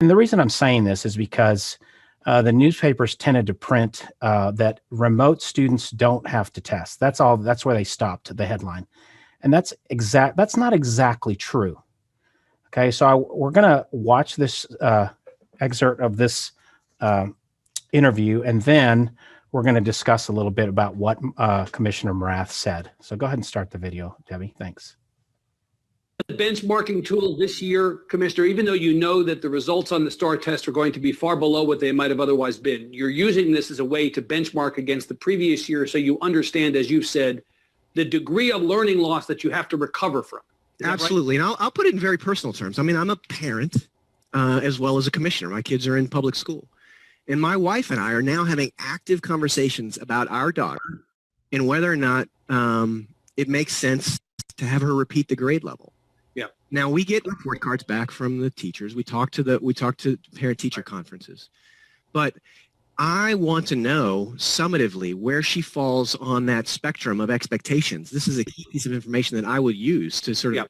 And the reason I'm saying this is because the newspapers tended to print that remote students don't have to test. That's all. That's where they stopped the headline, and that's not exactly true. Okay, so we're gonna watch this excerpt of this interview, and then we're going to discuss a little bit about what Commissioner Morath said. So go ahead and start the video, Debbie. Thanks. The benchmarking tool this year, Commissioner, even though you know that the results on the STAAR test are going to be far below what they might have otherwise been, you're using this as a way to benchmark against the previous year so you understand, as you've said, the degree of learning loss that you have to recover from. Absolutely. Right? And I'll put it in very personal terms. I mean, I'm a parent as well as a commissioner. My kids are in public school. And my wife and I are now having active conversations about our daughter and whether or not it makes sense to have her repeat the grade level. Yeah. Now we get report cards back from the teachers. We talk to parent-teacher conferences, but I want to know summatively where she falls on that spectrum of expectations. This is a key piece of information that I would use to sort of,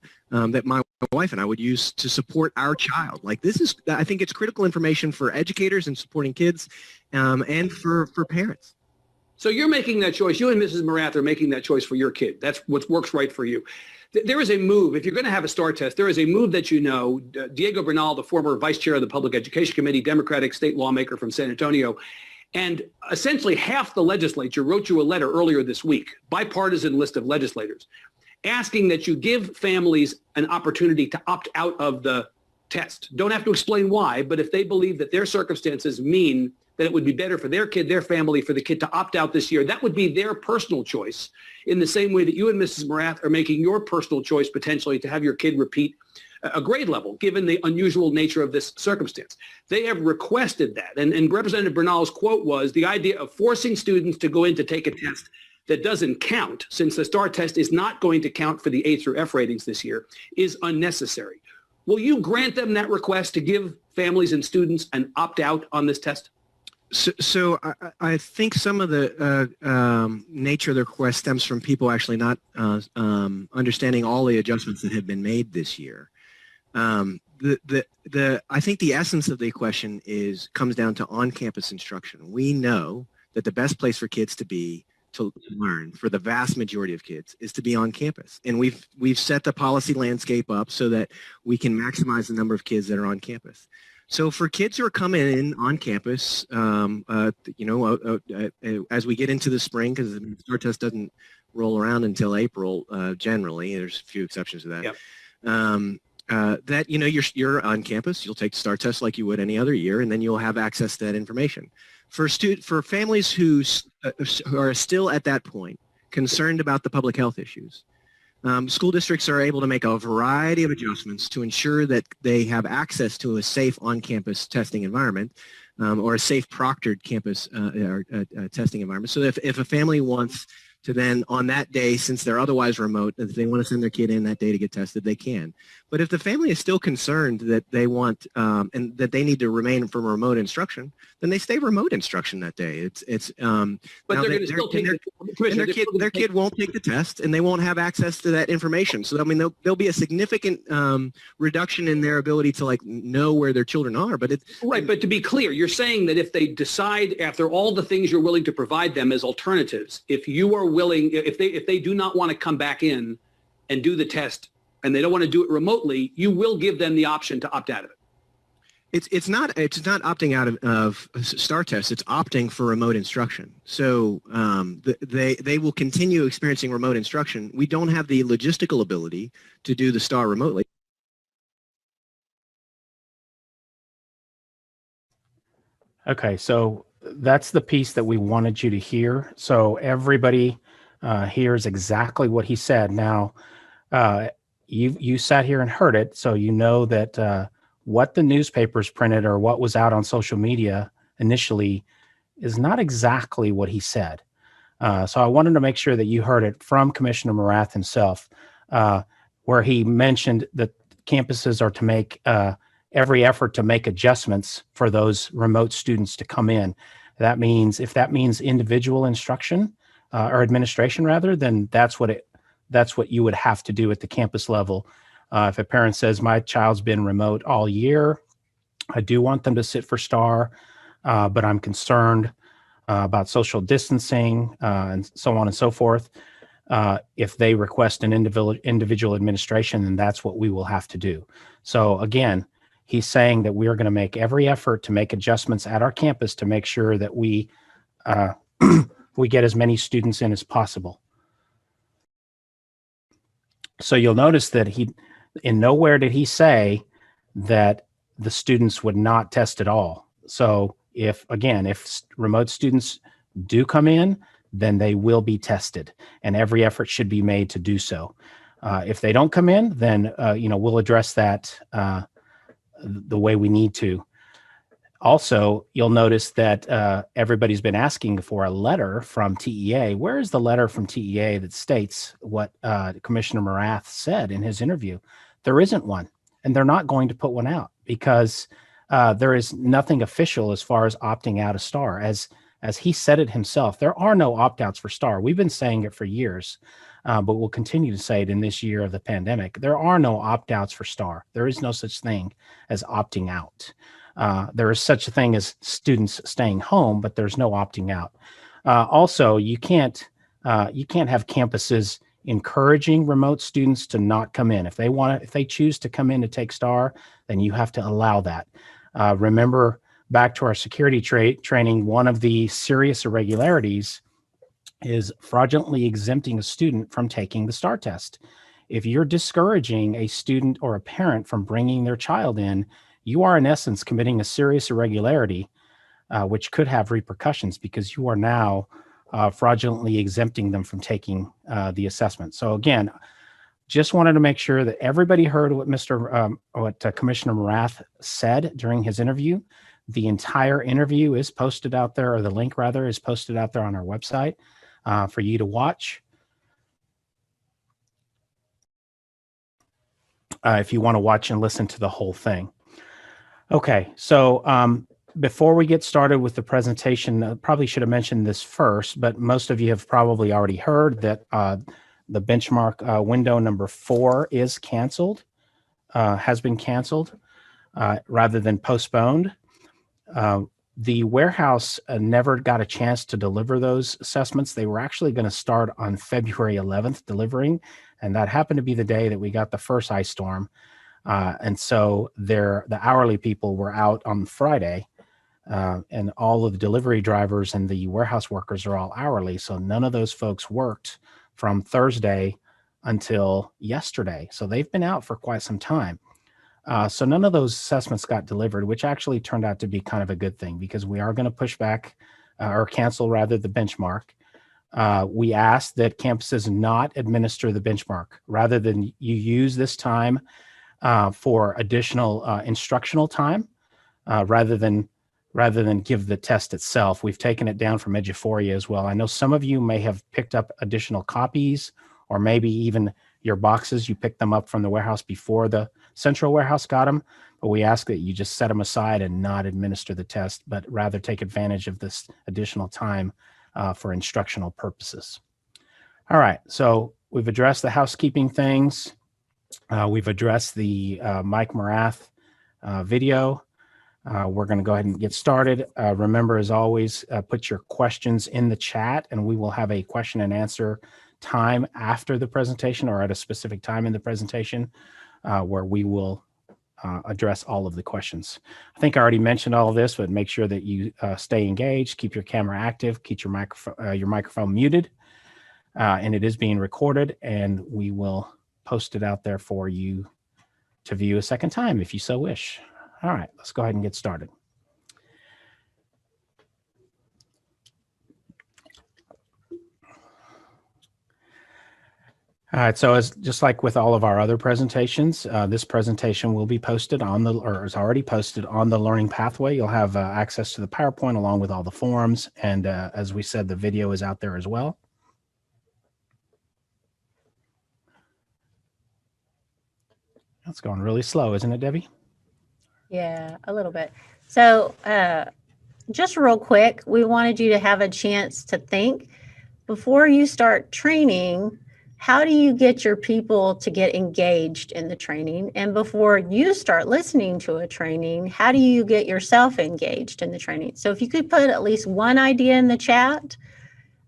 that my wife and I would use to support our child. Like this is, I think it's critical information for educators and supporting kids and for parents. So you're making that choice. You and Mrs. Morath are making that choice for your kid. That's what works right for you. There is a move. If you're going to have a STAAR test, there is a move that you know. Diego Bernal, the former vice chair of the Public Education Committee, Democratic state lawmaker from San Antonio, and essentially half the legislature wrote you a letter earlier this week, bipartisan list of legislators, asking that you give families an opportunity to opt out of the test. Don't have to explain why, but if they believe that their circumstances mean that it would be better for their kid, their family, for the kid to opt out this year, that would be their personal choice, in the same way that you and Mrs. Morath are making your personal choice potentially to have your kid repeat a grade level, given the unusual nature of this circumstance. They have requested that. And Representative Bernal's quote was, the idea of forcing students to go in to take a test that doesn't count, since the STAAR test is not going to count for the A through F ratings this year, is unnecessary. Will you grant them that request to give families and students an opt-out on this test? So I think some of the nature of the request stems from people actually not understanding all the adjustments that have been made this year. I think the essence of the question comes down to on-campus instruction. We know that the best place for kids to learn for the vast majority of kids is to be on campus, and we've set the policy landscape up so that we can maximize the number of kids that are on campus. So for kids who are coming in on campus, as we get into the spring, because the STAAR test doesn't roll around until April generally, there's a few exceptions to that. Yep. You're on campus, you'll take the STAAR test like you would any other year, and then you'll have access to that information. For families who are still at that point concerned about the public health issues, school districts are able to make a variety of adjustments to ensure that they have access to a safe on-campus testing environment or a safe proctored campus testing environment. So if a family wants to then on that day, since they're otherwise remote, if they want to send their kid in that day to get tested, they can. But if the family is still concerned that they want and that they need to remain from remote instruction, then they stay remote instruction that day. But they're going to still take their kid won't take the test, and they won't have access to that information. So I mean, there'll be a significant reduction in their ability to know where their children are. But right. But to be clear, you're saying that if they decide after all the things you're willing to provide them as alternatives, if you are willing, if they do not want to come back in and do the test, and they don't want to do it remotely, you will give them the option to opt out of it. It's not opting out of STAAR tests. It's opting for remote instruction. So they will continue experiencing remote instruction. We don't have the logistical ability to do the STAAR remotely. Okay, so that's the piece that we wanted you to hear. So everybody hears exactly what he said. Now, you sat here and heard it, so you know that what the newspapers printed or what was out on social media initially is not exactly what he said. So I wanted to make sure that you heard it from Commissioner Morath himself, where he mentioned that campuses are to make every effort to make adjustments for those remote students to come in. That means, if that means individual instruction or administration rather, then that's what you would have to do at the campus level. If a parent says, my child's been remote all year, I do want them to sit for STAR, but I'm concerned about social distancing and so on and so forth. If they request an individual administration, then that's what we will have to do. So again, he's saying that we are going to make every effort to make adjustments at our campus to make sure that we we get as many students in as possible. So you'll notice that in nowhere did he say that the students would not test at all. So if remote students do come in, then they will be tested, and every effort should be made to do so. If they don't come in, then we'll address that the way we need to. Also, you'll notice that everybody's been asking for a letter from TEA. Where is the letter from TEA that states what Commissioner Morath said in his interview? There isn't one, and they're not going to put one out because there is nothing official as far as opting out of STAR. As he said it himself, there are no opt-outs for STAR. We've been saying it for years, but we'll continue to say it in this year of the pandemic. There are no opt-outs for STAR. There is no such thing as opting out. There is such a thing as students staying home, but there's no opting out. Also, you can't have campuses encouraging remote students to not come in. If they choose to come in to take STAR, then you have to allow that. Remember, back to our security training, one of the serious irregularities is fraudulently exempting a student from taking the STAR test. If you're discouraging a student or a parent from bringing their child in, you are in essence committing a serious irregularity, which could have repercussions because you are now fraudulently exempting them from taking the assessment. So again, just wanted to make sure that everybody heard what Commissioner Morath said during his interview. The entire interview is posted out there, or the link rather is posted out there on our website for you to watch. If you want to watch and listen to the whole thing. Okay, so before we get started with the presentation, I probably should have mentioned this first, but most of you have probably already heard that the benchmark window number 4 is canceled, has been canceled rather than postponed. The warehouse never got a chance to deliver those assessments. They were actually going to start on February 11th delivering, and that happened to be the day that we got the first ice storm. And so the hourly people were out on Friday, and all of the delivery drivers and the warehouse workers are all hourly. So none of those folks worked from Thursday until yesterday. So they've been out for quite some time. So none of those assessments got delivered, which actually turned out to be kind of a good thing because we are going to push back or cancel rather the benchmark. We asked that campuses not administer the benchmark rather than you use this time for additional instructional time rather than give the test itself. We've taken it down from Eduphoria as well. I know some of you may have picked up additional copies, or maybe even your boxes, you picked them up from the warehouse before the central warehouse got them, but we ask that you just set them aside and not administer the test, but rather take advantage of this additional time for instructional purposes. All right, so we've addressed the housekeeping things. We've addressed the Mike Morath video. We're going to go ahead and get started. Remember, as always, put your questions in the chat, and we will have a question and answer time after the presentation or at a specific time in the presentation where we will address all of the questions. I think I already mentioned all of this, but make sure that you stay engaged, keep your camera active, keep your microphone muted, and it is being recorded, and we will post it out there for you to view a second time if you so wish. All right, let's go ahead and get started. All right, so just like with all of our other presentations, this presentation will be posted or is already posted on the Learning Pathway. You'll have access to the PowerPoint along with all the forums, and as we said, the video is out there as well. That's going really slow, isn't it, Debbie? Yeah, a little bit. So just real quick, we wanted you to have a chance to think before you start training. how do you get your people to get engaged in the training? And before you start listening to a training, how do you get yourself engaged in the training? So if you could put at least one idea in the chat.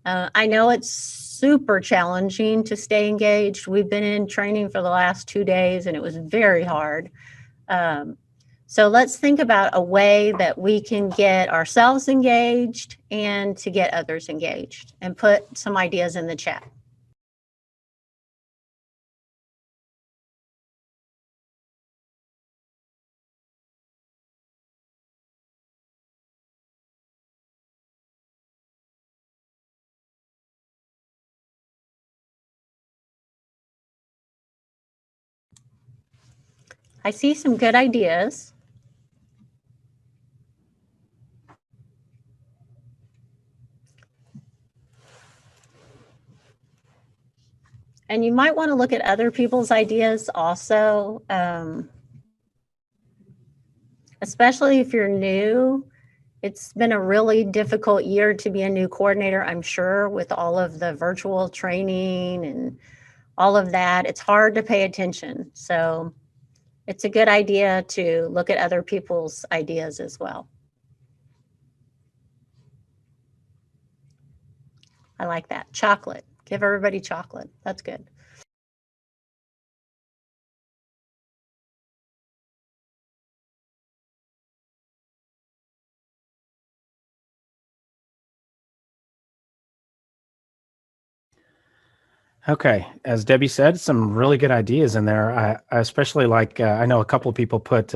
I know it's super challenging to stay engaged. We've been in training for the last 2 days and it was very hard. So let's think about a way that we can get ourselves engaged and to get others engaged, and put some ideas in the chat. I see some good ideas. And you might want to look at other people's ideas also, especially if you're new. It's been a really difficult year to be a new coordinator, I'm sure, with all of the virtual training and all of that. It's hard to pay attention. So it's a good idea to look at other people's ideas as well. I like that. Chocolate. Give everybody chocolate. That's good. Okay, as Debbie said, some really good ideas in there. I especially like. I know a couple of people put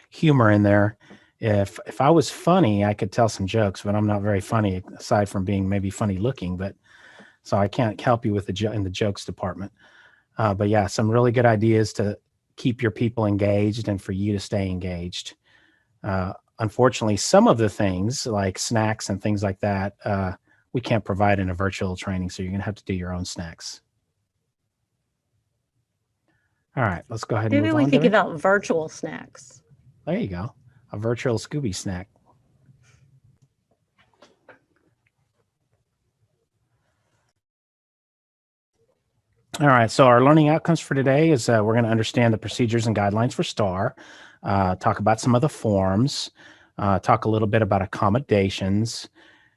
humor in there. If I was funny, I could tell some jokes, but I'm not very funny, aside from being maybe funny looking. But so I can't help you with in the jokes department. But yeah, some really good ideas to keep your people engaged and for you to stay engaged. Unfortunately, some of the things like snacks and things like that, we can't provide in a virtual training, so you're going to have to do your own snacks. All right, let's go ahead and Maybe move we on. could give Debbie. out virtual snacks. There you go, a virtual Scooby snack. All right, so our learning outcomes for today is we're going to understand the procedures and guidelines for STAAR, talk about some of the forms, talk a little bit about accommodations,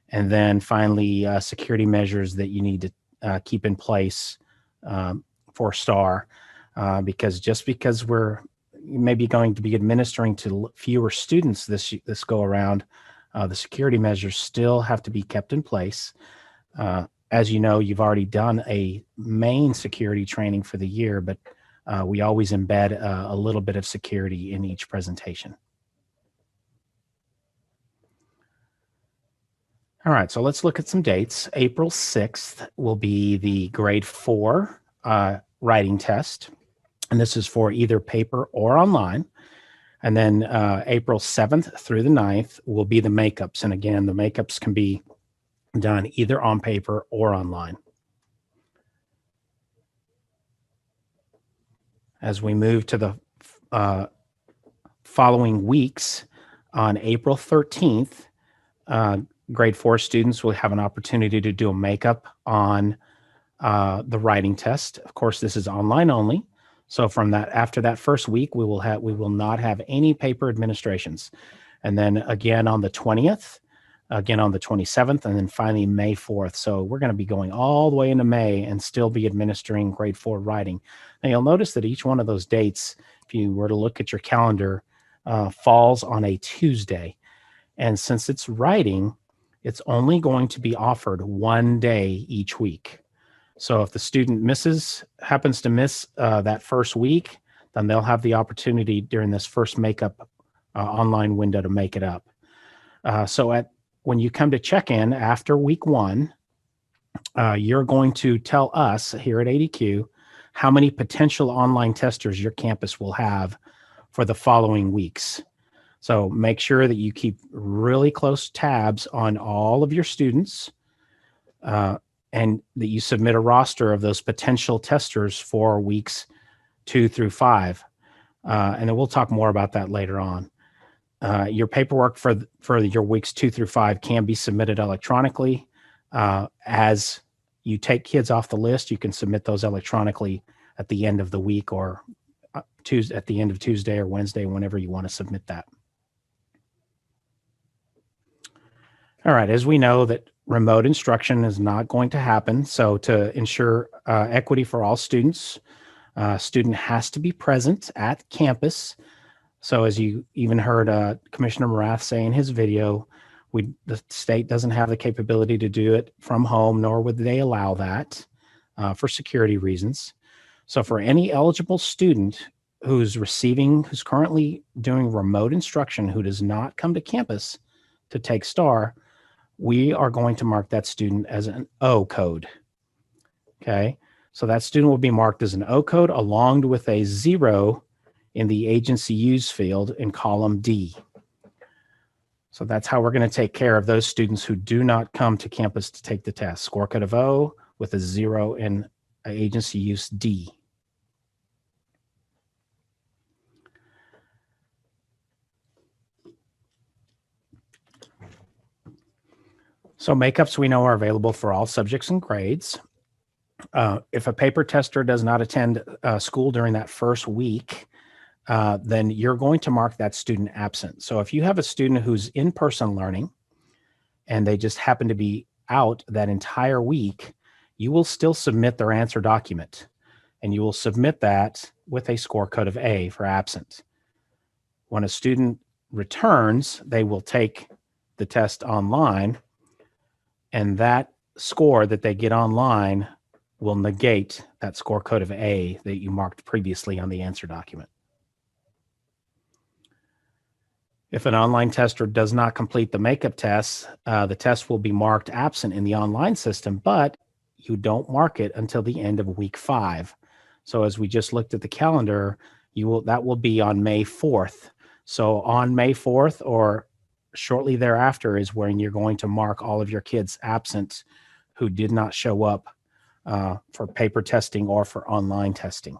and then finally security measures that you need to keep in place for STAR, because just because we're maybe going to be administering to fewer students this go around, the security measures still have to be kept in place. As you know, you've already done a main security training for the year, but we always embed a little bit of security in each presentation. All right, so let's look at some dates. April 6th will be the grade 4 writing test, and this is for either paper or online. And then April 7th through the 9th will be the makeups. And again, the makeups can be done either on paper or online. As we move to the following weeks, on April 13th, grade 4 students will have an opportunity to do a makeup on the writing test. Of course, this is online only. So from that, after that first week, we will not have any paper administrations. And then again on the 20th, again on the 27th, and then finally May 4th. So we're going to be going all the way into May and still be administering grade 4 writing. Now you'll notice that each one of those dates, if you were to look at your calendar, falls on a Tuesday. And since it's writing, it's only going to be offered one day each week. So if the student happens to miss that first week, then they'll have the opportunity during this first makeup online window to make it up. So when you come to check in after week 1, you're going to tell us here at ADQ how many potential online testers your campus will have for the following weeks. So make sure that you keep really close tabs on all of your students and that you submit a roster of those potential testers for weeks 2 through 5. And then we'll talk more about that later on. Your paperwork for your weeks 2 through 5 can be submitted electronically as you take kids off the list, you can submit those electronically at the end of the week, or Tuesday, at the end of Tuesday or Wednesday, whenever you want to submit that. All right, as we know that remote instruction is not going to happen, so to ensure equity for all students, student has to be present at campus. So as you even heard Commissioner Morath say in his video, the state doesn't have the capability to do it from home, nor would they allow that for security reasons. So for any eligible student who's currently doing remote instruction, who does not come to campus to take STAAR, we are going to mark that student as an O code. Okay, so that student will be marked as an O code along with a 0 in the agency use field in column D. So that's how we're going to take care of those students who do not come to campus to take the test. Score code of O with a 0 in agency use D. So makeups we know are available for all subjects and grades. If a paper tester does not attend school during that first week, then you're going to mark that student absent. So if you have a student who's in-person learning and they just happen to be out that entire week, you will still submit their answer document, and you will submit that with a score code of A for absent. When a student returns, they will take the test online, and that score that they get online will negate that score code of A that you marked previously on the answer document. If an online tester does not complete the makeup tests, the test will be marked absent in the online system, but you don't mark it until the end of week 5. So as we just looked at the calendar, that will be on May 4th. So on May 4th or shortly thereafter is when you're going to mark all of your kids absent who did not show up for paper testing or for online testing.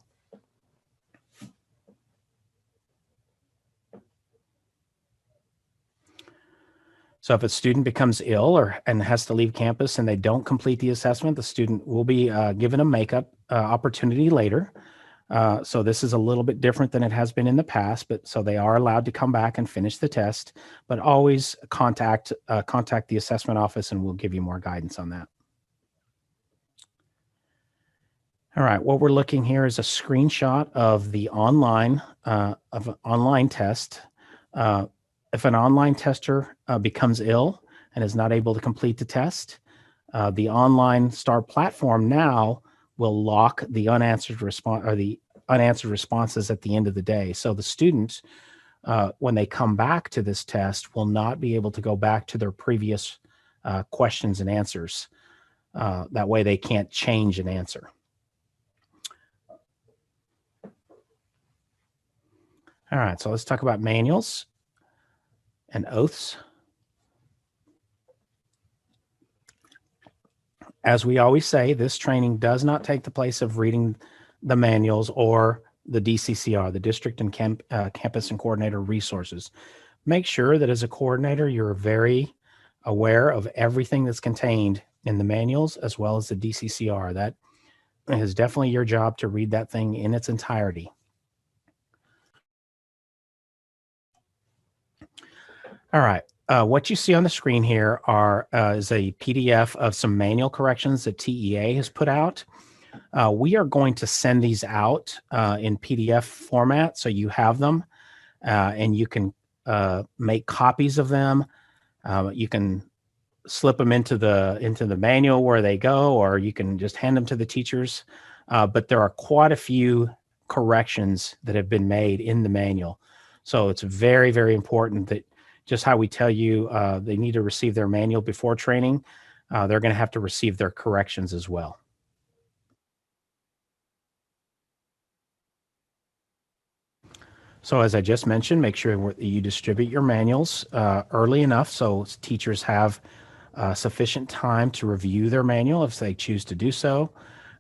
So if a student becomes ill and has to leave campus and they don't complete the assessment, the student will be given a makeup opportunity later. So this is a little bit different than it has been in the past, but so they are allowed to come back and finish the test, but always contact the assessment office and we'll give you more guidance on that. All right, what we're looking here is a screenshot of the online test. If an online tester becomes ill and is not able to complete the test, the online STAAR platform now will lock the unanswered responses at the end of the day. So the students, when they come back to this test, will not be able to go back to their previous questions and answers. That way they can't change an answer. All right, so let's talk about manuals and oaths. As we always say, this training does not take the place of reading the manuals or the DCCR, the District and Campus and Coordinator resources. Make sure that as a coordinator, you're very aware of everything that's contained in the manuals as well as the DCCR. That is definitely your job to read that thing in its entirety. All right. What you see on the screen here is a PDF of some manual corrections that TEA has put out. We are going to send these out in PDF format, so you have them, and you can make copies of them. You can slip them into the manual where they go, or you can just hand them to the teachers. But there are quite a few corrections that have been made in the manual, so it's very, very important that just how we tell you they need to receive their manual before training, they're going to have to receive their corrections as well. So as I just mentioned, make sure you distribute your manuals early enough so teachers have sufficient time to review their manual if they choose to do so.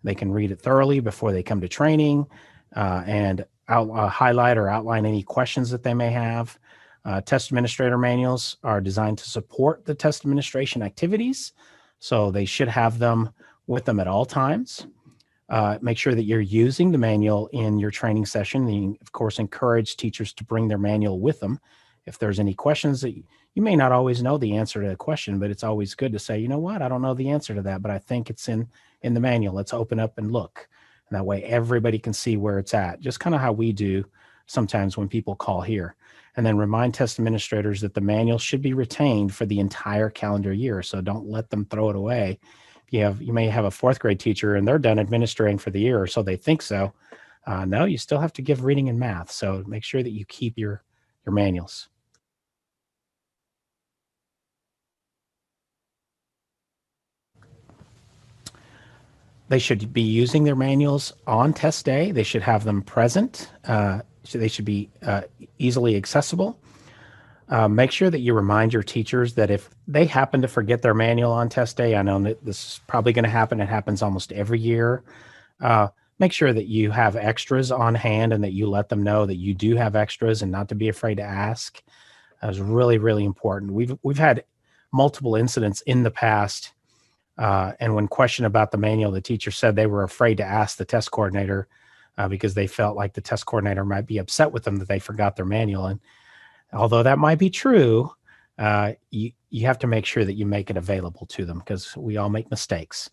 They can read it thoroughly before they come to training and highlight or outline any questions that they may have. Test administrator manuals are designed to support the test administration activities, so they should have them with them at all times. Make sure that you're using the manual in your training session. And of course, encourage teachers to bring their manual with them. If there's any questions that you may not always know the answer to the question, but it's always good to say, you know what, I don't know the answer to that, but I think it's in the manual. Let's open up and look. And that way everybody can see where it's at, just kind of how we do sometimes when people call here. And then remind test administrators that the manual should be retained for the entire calendar year. So don't let them throw it away. You may have a fourth grade teacher and they're done administering for the year, or so they think so. No, you still have to give reading and math. So make sure that you keep your manuals. They should be using their manuals on test day. They should have them present. They should be easily accessible. Make sure that you remind your teachers that if they happen to forget their manual on test day, I know that this is probably going to happen. It happens almost every year. Make sure that you have extras on hand and that you let them know that you do have extras and not to be afraid to ask. That is really, really important. We've had multiple incidents in the past. And when questioned about the manual, the teacher said they were afraid to ask the test coordinator because they felt like the test coordinator might be upset with them that they forgot their manual. And although that might be true, you have to make sure that you make it available to them because we all make mistakes.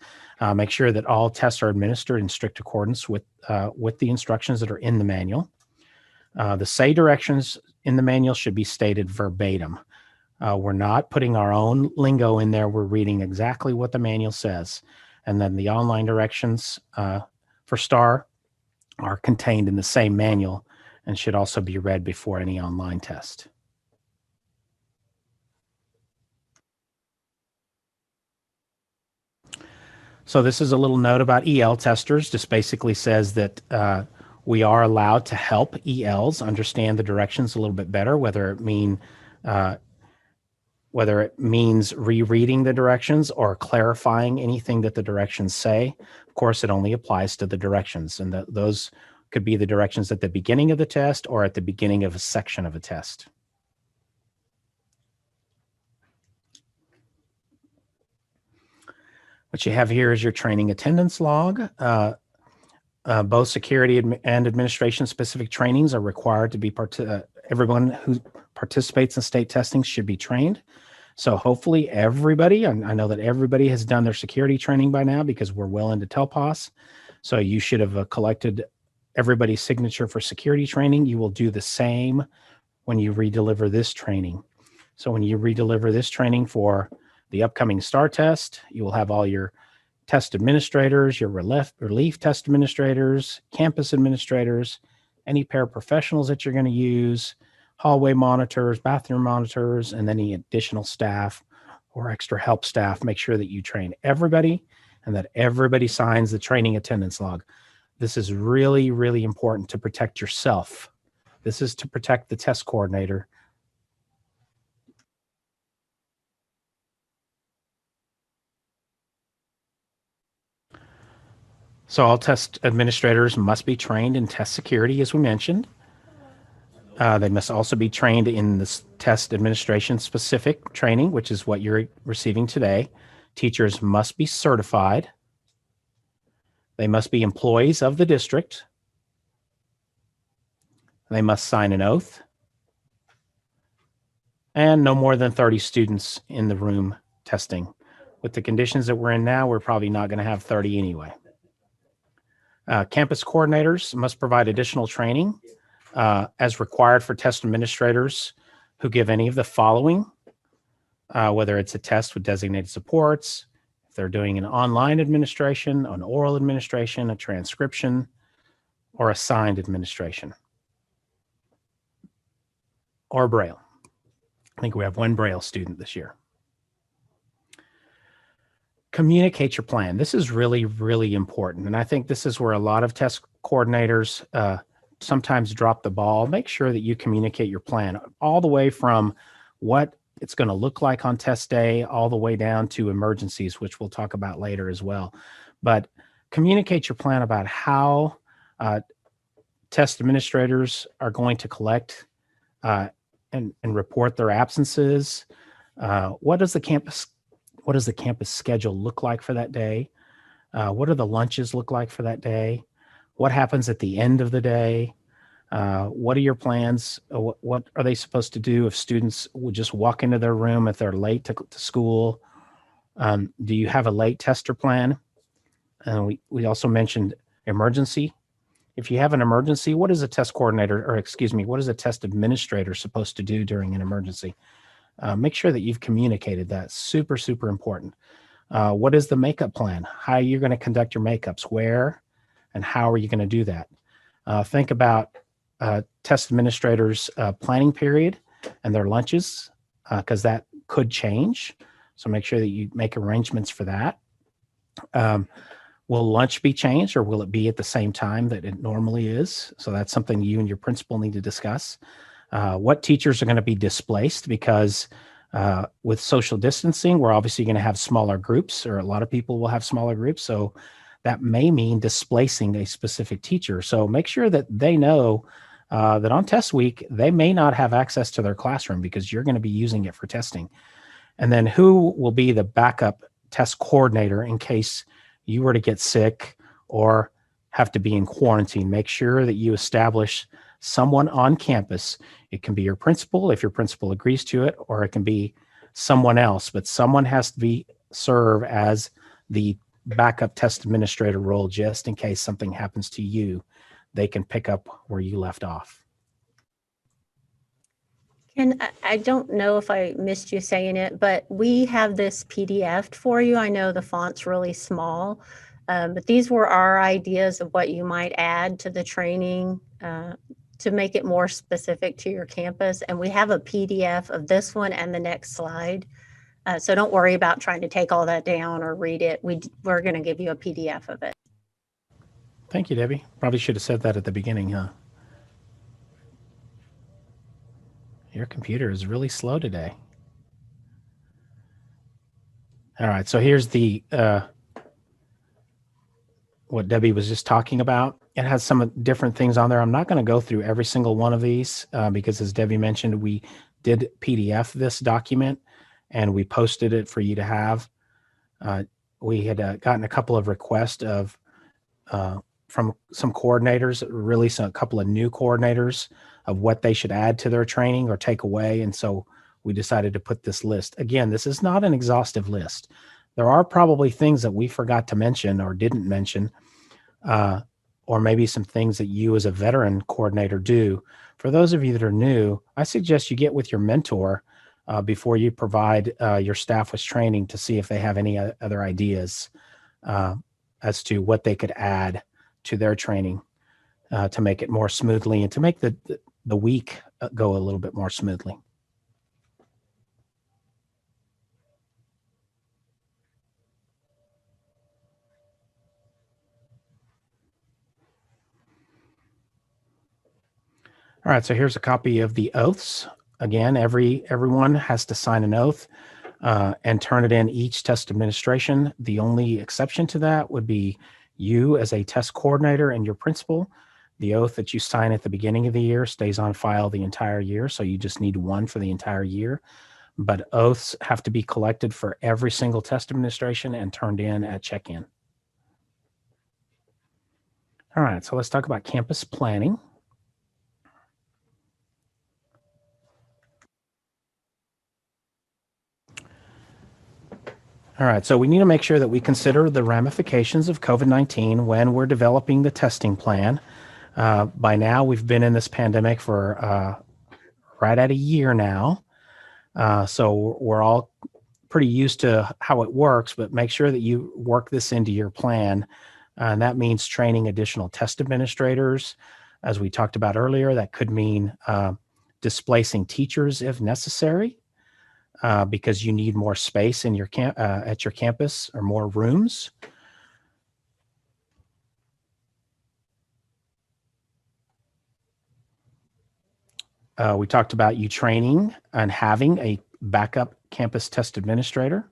Make sure that all tests are administered in strict accordance with the instructions that are in the manual. The say directions in the manual should be stated verbatim. We're not putting our own lingo in there. We're reading exactly what the manual says. And then the online directions for STAAR are contained in the same manual and should also be read before any online test. So this is a little note about EL testers. Just basically says that we are allowed to help ELs understand the directions a little bit better, whether it means rereading the directions or clarifying anything that the directions say. Of course, it only applies to the directions, and those could be the directions at the beginning of the test or at the beginning of a section of a test. What you have here is your training attendance log. Both security and administration specific trainings are required to be everyone who participates in state testing should be trained. So hopefully everybody, I know that everybody has done their security training by now because we're well into TELPAS. So you should have collected everybody's signature for security training. You will do the same when you redeliver this training. So when you redeliver this training for the upcoming STAAR test, you will have all your test administrators, your relief test administrators, campus administrators, any paraprofessionals that you're going to use, hallway monitors, bathroom monitors, and any additional staff or extra help staff. Make sure that you train everybody and that everybody signs the training attendance log. This is really, really important to protect yourself. This is to protect the test coordinator. So all test administrators must be trained in test security, as we mentioned. They must also be trained in this test administration specific training, which is what you're receiving today. Teachers must be certified. They must be employees of the district. They must sign an oath. And no more than 30 students in the room testing. With the conditions that we're in now, we're probably not going to have 30 anyway. Campus coordinators must provide additional training as required for test administrators who give any of the following, whether it's a test with designated supports, if they're doing an online administration, an oral administration, a transcription, or a signed administration, or Braille. I think we have one Braille student this year. Communicate your plan. This is really, really important. And I think this is where a lot of test coordinators sometimes drop the ball. Make sure that you communicate your plan all the way from what it's going to look like on test day, all the way down to emergencies, which we'll talk about later as well. But communicate your plan about how test administrators are going to collect and report their absences. What does the campus schedule look like for that day? What do the lunches look like for that day? What happens at the end of the day? What are your plans? What are they supposed to do if students would just walk into their room if they're late to school? Do you have a late tester plan? We also mentioned emergency. If you have an emergency, what is a test coordinator, or excuse me, what is a test administrator supposed to do during an emergency? Make sure that you've communicated that. Super, super important. What is the makeup plan? How are you going to conduct your makeups? Where and how are you going to do that? Think about test administrators' planning period and their lunches, because that could change. So make sure that you make arrangements for that. Will lunch be changed, or will it be at the same time that it normally is? So that's something you and your principal need to discuss. What teachers are going to be displaced, because with social distancing, we're obviously going to have smaller groups, or a lot of people will have smaller groups. So that may mean displacing a specific teacher. So make sure that they know that on test week, they may not have access to their classroom because you're going to be using it for testing. And then who will be the backup test coordinator in case you were to get sick or have to be in quarantine? Make sure that you establish someone on campus. It can be your principal if your principal agrees to it, or it can be someone else, but someone has to serve as the backup test administrator role just in case something happens to you. They can pick up where you left off. And I don't know if I missed you saying it, but we have this PDF for you. I know the font's really small, but these were our ideas of what you might add to the training to make it more specific to your campus. And we have a PDF of this one and the next slide. So don't worry about trying to take all that down or read it. We're going to give you a PDF of it. Thank you, Debbie. Probably should have said that at the beginning, huh? Your computer is really slow today. All right, so here's the what Debbie was just talking about. It has some different things on there. I'm not going to go through every single one of these because, as Debbie mentioned, we did PDF this document and we posted it for you to have. We had gotten a couple of requests from some coordinators, really a couple of new coordinators, of what they should add to their training or take away. And so we decided to put this list. Again, this is not an exhaustive list. There are probably things that we forgot to mention or didn't mention, or maybe some things that you as a veteran coordinator do. For those of you that are new, I suggest you get with your mentor before you provide your staff with training to see if they have any other ideas as to what they could add to their training to make it more smoothly and to make the week go a little bit more smoothly. All right, so here's a copy of the oaths. Again, everyone has to sign an oath and turn it in each test administration. The only exception to that would be you as a test coordinator and your principal. The oath that you sign at the beginning of the year stays on file the entire year, so you just need one for the entire year. But oaths have to be collected for every single test administration and turned in at check-in. All right, so let's talk about campus planning. All right, so we need to make sure that we consider the ramifications of COVID-19 when we're developing the testing plan. By now, we've been in this pandemic for right at a year now. So we're all pretty used to how it works, but make sure that you work this into your plan. And that means training additional test administrators. As we talked about earlier, that could mean displacing teachers if necessary. Because you need more space in your at your campus or more rooms. We talked about you training and having a backup campus test administrator.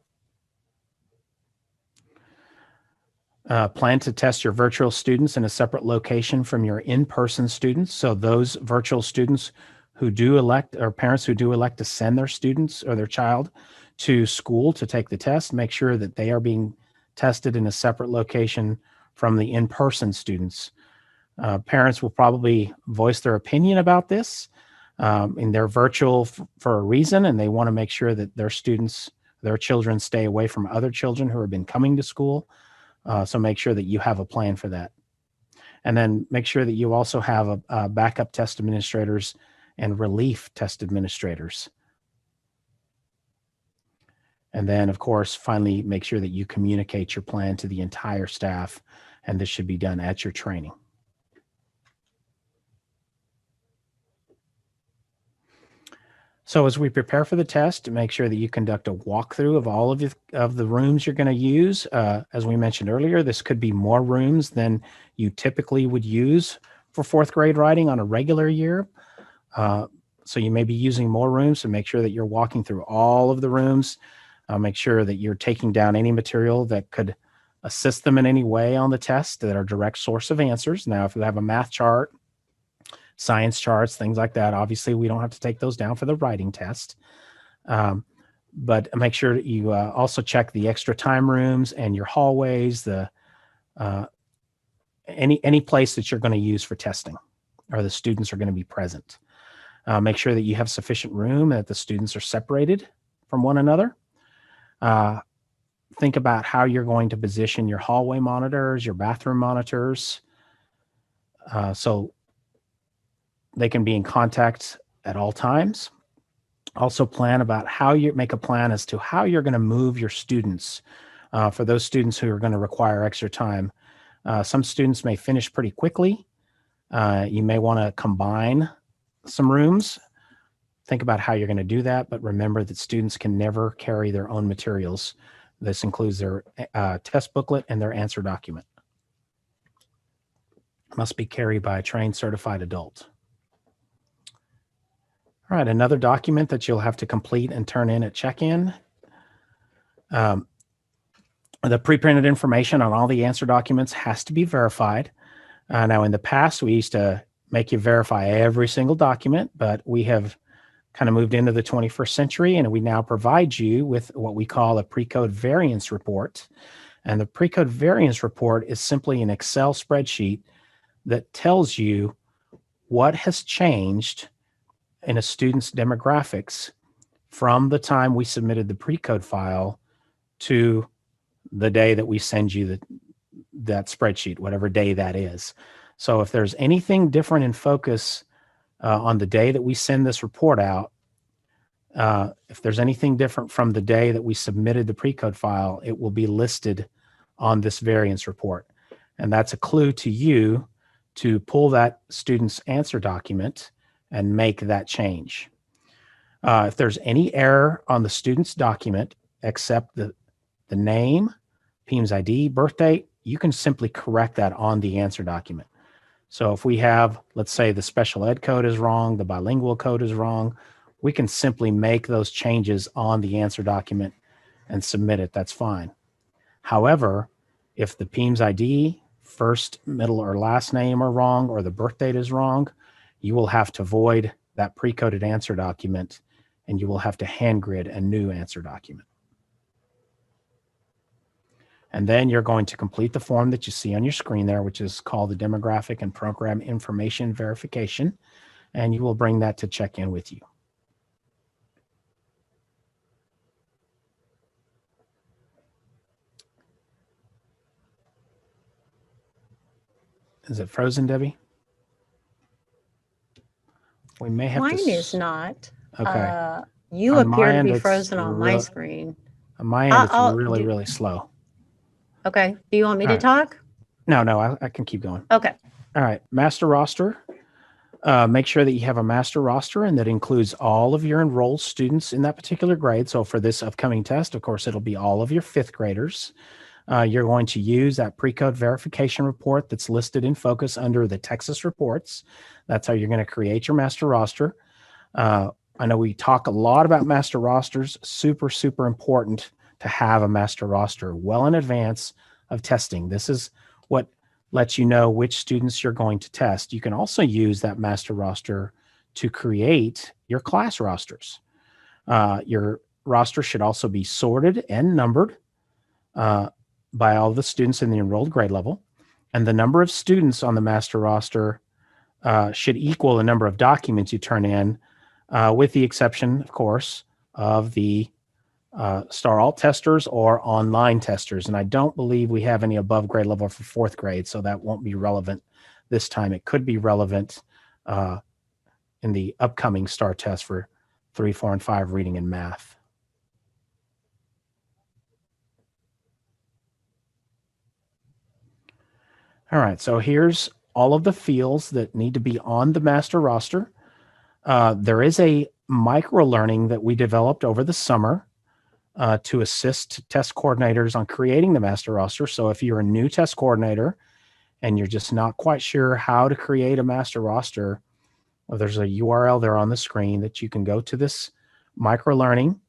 Plan to test your virtual students in a separate location from your in-person students. So those virtual students who do elect, or parents who do elect to send their students or their child to school to take the test, make sure that they are being tested in a separate location from the in-person students. Parents will probably voice their opinion about this, and they're virtual for a reason, and they want to make sure that their students, their children, stay away from other children who have been coming to school. So make sure that you have a plan for that. And then make sure that you also have a backup test administrators and relief test administrators. And then, of course, finally, make sure that you communicate your plan to the entire staff, and this should be done at your training. So as we prepare for the test, make sure that you conduct a walkthrough of all of the rooms you're going to use. As we mentioned earlier, this could be more rooms than you typically would use for fourth grade writing on a regular year. So you may be using more rooms, so make sure that you're walking through all of the rooms. Make sure that you're taking down any material that could assist them in any way on the test that are direct source of answers. Now, if you have a math chart, science charts, things like that, obviously we don't have to take those down for the writing test. But make sure that you also check the extra time rooms and your hallways, any place that you're going to use for testing or the students are going to be present. Make sure that you have sufficient room, that the students are separated from one another. Think about how you're going to position your hallway monitors, your bathroom monitors, so they can be in contact at all times. Also make a plan as to how you're going to move your students for those students who are going to require extra time. Some students may finish pretty quickly. You may want to combine some rooms. Think about how you're going to do that, but remember that students can never carry their own materials. This includes their test booklet and their answer document. Must be carried by a trained certified adult. All right, another document that you'll have to complete and turn in at check-in. The pre-printed information on all the answer documents has to be verified. Now, in the past, we used to make you verify every single document, but we have kind of moved into the 21st century, and we now provide you with what we call a pre-code variance report. And the pre-code variance report is simply an Excel spreadsheet that tells you what has changed in a student's demographics from the time we submitted the pre-code file to the day that we send you that spreadsheet, whatever day that is. So if there's anything different in focus on the day that we send this report out, if there's anything different from the day that we submitted the pre-code file, it will be listed on this variance report. And that's a clue to you to pull that student's answer document and make that change. If there's any error on the student's document, except the name, PEIMS ID, birth date, you can simply correct that on the answer document. So if we have, let's say the special ed code is wrong, the bilingual code is wrong, we can simply make those changes on the answer document and submit it. That's fine. However, if the PEIMS ID, first, middle, or last name are wrong, or the birth date is wrong, you will have to void that pre-coded answer document, and you will have to hand grid a new answer document. And then you're going to complete the form that you see on your screen there, which is called the Demographic and Program Information Verification, and you will bring that to check in with you. Is it frozen, Debbie? We may have Mine to. is not. Okay. You On appear my to end, be it's frozen on my real- screen. On my end, it's I'll really, do- really slow. Okay. Do you want me All to right. talk? No, I can keep going. Okay. All right, master roster. Make sure that you have a master roster, and that includes all of your enrolled students in that particular grade. So for this upcoming test, of course, it'll be all of your fifth graders. You're going to use that pre-code verification report that's listed in focus under the Texas reports. That's how you're going to create your master roster. I know we talk a lot about master rosters. Super, super important to have a master roster well in advance of testing. This is what lets you know which students you're going to test. You can also use that master roster to create your class rosters. Your roster should also be sorted and numbered. by all the students in the enrolled grade level, and the number of students on the master roster should equal the number of documents you turn in, with the exception, of course, of the STAR Alt testers or online testers. And I don't believe we have any above grade level for fourth grade, so that won't be relevant this time. It could be relevant in the upcoming STAR test for 3, 4, and 5 reading and math. All right, so here's all of the fields that need to be on the master roster. There is a micro-learning that we developed over the summer to assist test coordinators on creating the master roster. So if you're a new test coordinator and you're just not quite sure how to create a master roster, well, there's a URL there on the screen that you can go to this micro-learning.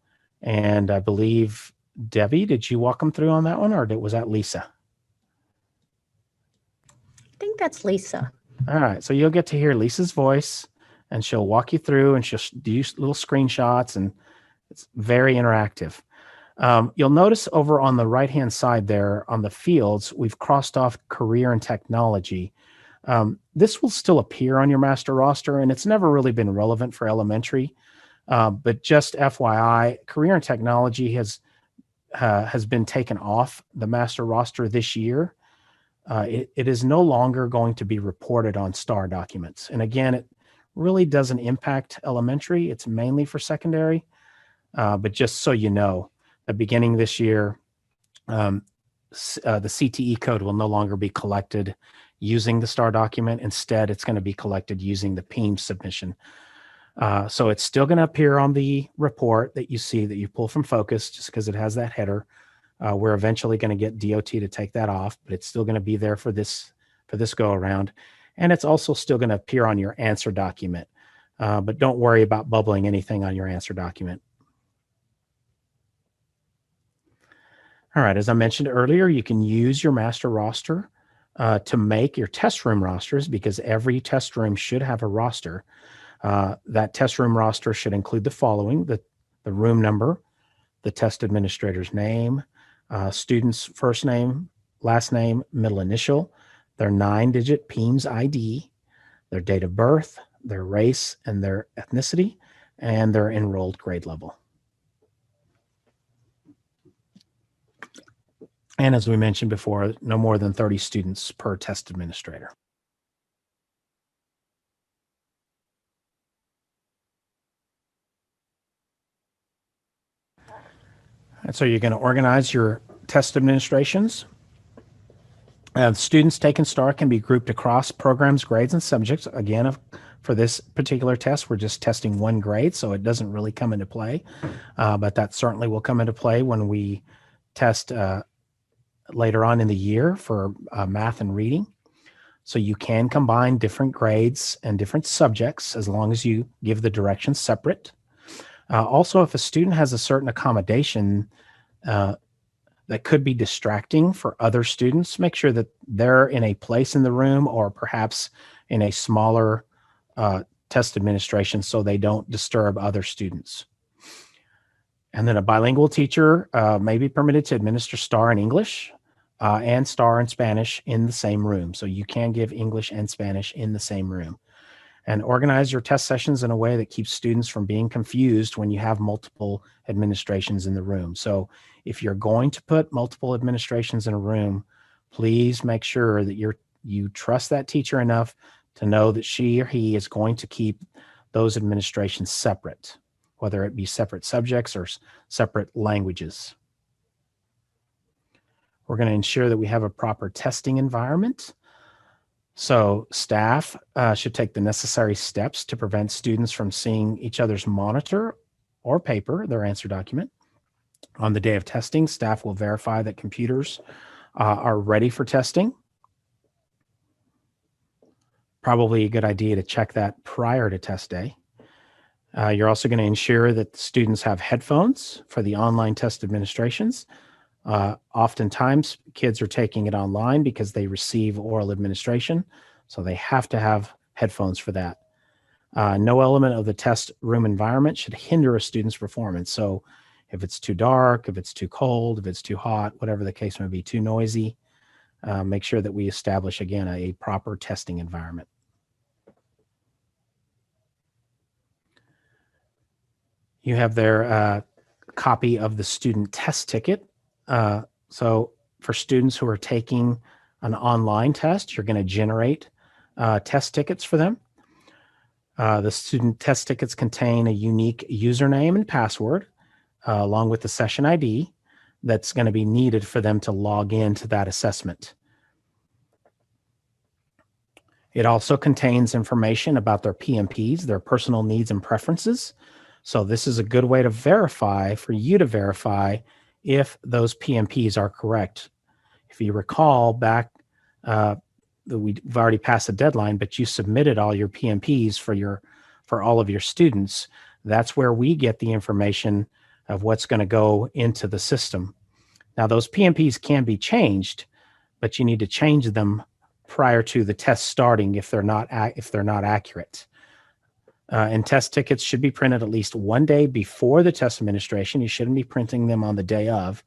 And I believe, Debbie, did you walk them through on that one, or was that Lisa? I think that's Lisa. All right, so you'll get to hear Lisa's voice, and she'll walk you through, and she'll do little screenshots, and it's very interactive. You'll notice over on the right-hand side there on the fields, we've crossed off career and technology. This will still appear on your master roster, and it's never really been relevant for elementary. But just FYI, career and technology has been taken off the master roster this year. It is no longer going to be reported on STAR documents. And again, it really doesn't impact elementary. It's mainly for secondary. But just so you know, beginning this year, the CTE code will no longer be collected using the STAR document. Instead, it's going to be collected using the PEIMS submission. So it's still going to appear on the report that you see that you pull from Focus, just because it has that header. We're eventually going to get DOT to take that off, but it's still going to be there for this go around. And it's also still going to appear on your answer document. But don't worry about bubbling anything on your answer document. All right, as I mentioned earlier, you can use your master roster to make your test room rosters, because every test room should have a roster. That test room roster should include the following: the room number, the test administrator's name, student's first name, last name, middle initial, their 9-digit PEIMS ID, their date of birth, their race and their ethnicity, and their enrolled grade level. And as we mentioned before, no more than 30 students per test administrator. And so you're going to organize your test administrations. Students taking STAR can be grouped across programs, grades, and subjects. Again, for this particular test, we're just testing one grade, so it doesn't really come into play. But that certainly will come into play when we test later on in the year for math and reading. So you can combine different grades and different subjects as long as you give the directions separate. Also, if a student has a certain accommodation that could be distracting for other students, make sure that they're in a place in the room or perhaps in a smaller test administration so they don't disturb other students. And then a bilingual teacher may be permitted to administer STAR in English and STAR in Spanish in the same room. So you can give English and Spanish in the same room. And organize your test sessions in a way that keeps students from being confused when you have multiple administrations in the room. So if you're going to put multiple administrations in a room, please make sure that you trust that teacher enough to know that she or he is going to keep those administrations separate, whether it be separate subjects or separate languages. We're going to ensure that we have a proper testing environment. So staff should take the necessary steps to prevent students from seeing each other's monitor or paper, their answer document. On the day of testing, staff will verify that computers are ready for testing. Probably a good idea to check that prior to test day. You're also going to ensure that students have headphones for the online test administrations. Oftentimes, kids are taking it online because they receive oral administration, so they have to have headphones for that. No element of the test room environment should hinder a student's performance. So If it's too dark, if it's too cold, if it's too hot, whatever the case may be, too noisy, make sure that we establish, again, a proper testing environment. You have their copy of the student test ticket. So for students who are taking an online test, you're going to generate test tickets for them. The student test tickets contain a unique username and password, along with the session ID that's going to be needed for them to log into that assessment. It also contains information about their PMPs, their personal needs and preferences. So this is a good way to verify, for you to verify if those PMPs are correct. If you recall back, we've already passed the deadline, but you submitted all your PMPs for all of your students. That's where we get the information of what's going to go into the system. Now, those PMPs can be changed, but you need to change them prior to the test starting if they're not accurate. And test tickets should be printed at least one day before the test administration. You shouldn't be printing them on the day of,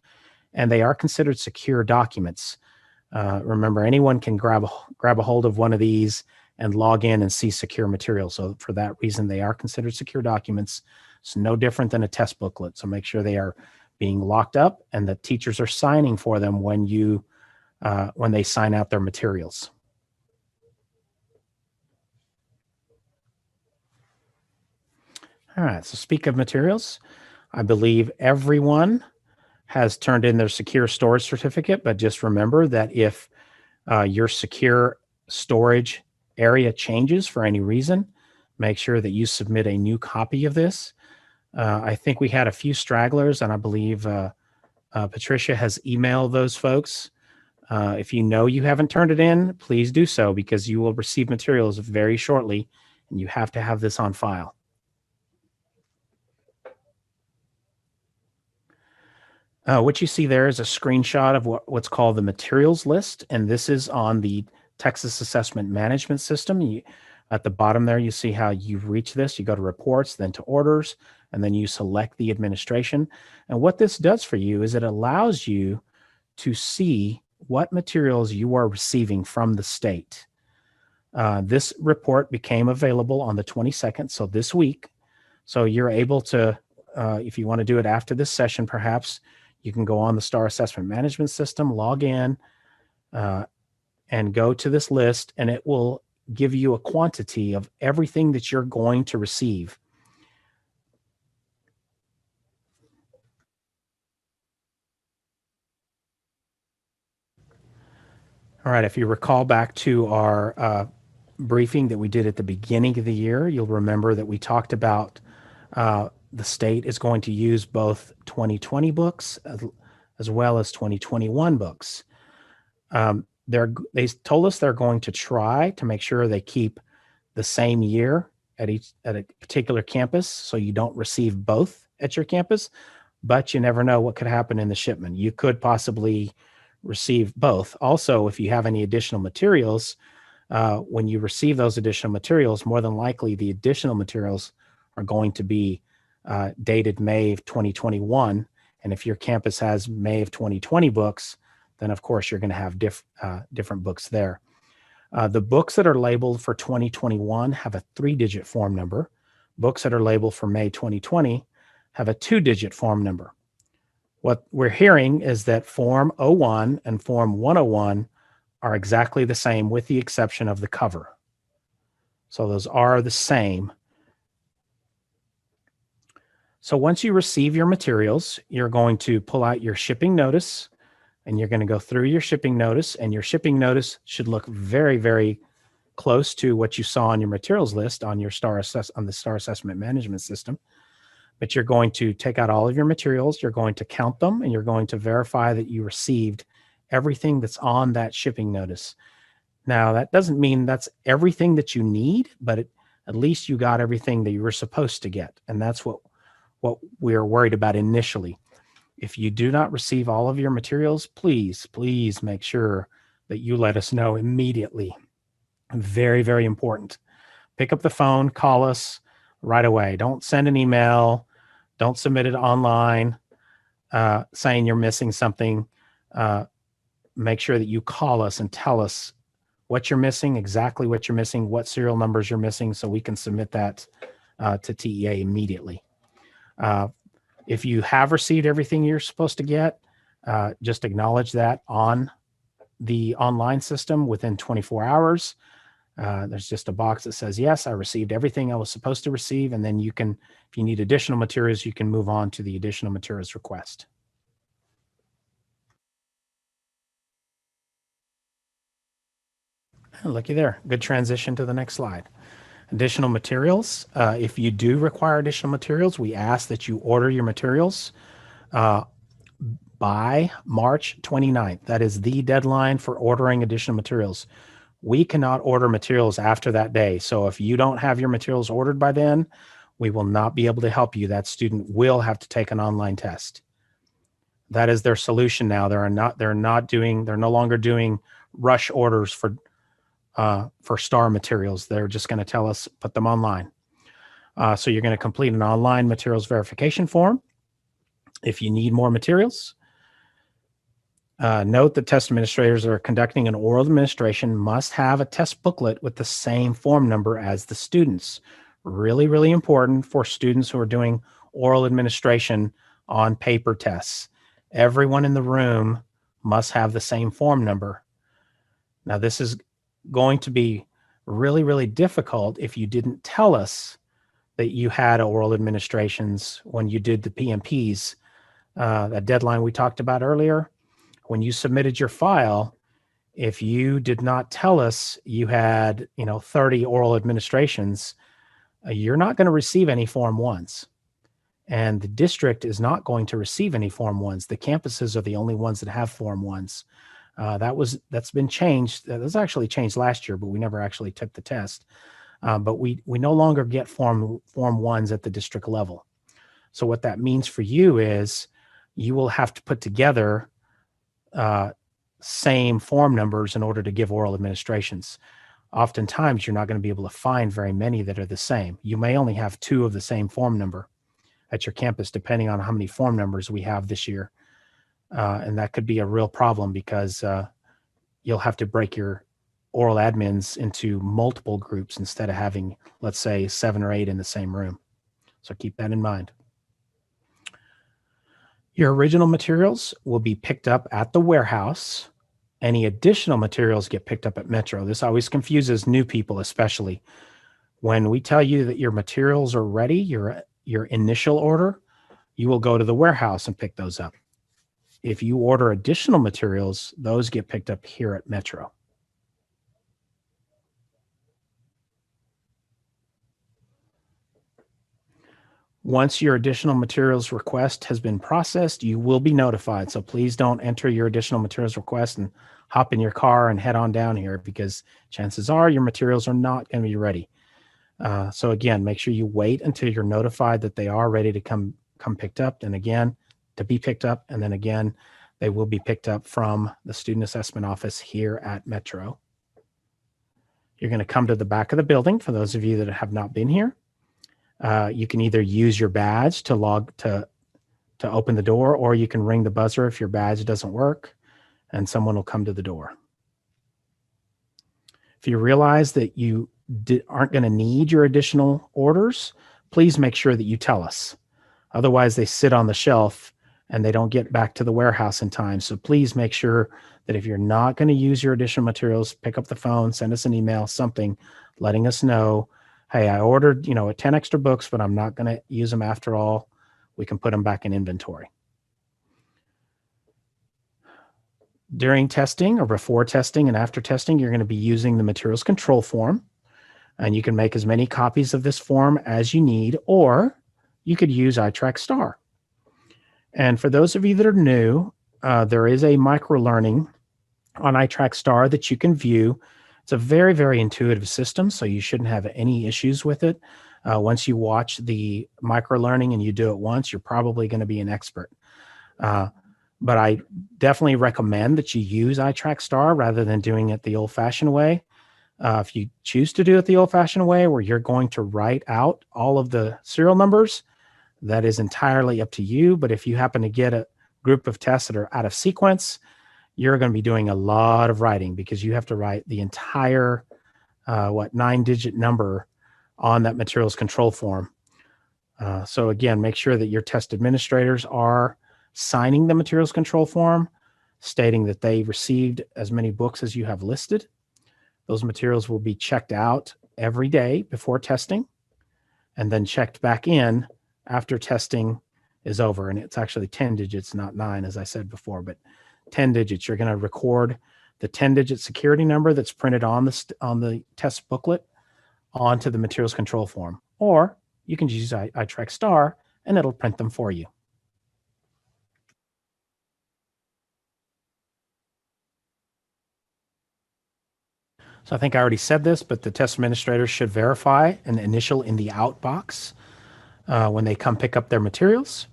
and they are considered secure documents. Remember, anyone can grab a hold of one of these and log in and see secure material. So for that reason, they are considered secure documents. It's no different than a test booklet. So make sure they are being locked up and the teachers are signing for them when they sign out their materials. All right, so speak of materials, I believe everyone has turned in their secure storage certificate, but just remember that if your secure storage area changes for any reason, make sure that you submit a new copy of this. I think we had a few stragglers, and I believe Patricia has emailed those folks. If you know you haven't turned it in, please do so, because you will receive materials very shortly, and you have to have this on file. What you see there is a screenshot of what's called the materials list, and this is on the Texas Assessment Management System. At the bottom there, you see how you reach this. You go to reports, then to orders, and then you select the administration. And what this does for you is it allows you to see what materials you are receiving from the state. This report became available on the 22nd, so this week. So you're able to, if you want to do it after this session, perhaps, you can go on the STAAR Assessment Management System, log in, and go to this list, and it will give you a quantity of everything that you're going to receive. All right, if you recall back to our briefing that we did at the beginning of the year, you'll remember that we talked about the state is going to use both 2020 books as well as 2021 books. They told us they're going to try to make sure they keep the same year at a particular campus, so you don't receive both at your campus, but you never know what could happen in the shipment. You could possibly receive both. Also, if you have any additional materials, when you receive those additional materials, more than likely the additional materials are going to be dated May of 2021. And if your campus has May of 2020 books, then of course you're going to have different books there. The books that are labeled for 2021 have a 3-digit form number. Books that are labeled for May 2020 have a 2-digit form number. What we're hearing is that Form 01 and Form 101 are exactly the same, with the exception of the cover. So those are the same. So once you receive your materials, you're going to pull out your shipping notice, and you're going to go through your shipping notice, and your shipping notice should look very, very close to what you saw on your materials list on the STAAR Assessment Management System. But you're going to take out all of your materials, you're going to count them, and you're going to verify that you received everything that's on that shipping notice. Now, that doesn't mean that's everything that you need, but at least you got everything that you were supposed to get. And that's what we're worried about initially. If you do not receive all of your materials, please make sure that you let us know immediately. Very, very important. Pick up the phone, call us right away. Don't send an email. Don't submit it online. saying you're missing something, make sure that you call us and tell us what you're missing, exactly what you're missing, what serial numbers you're missing, so we can submit that to TEA immediately. If you have received everything you're supposed to get, just acknowledge that on the online system within 24 hours. There's just a box that says, yes, I received everything I was supposed to receive. And then you can, if you need additional materials, you can move on to the additional materials request. Looky there. Good transition to the next slide. Additional materials. If you do require additional materials, we ask that you order your materials by March 29th. That is the deadline for ordering additional materials. We cannot order materials after that day. So if you don't have your materials ordered by then, we will not be able to help you. That student will have to take an online test. That is their solution now. They're no longer doing rush orders for STAAR materials. They're just going to tell us, put them online. So you're going to complete an online materials verification form. If you need more materials, note that test administrators that are conducting an oral administration must have a test booklet with the same form number as the students. Really, really important for students who are doing oral administration on paper tests. Everyone in the room must have the same form number. Now, this is going to be really, really difficult if you didn't tell us that you had oral administrations when you did the PMPs, that deadline we talked about earlier. When you submitted your file, if you did not tell us you had, 30 oral administrations, you're not going to receive any Form 1s. And the district is not going to receive any Form 1s. The campuses are the only ones that have Form 1s. That's been changed. That was actually changed last year, but we never actually took the test. But we no longer get Form 1s at the district level. So what that means for you is you will have to put together same form numbers in order to give oral administrations. Oftentimes, you're not going to be able to find very many that are the same. You may only have 2 of the same form number at your campus, depending on how many form numbers we have this year. And that could be a real problem because you'll have to break your oral admins into multiple groups instead of having, let's say, 7 or 8 in the same room. So keep that in mind. Your original materials will be picked up at the warehouse. Any additional materials get picked up at Metro. This always confuses new people, especially. When we tell you that your materials are ready, your initial order, you will go to the warehouse and pick those up. If you order additional materials, those get picked up here at Metro. Once your additional materials request has been processed, you will be notified. So please don't enter your additional materials request and hop in your car and head on down here, because chances are your materials are not going to be ready. So again, make sure you wait until you're notified that they are ready to come picked up. And again, to be picked up. And then again, they will be picked up from the Student Assessment Office here at Metro. You're going to come to the back of the building. For those of you that have not been here, you can either use your badge to open the door, or you can ring the buzzer if your badge doesn't work, and someone will come to the door. If you realize that you aren't going to need your additional orders, please make sure that you tell us. Otherwise, they sit on the shelf and they don't get back to the warehouse in time. So please make sure that if you're not going to use your additional materials, pick up the phone, send us an email, something, letting us know, hey, I ordered, 10 extra books, but I'm not going to use them after all. We can put them back in inventory. During testing, or before testing and after testing, you're going to be using the materials control form. And you can make as many copies of this form as you need, or you could use iTrack STAAR. And for those of you that are new, there is a micro-learning on iTrack STAAR that you can view. It's a very, very intuitive system, so you shouldn't have any issues with it. Once you watch the micro-learning and you do it once, you're probably going to be an expert. But I definitely recommend that you use iTrack STAAR rather than doing it the old-fashioned way. If you choose to do it the old-fashioned way, where you're going to write out all of the serial numbers, that is entirely up to you. But if you happen to get group of tests that are out of sequence, you're going to be doing a lot of writing because you have to write the entire 9-digit number on that materials control form. So again, make sure that your test administrators are signing the materials control form, stating that they received as many books as you have listed. Those materials will be checked out every day before testing and then checked back in after testing is over. And it's actually 10 digits, not 9, as I said before, but 10 digits. You're going to record the 10-digit security number that's printed on the test booklet onto the materials control form. Or you can use iTrack STAAR and it'll print them for you. So I think I already said this, but the test administrator should verify an initial in the out box when they come pick up their materials.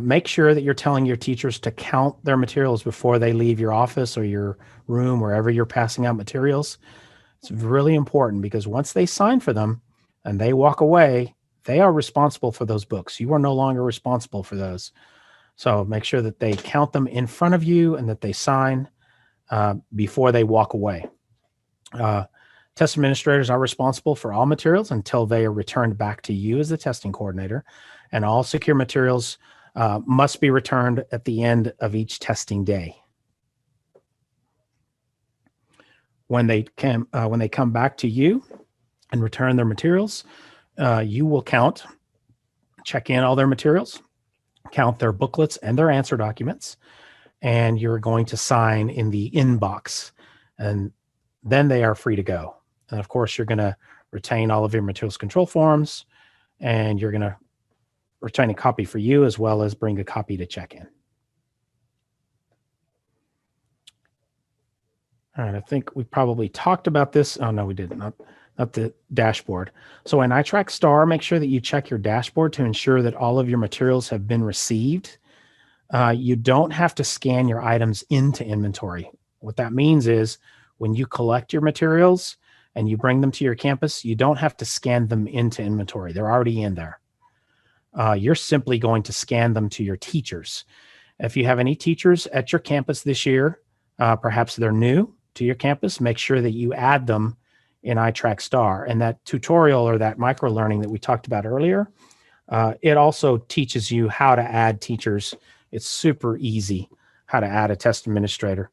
Make sure that you're telling your teachers to count their materials before they leave your office or your room, wherever you're passing out materials. It's really important because once they sign for them and they walk away, they are responsible for those books. You are no longer responsible for those. So make sure that they count them in front of you and that they sign before they walk away. Test administrators are responsible for all materials until they are returned back to you as the testing coordinator, and all secure materials must be returned at the end of each testing day. When they come back to you and return their materials, you will check in all their materials, count their booklets and their answer documents, and you're going to sign in the inbox, and then they are free to go. And of course, you're going to retain all of your materials control forms, and you're going to retain a copy for you as well as bring a copy to check in. All right, I think we probably talked about this. Oh, no, we didn't. Not the dashboard. So in iTrack STAAR, make sure that you check your dashboard to ensure that all of your materials have been received. You don't have to scan your items into inventory. What that means is when you collect your materials and you bring them to your campus, you don't have to scan them into inventory. They're already in there. You're simply going to scan them to your teachers. If you have any teachers at your campus this year, perhaps they're new to your campus, make sure that you add them in iTrack STAAR. And that tutorial or that micro-learning that we talked about earlier, it also teaches you how to add teachers. It's super easy how to add a test administrator.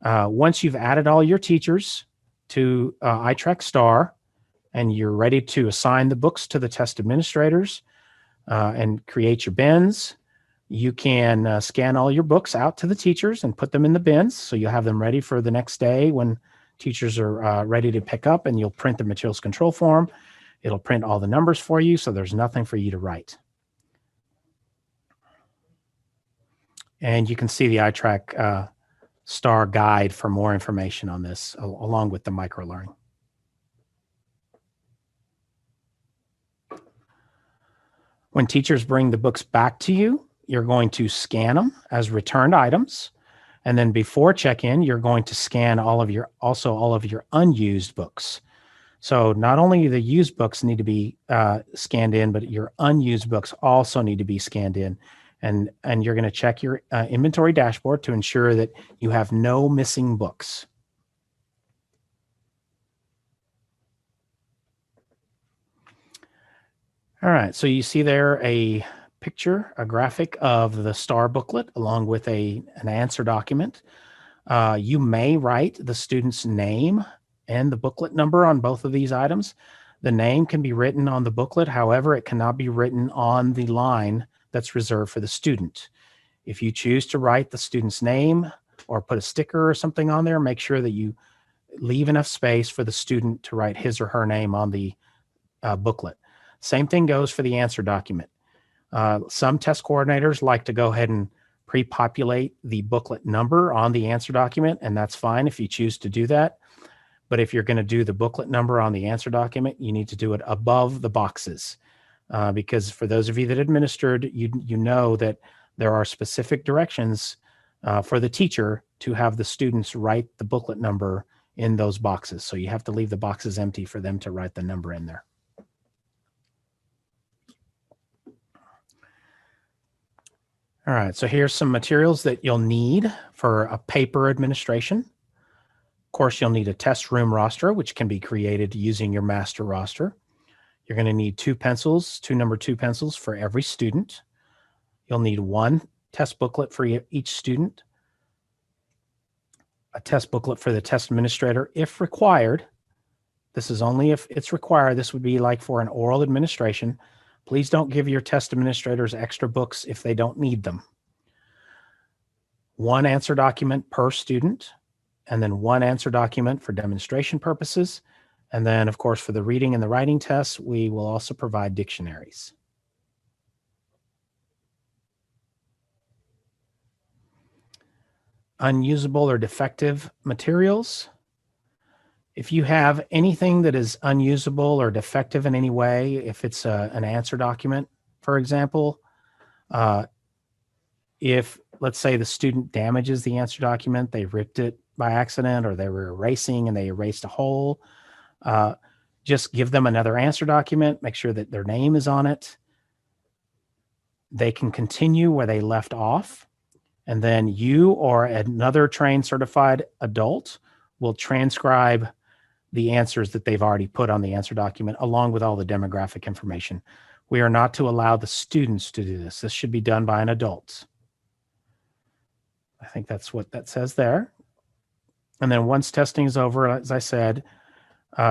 Once you've added all your teachers to iTrack STAAR and you're ready to assign the books to the test administrators and create your bins, you can scan all your books out to the teachers and put them in the bins. So you'll have them ready for the next day when teachers are ready to pick up, and you'll print the materials control form. It'll print all the numbers for you, so there's nothing for you to write. And you can see the iTrack STAAR guide for more information on this, along with the micro-learning. When teachers bring the books back to you, you're going to scan them as returned items. And then before check-in, you're going to scan all of your unused books. So not only the used books need to be scanned in, but your unused books also need to be scanned in. And you're going to check your inventory dashboard to ensure that you have no missing books. All right, so you see there a picture, a graphic of the STAAR booklet along with an answer document. You may write the student's name and the booklet number on both of these items. The name can be written on the booklet. However, it cannot be written on the line that's reserved for the student. If you choose to write the student's name or put a sticker or something on there, make sure that you leave enough space for the student to write his or her name on the booklet. Same thing goes for the answer document. Some test coordinators like to go ahead and pre-populate the booklet number on the answer document, and that's fine if you choose to do that. But if you're going to do the booklet number on the answer document, you need to do it above the boxes. Because for those of you that administered, you know that there are specific directions for the teacher to have the students write the booklet number in those boxes. So you have to leave the boxes empty for them to write the number in there. All right, so here's some materials that you'll need for a paper administration. Of course, you'll need a test room roster, which can be created using your master roster. You're going to need 2 pencils, 2 number 2 pencils for every student. You'll need 1 test booklet for each student, a test booklet for the test administrator if required. This is only if it's required. This would be like for an oral administration. Please don't give your test administrators extra books if they don't need them. 1 answer document per student, and then 1 answer document for demonstration purposes. And then, of course, for the reading and the writing tests, we will also provide dictionaries. Unusable or defective materials. If you have anything that is unusable or defective in any way, if it's an answer document, for example, if, let's say, the student damages the answer document, they ripped it by accident, or they were erasing and they erased a hole, just give them another answer document, make sure that their name is on it. They can continue where they left off, and then you or another trained certified adult will transcribe the answers that they've already put on the answer document, along with all the demographic information. We are not to allow the students to do this. This should be done by an adult. I think that's what that says there. And then once testing is over, as I said,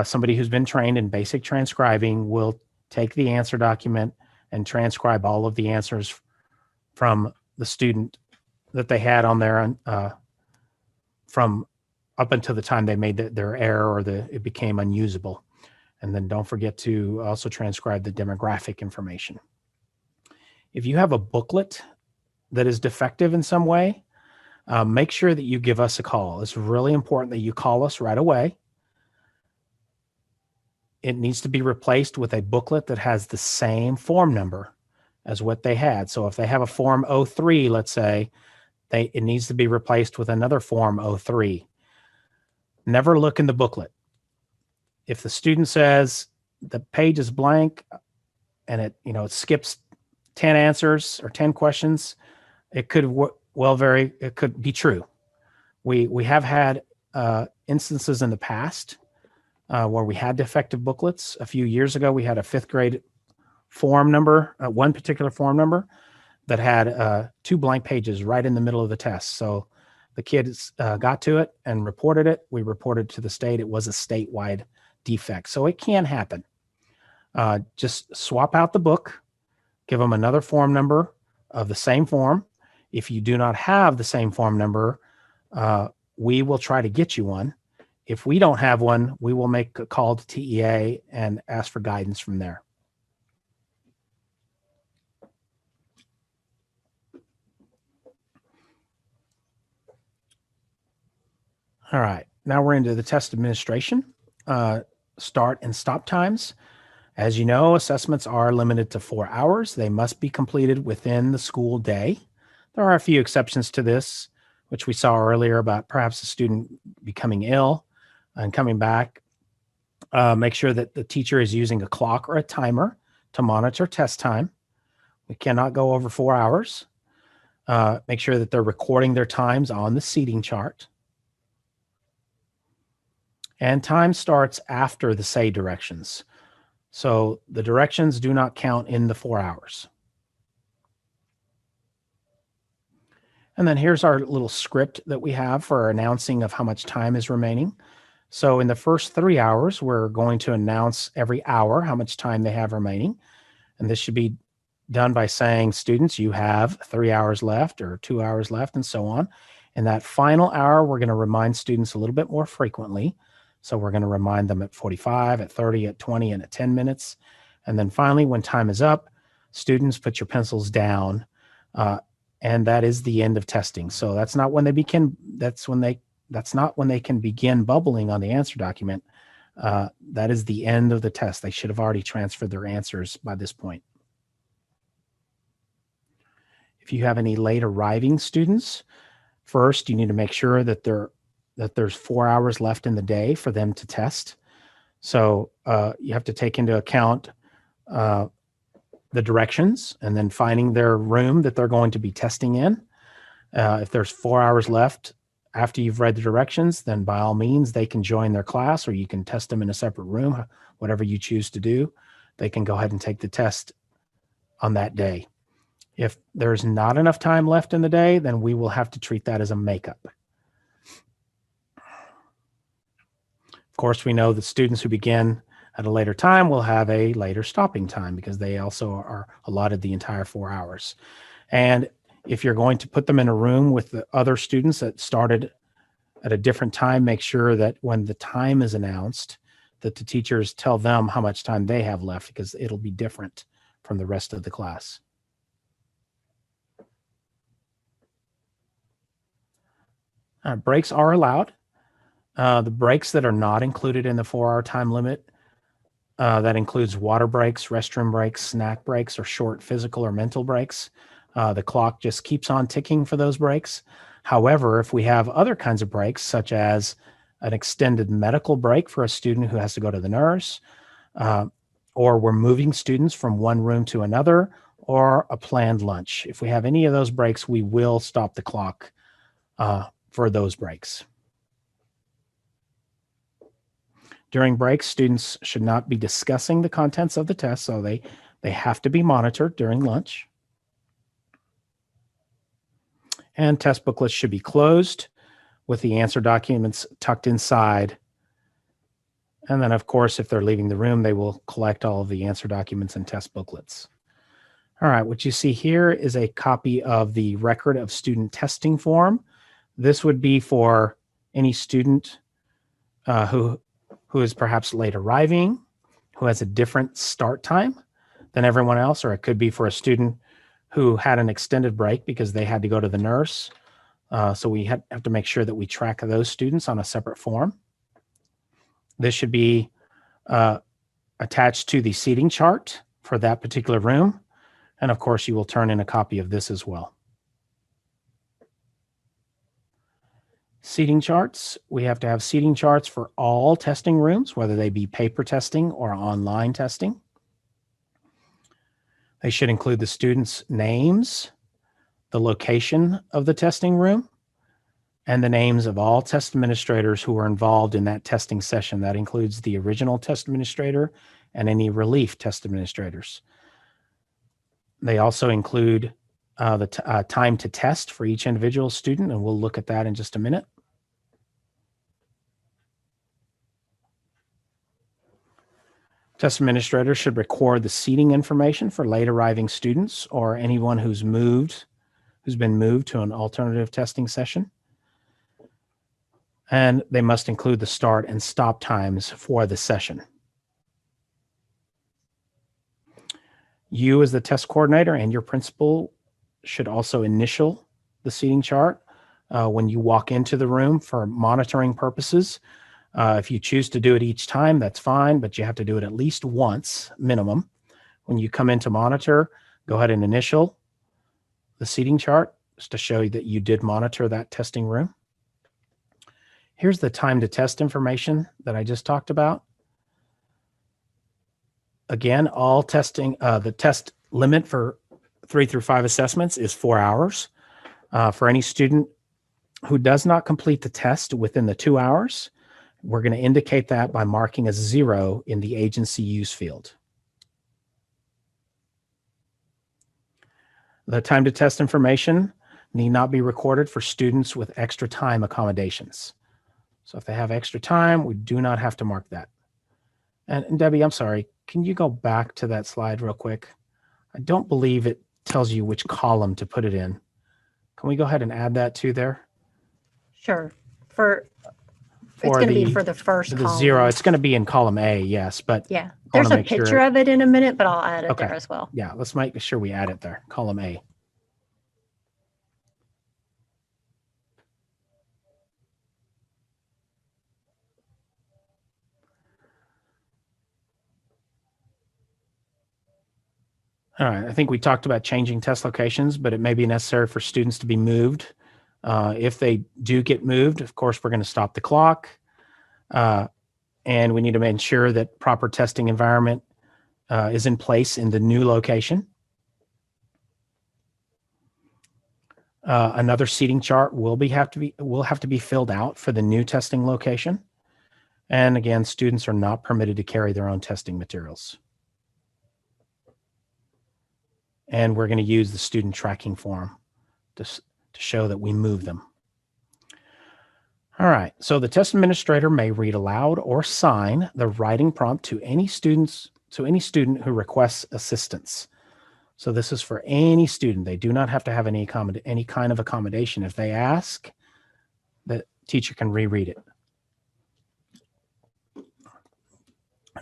somebody who's been trained in basic transcribing will take the answer document and transcribe all of the answers from the student that they had on there from up until the time they made their error or it became unusable. And then don't forget to also transcribe the demographic information. If you have a booklet that is defective in some way, make sure that you give us a call. It's really important that you call us right away. It needs to be replaced with a booklet that has the same form number as what they had. So if they have a form 03, let's say, it needs to be replaced with another form 03. Never look in the booklet. If the student says the page is blank and it skips 10 answers or 10 questions, it could it could be true. We have had instances in the past where we had defective booklets. A few years ago, we had a 5th grade form number, one particular form number that had 2 blank pages right in the middle of the test. So the kids got to it and reported it. We reported to the state. It was a statewide defect. So it can happen. Just swap out the book, give them another form number of the same form. If you do not have the same form number, we will try to get you one. If we don't have one, we will make a call to TEA and ask for guidance from there. All right, now we're into the test administration, start and stop times. As you know, assessments are limited to 4 hours. They must be completed within the school day. There are a few exceptions to this, which we saw earlier about perhaps a student becoming ill and coming back. Make sure that the teacher is using a clock or a timer to monitor test time. We cannot go over 4 hours. Make sure that they're recording their times on the seating chart. And time starts after the say directions. So the directions do not count in the 4 hours. And then here's our little script that we have for our announcing of how much time is remaining. So in the first 3 hours, we're going to announce every hour how much time they have remaining. And this should be done by saying, students, you have 3 hours left or 2 hours left and so on. In that final hour, we're going to remind students a little bit more frequently. So we're going to remind them at 45, at 30, at 20, and at 10 minutes. And then finally, when time is up, students, put your pencils down. And that is the end of testing. So that's not when they begin. That's not when they can begin bubbling on the answer document. That is the end of the test. They should have already transferred their answers by this point. If you have any late arriving students, first you need to make sure that there's 4 hours left in the day for them to test. So you have to take into account the directions and then finding their room that they're going to be testing in. If there's 4 hours left after you've read the directions, then by all means, they can join their class, or you can test them in a separate room, whatever you choose to do. They can go ahead and take the test on that day. If there's not enough time left in the day, then we will have to treat that as a makeup. Of course, we know that students who begin at a later time will have a later stopping time because they also are allotted the entire 4 hours. And if you're going to put them in a room with the other students that started at a different time, make sure that when the time is announced, that the teachers tell them how much time they have left, because it'll be different from the rest of the class. Breaks are allowed. The breaks that are not included in the 4-hour time limit, that includes water breaks, restroom breaks, snack breaks, or short physical or mental breaks. The clock just keeps on ticking for those breaks. However, if we have other kinds of breaks, such as an extended medical break for a student who has to go to the nurse, or we're moving students from one room to another, or a planned lunch. If we have any of those breaks, we will stop the clock for those breaks. During breaks, students should not be discussing the contents of the test, so they have to be monitored during lunch. And test booklets should be closed with the answer documents tucked inside. And then, of course, if they're leaving the room, they will collect all of the answer documents and test booklets. All right, what you see here is a copy of the record of student testing form. This would be for any student who is perhaps late arriving, who has a different start time than everyone else, or it could be for a student who had an extended break because they had to go to the nurse. So we have to make sure that we track those students on a separate form. This should be attached to the seating chart for that particular room. And of course, you will turn in a copy of this as well. Seating charts. We have to have seating charts for all testing rooms, whether they be paper testing or online testing. They should include the students' names, the location of the testing room, and the names of all test administrators who were involved in that testing session. That includes the original test administrator and any relief test administrators. They also include the time to test for each individual student, and we'll look at that in just a minute. Test administrators should record the seating information for late arriving students or anyone who's been moved to an alternative testing session. And they must include the start and stop times for the session. You, as the test coordinator, and your principal should also initial the seating chart when you walk into the room for monitoring purposes. If you choose to do it each time, that's fine, but you have to do it at least once minimum. When you come in to monitor, go ahead and initial the seating chart just to show you that you did monitor that testing room. Here's the time to test information that I just talked about. Again, all testing, the test limit for 3 through 5 assessments is 4 hours. For any student who does not complete the test within the 2 hours, we're going to indicate that by marking a 0 in the agency use field. The time to test information need not be recorded for students with extra time accommodations. So if they have extra time, we do not have to mark that. And Debbie, I'm sorry, can you go back to that slide real quick? I don't believe it tells you which column to put it in. Can we go ahead and add that to there? Sure. It's going to be for the first column. 0, it's going to be in column A, yes, but yeah, there's a picture of it in a minute, but I'll add it there as well. Yeah, let's make sure we add it there, column A. All right, I think we talked about changing test locations, but it may be necessary for students to be moved. If they do get moved, of course, we're going to stop the clock. And we need to ensure that proper testing environment is in place in the new location. Another seating chart will have to be filled out for the new testing location. And again, students are not permitted to carry their own testing materials. And we're going to use the student tracking form to show that we move them. All right, so the test administrator may read aloud or sign the writing prompt to any student who requests assistance. So this is for any student. They do not have to have any kind of accommodation. If they ask, the teacher can reread it.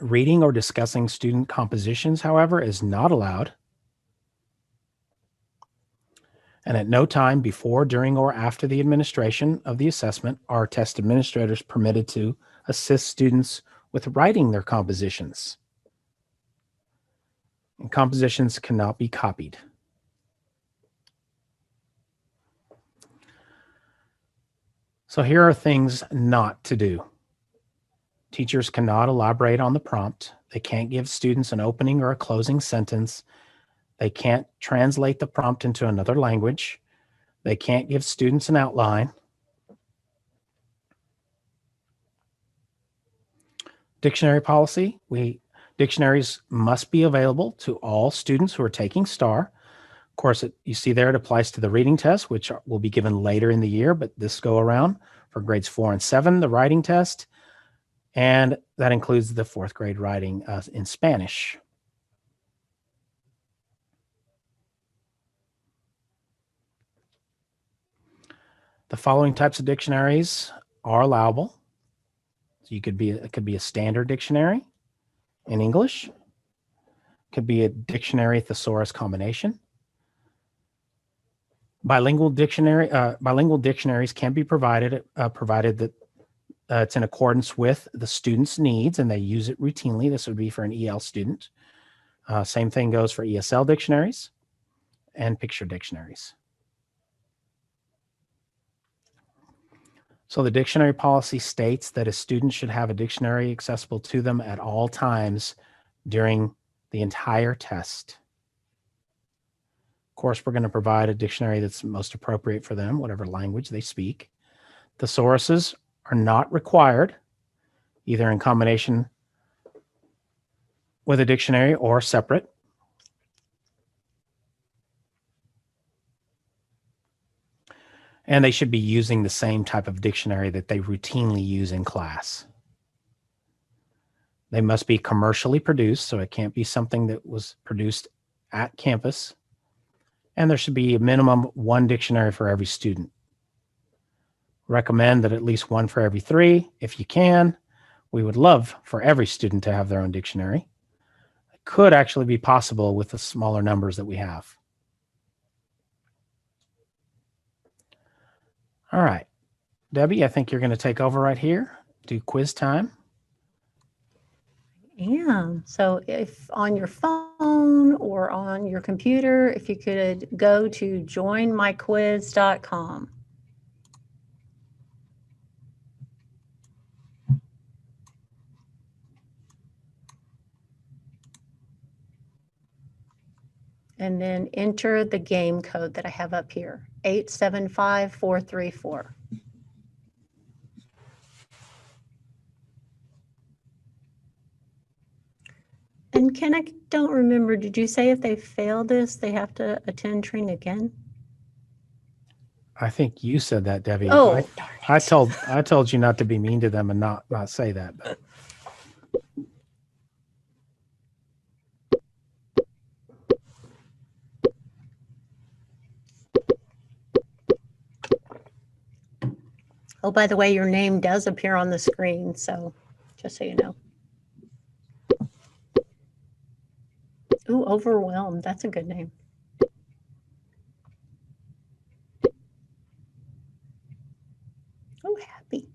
Reading or discussing student compositions, however, is not allowed. And at no time before, during, or after the administration of the assessment are test administrators permitted to assist students with writing their compositions. And compositions cannot be copied. So here are things not to do. Teachers cannot elaborate on the prompt. They can't give students an opening or a closing sentence. They can't translate the prompt into another language. They can't give students an outline. Dictionary policy. Dictionaries must be available to all students who are taking STAAR. Of course, you see there it applies to the reading test, which will be given later in the year, but this go around for grades 4 and 7, the writing test, and that includes the 4th grade writing in Spanish. The following types of dictionaries are allowable. So it could be a standard dictionary in English. It could be a dictionary thesaurus combination. Bilingual dictionaries can be provided that it's in accordance with the student's needs and they use it routinely. This would be for an EL student. Same thing goes for ESL dictionaries and picture dictionaries. So the dictionary policy states that a student should have a dictionary accessible to them at all times during the entire test. Of course, we're going to provide a dictionary that's most appropriate for them, whatever language they speak. Thesauruses are not required, either in combination with a dictionary or separate. And they should be using the same type of dictionary that they routinely use in class. They must be commercially produced, so it can't be something that was produced at campus. And there should be a minimum 1 dictionary for every student. Recommend that at least 1 for every 3, if you can. We would love for every student to have their own dictionary. It could actually be possible with the smaller numbers that we have. All right, Debbie, I think you're going to take over right here. Do quiz time. Yeah. So if on your phone or on your computer, if you could go to joinmyquiz.com. And then enter the game code that I have up here, 875434. And Ken, I don't remember, did you say if they fail this, they have to attend training again? I think you said that, Debbie. Oh, I told you not to be mean to them and not say that. But. Oh, by the way, your name does appear on the screen, so just so you know. Ooh, Overwhelmed. That's a good name. Oh, Happy.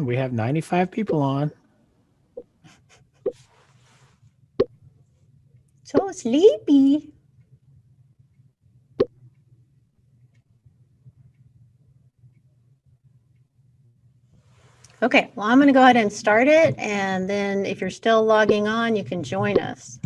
We have 95 people on. So sleepy. Okay, well, I'm going to go ahead and start it. And then if you're still logging on, you can join us.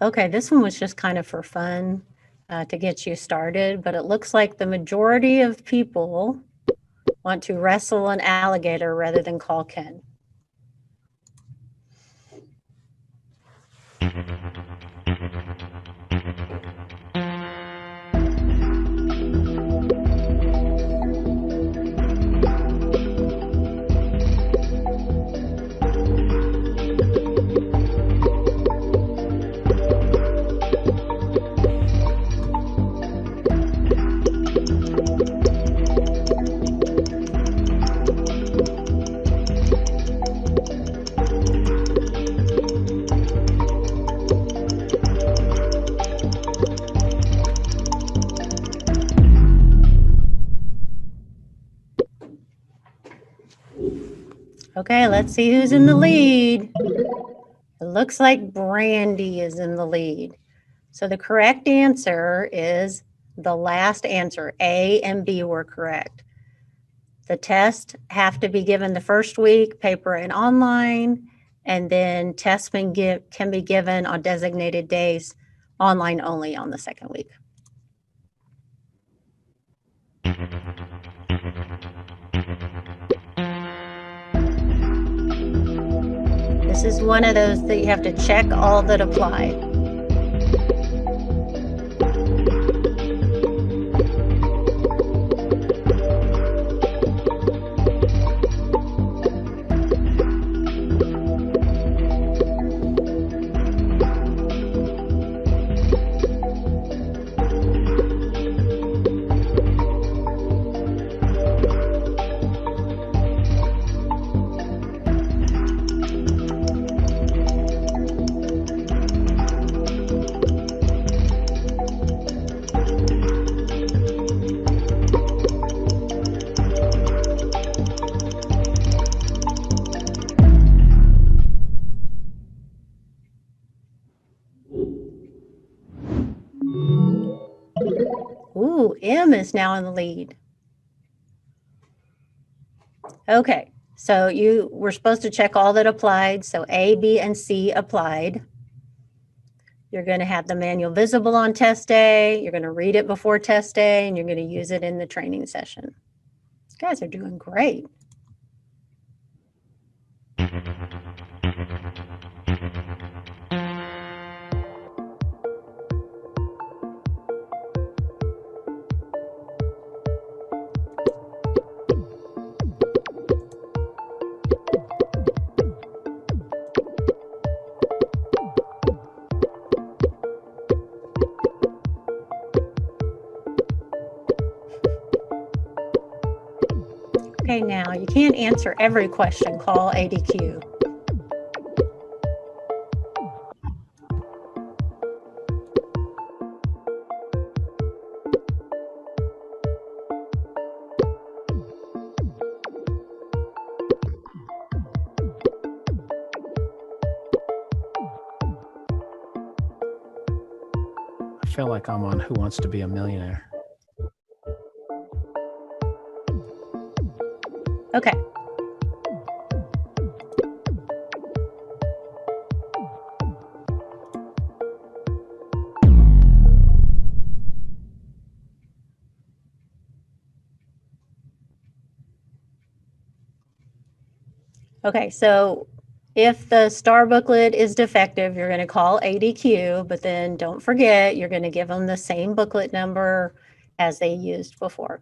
Okay, this one was just kind of for fun to get you started, but it looks like the majority of people want to wrestle an alligator rather than call Ken. Okay, let's see who's in the lead. It looks like Brandy is in the lead. So the correct answer is the last answer. A and B were correct. The tests have to be given the first week, paper and online, and then tests can be given on designated days, online only on the second week. This is one of those that you have to check all that apply. Ooh, M is now in the lead. Okay, so you were supposed to check all that applied. So A, B, and C applied. You're going to have the manual visible on test day. You're going to read it before test day, and you're going to use it in the training session. You guys are doing great. Okay, now you can't answer every question. Call ADQ. I feel like I'm on Who Wants to Be a Millionaire. Okay. Okay, so if the STAR booklet is defective, you're going to call ADQ, but then don't forget, you're going to give them the same booklet number as they used before.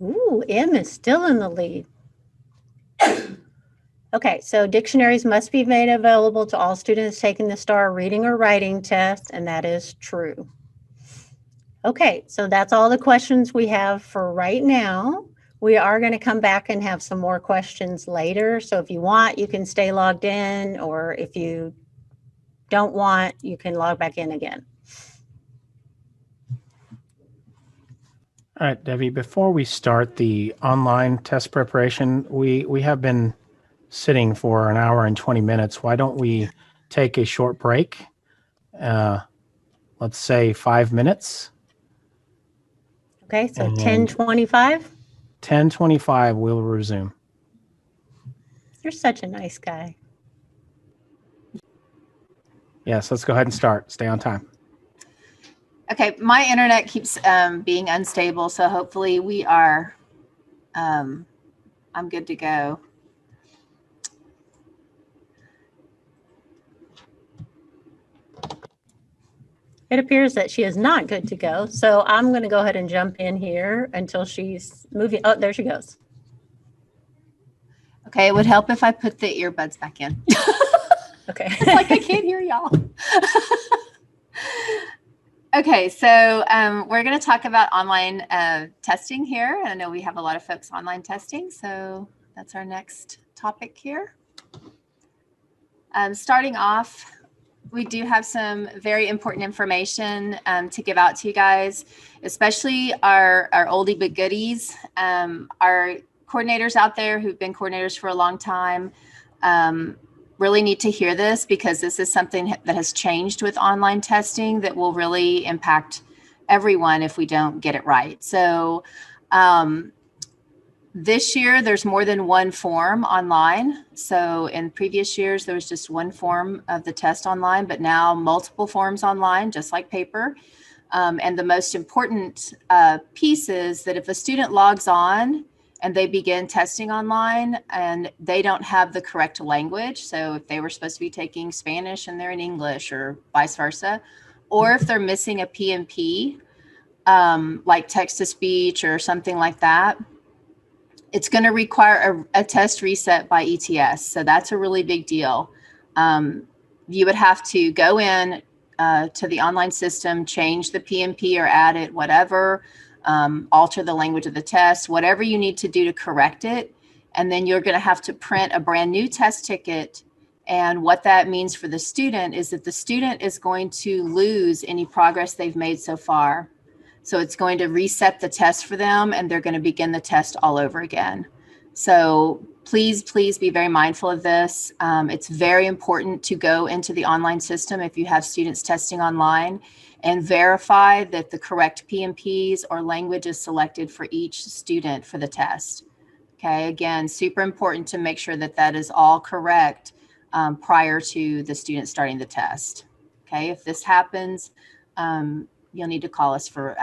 Ooh, M is still in the lead. Okay, so dictionaries must be made available to all students taking the STAR reading or writing test, and that is true. Okay, so that's all the questions we have for right now. We are going to come back and have some more questions later. So if you want, you can stay logged in, or if you don't want, you can log back in again. All right, Debbie, before we start the online test preparation, we have been sitting for an hour and 20 minutes. Why don't we take a short break? Let's say 5 minutes. Okay, so And 10:25. 10:25, we'll resume. You're such a nice guy. Yes, let's go ahead and start. Stay on time. Okay, my internet keeps being unstable, so hopefully we are, I'm good to go. It appears that she is not good to go. So I'm going to go ahead and jump in here until she's moving. Oh, there she goes. Okay, it would help if I put the earbuds back in. Okay. It's like I can't hear y'all. Okay, so we're going to talk about online testing here. I know we have a lot of folks online testing, so that's our next topic here. Starting off, we do have some very important information to give out to you guys, especially our oldie but goodies. Our coordinators out there who've been coordinators for a long time really need to hear this, because this is something that has changed with online testing that will really impact everyone if we don't get it right. So this year, there's more than one form online. So in previous years, there was just one form of the test online, but now multiple forms online, just like paper. And the most important piece is that if a student logs on and they begin testing online and they don't have the correct language, so if they were supposed to be taking Spanish and they're in English or vice versa, or if they're missing a PMP, like text-to-speech or something like that, it's going to require a test reset by ETS. So that's a really big deal. You would have to go in to the online system, change the PMP or add it, whatever, alter the language of the test, whatever you need to do to correct it. And then you're going to have to print a brand new test ticket. And what that means for the student is that the student is going to lose any progress they've made so far. So it's going to reset the test for them, and they're going to begin the test all over again. So please, please be very mindful of this. It's very important to go into the online system if you have students testing online and verify that the correct PMPs or language is selected for each student for the test. Okay, again, super important to make sure that that is all correct prior to the student starting the test. Okay, if this happens, you'll need to call us for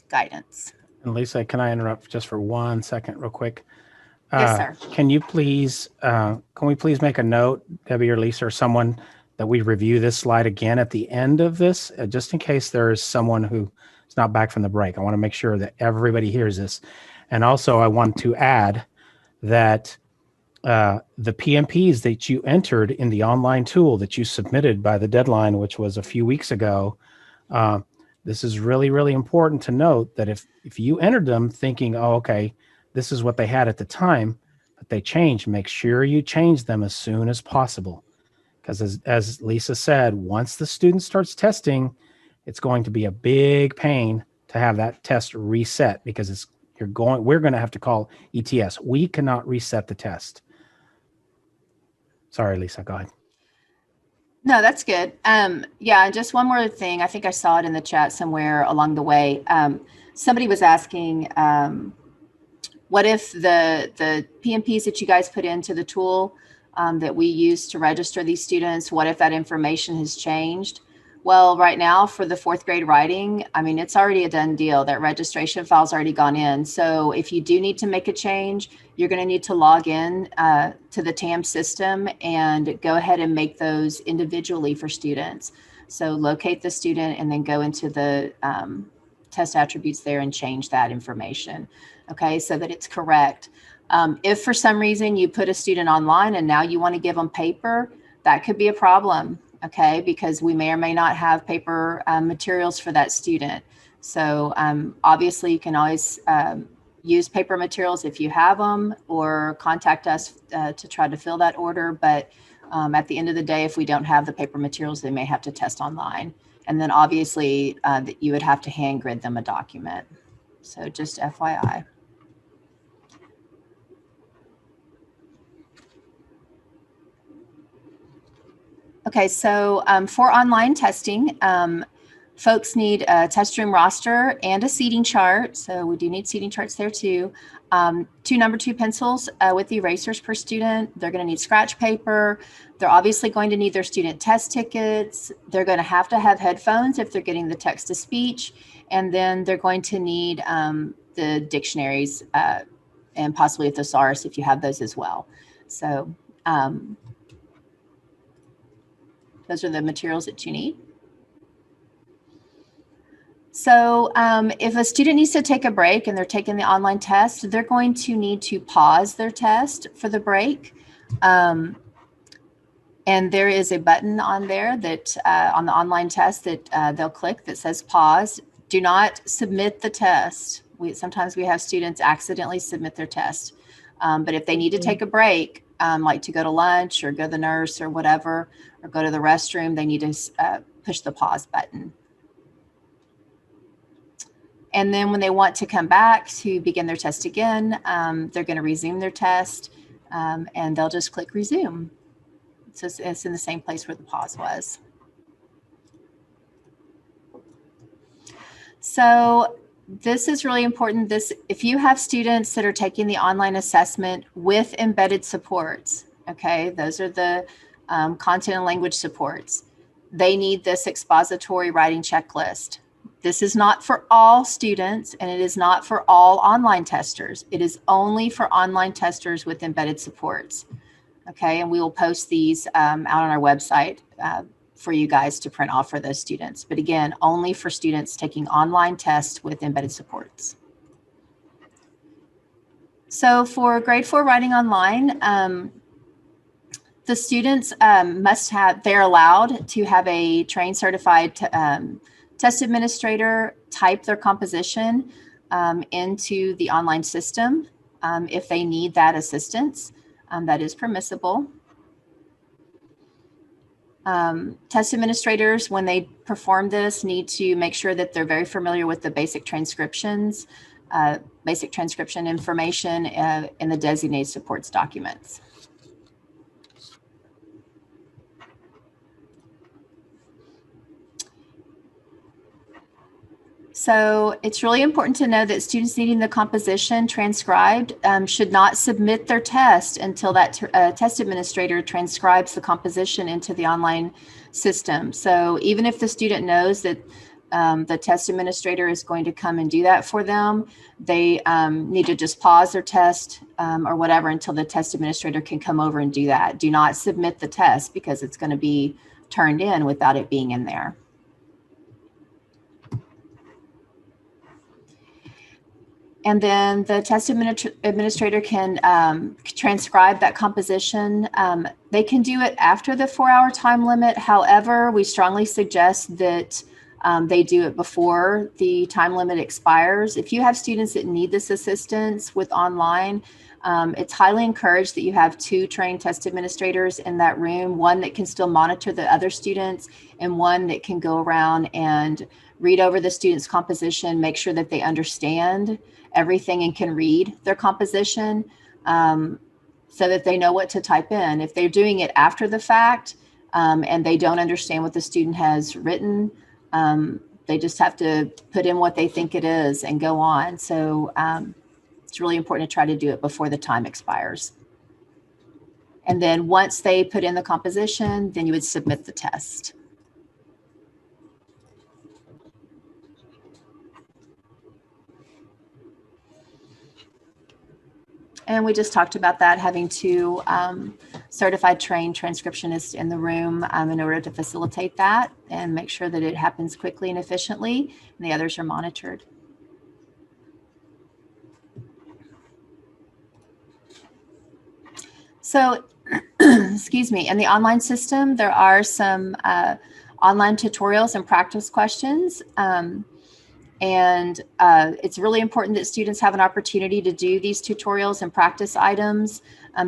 guidance. And Lisa, can I interrupt just for 1 second real quick? Yes, sir. Can you please, can we please make a note, Debbie or Lisa or someone, that we review this slide again at the end of this, just in case there is someone who is not back from the break. I want to make sure that everybody hears this. And also I want to add that the PMPs that you entered in the online tool that you submitted by the deadline, which was a few weeks ago, this is really, really important to note that if you entered them thinking, oh, okay, this is what they had at the time, but they changed, make sure you change them as soon as possible. Because as Lisa said, once the student starts testing, it's going to be a big pain to have that test reset because we're going to have to call ETS. We cannot reset the test. Sorry, Lisa, go ahead. No, that's good. Yeah, and just one more thing. I think I saw it in the chat somewhere along the way. Somebody was asking, what if the PMPs that you guys put into the tool that we use to register these students, what if that information has changed? Well, right now for the 4th grade writing, I mean, it's already a done deal. That registration file's already gone in. So if you do need to make a change, you're going to need to log in to the TAM system and go ahead and make those individually for students. So locate the student and then go into the test attributes there and change that information. Okay, so that it's correct. If for some reason you put a student online and now you want to give them paper, that could be a problem. Okay, because we may or may not have paper materials for that student. So obviously you can always use paper materials if you have them, or contact us to try to fill that order. But at the end of the day, if we don't have the paper materials, they may have to test online. And then obviously you would have to hand grid them a document. So just FYI. Okay, so for online testing, folks need a test room roster and a seating chart. So we do need seating charts there too. 2 number 2 pencils with erasers per student. They're going to need scratch paper. They're obviously going to need their student test tickets. They're going to have headphones if they're getting the text to speech. And then they're going to need the dictionaries and possibly a thesaurus if you have those as well. So those are the materials that you need. So if a student needs to take a break and they're taking the online test, they're going to need to pause their test for the break. And there is a button on there that on the online test that they'll click that says pause. Do not submit the test. Sometimes we have students accidentally submit their test. But if they need to take a break, like to go to lunch or go to the nurse or whatever, or go to the restroom, they need to push the pause button. And then when they want to come back to begin their test again, they're going to resume their test and they'll just click resume. So it's in the same place where the pause was. So this is really important. If you have students that are taking the online assessment with embedded supports, okay, those are the content and language supports. They need this expository writing checklist. This is not for all students and it is not for all online testers. It is only for online testers with embedded supports. Okay, and we will post these out on our website for you guys to print off for those students. But again, only for students taking online tests with embedded supports. So for grade 4 writing online, the students they're allowed to have a trained certified test administrator type their composition into the online system if they need that assistance. That is permissible. Test administrators, when they perform this, need to make sure that they're very familiar with the basic transcription information in the designated supports documents. So it's really important to know that students needing the composition transcribed should not submit their test until that test administrator transcribes the composition into the online system. So even if the student knows that the test administrator is going to come and do that for them, they need to just pause their test or whatever until the test administrator can come over and do that. Do not submit the test because it's going to be turned in without it being in there. And then the test administrator can transcribe that composition. They can do it after the 4-hour time limit. However, we strongly suggest that they do it before the time limit expires. If you have students that need this assistance with online, it's highly encouraged that you have 2 trained test administrators in that room, one that can still monitor the other students and one that can go around and read over the students' composition, make sure that they understand everything and can read their composition, so that they know what to type in. If they're doing it after the fact and they don't understand what the student has written, they just have to put in what they think it is and go on. So it's really important to try to do it before the time expires. And then once they put in the composition, then you would submit the test. And we just talked about that, having 2 certified trained transcriptionists in the room in order to facilitate that and make sure that it happens quickly and efficiently, and the others are monitored. So, excuse me, in the online system, there are some online tutorials and practice questions. It's really important that students have an opportunity to do these tutorials and practice items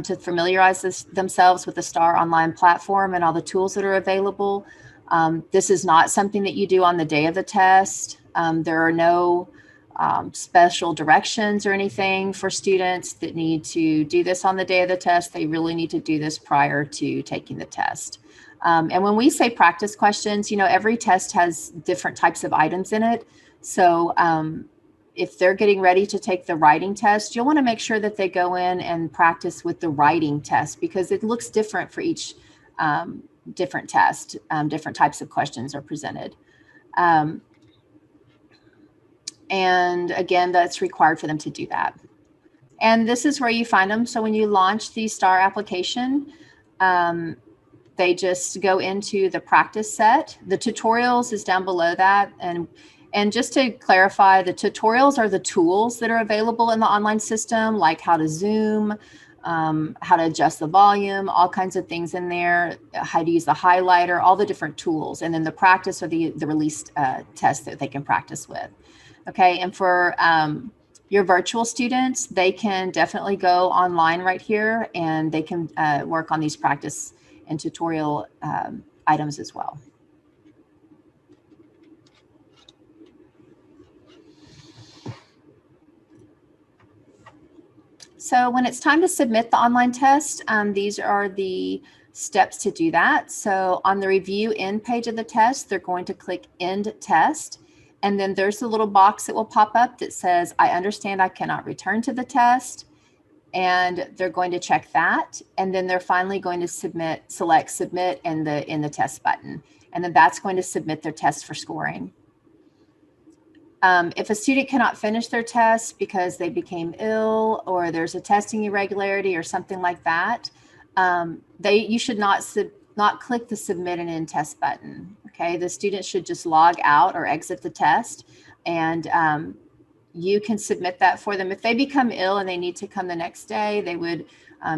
to familiarize themselves with the STAAR online platform and all the tools that are available. This is not something that you do on the day of the test. There are no special directions or anything for students that need to do this on the day of the test. They really need to do this prior to taking the test. And when we say practice questions, you know, every test has different types of items in it. So if they're getting ready to take the writing test, you'll want to make sure that they go in and practice with the writing test, because it looks different for each different test. Different types of questions are presented. And again, that's required for them to do that. And this is where you find them. So when you launch the STAAR application, they just go into the practice set. The tutorials is down below that. And just to clarify, the tutorials are the tools that are available in the online system, like how to Zoom, how to adjust the volume, all kinds of things in there, how to use the highlighter, all the different tools. And then the practice or the released test that they can practice with. Okay, and for your virtual students, they can definitely go online right here and they can work on these practice and tutorial items as well. So when it's time to submit the online test, these are the steps to do that. So on the review end page of the test, they're going to click end test. And then there's a little box that will pop up that says, I understand I cannot return to the test. And they're going to check that. And then they're finally going to select submit in the test button. And then that's going to submit their test for scoring. If a student cannot finish their test because they became ill or there's a testing irregularity or something like that, you should not click the submit and end test button. Okay, the student should just log out or exit the test, and you can submit that for them. If they become ill and they need to come the next day, they would.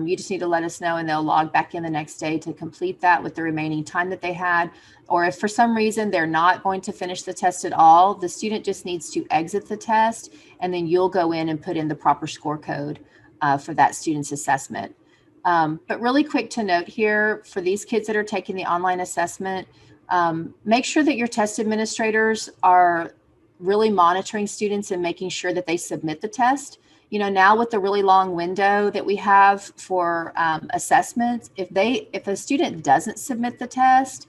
You just need to let us know, and they'll log back in the next day to complete that with the remaining time that they had. Or if for some reason they're not going to finish the test at all, the student just needs to exit the test, and then you'll go in and put in the proper score code for that student's assessment. But really quick to note here, for these kids that are taking the online assessment, make sure that your test administrators are really monitoring students and making sure that they submit the test. You know, now with the really long window that we have for assessments, if a student doesn't submit the test,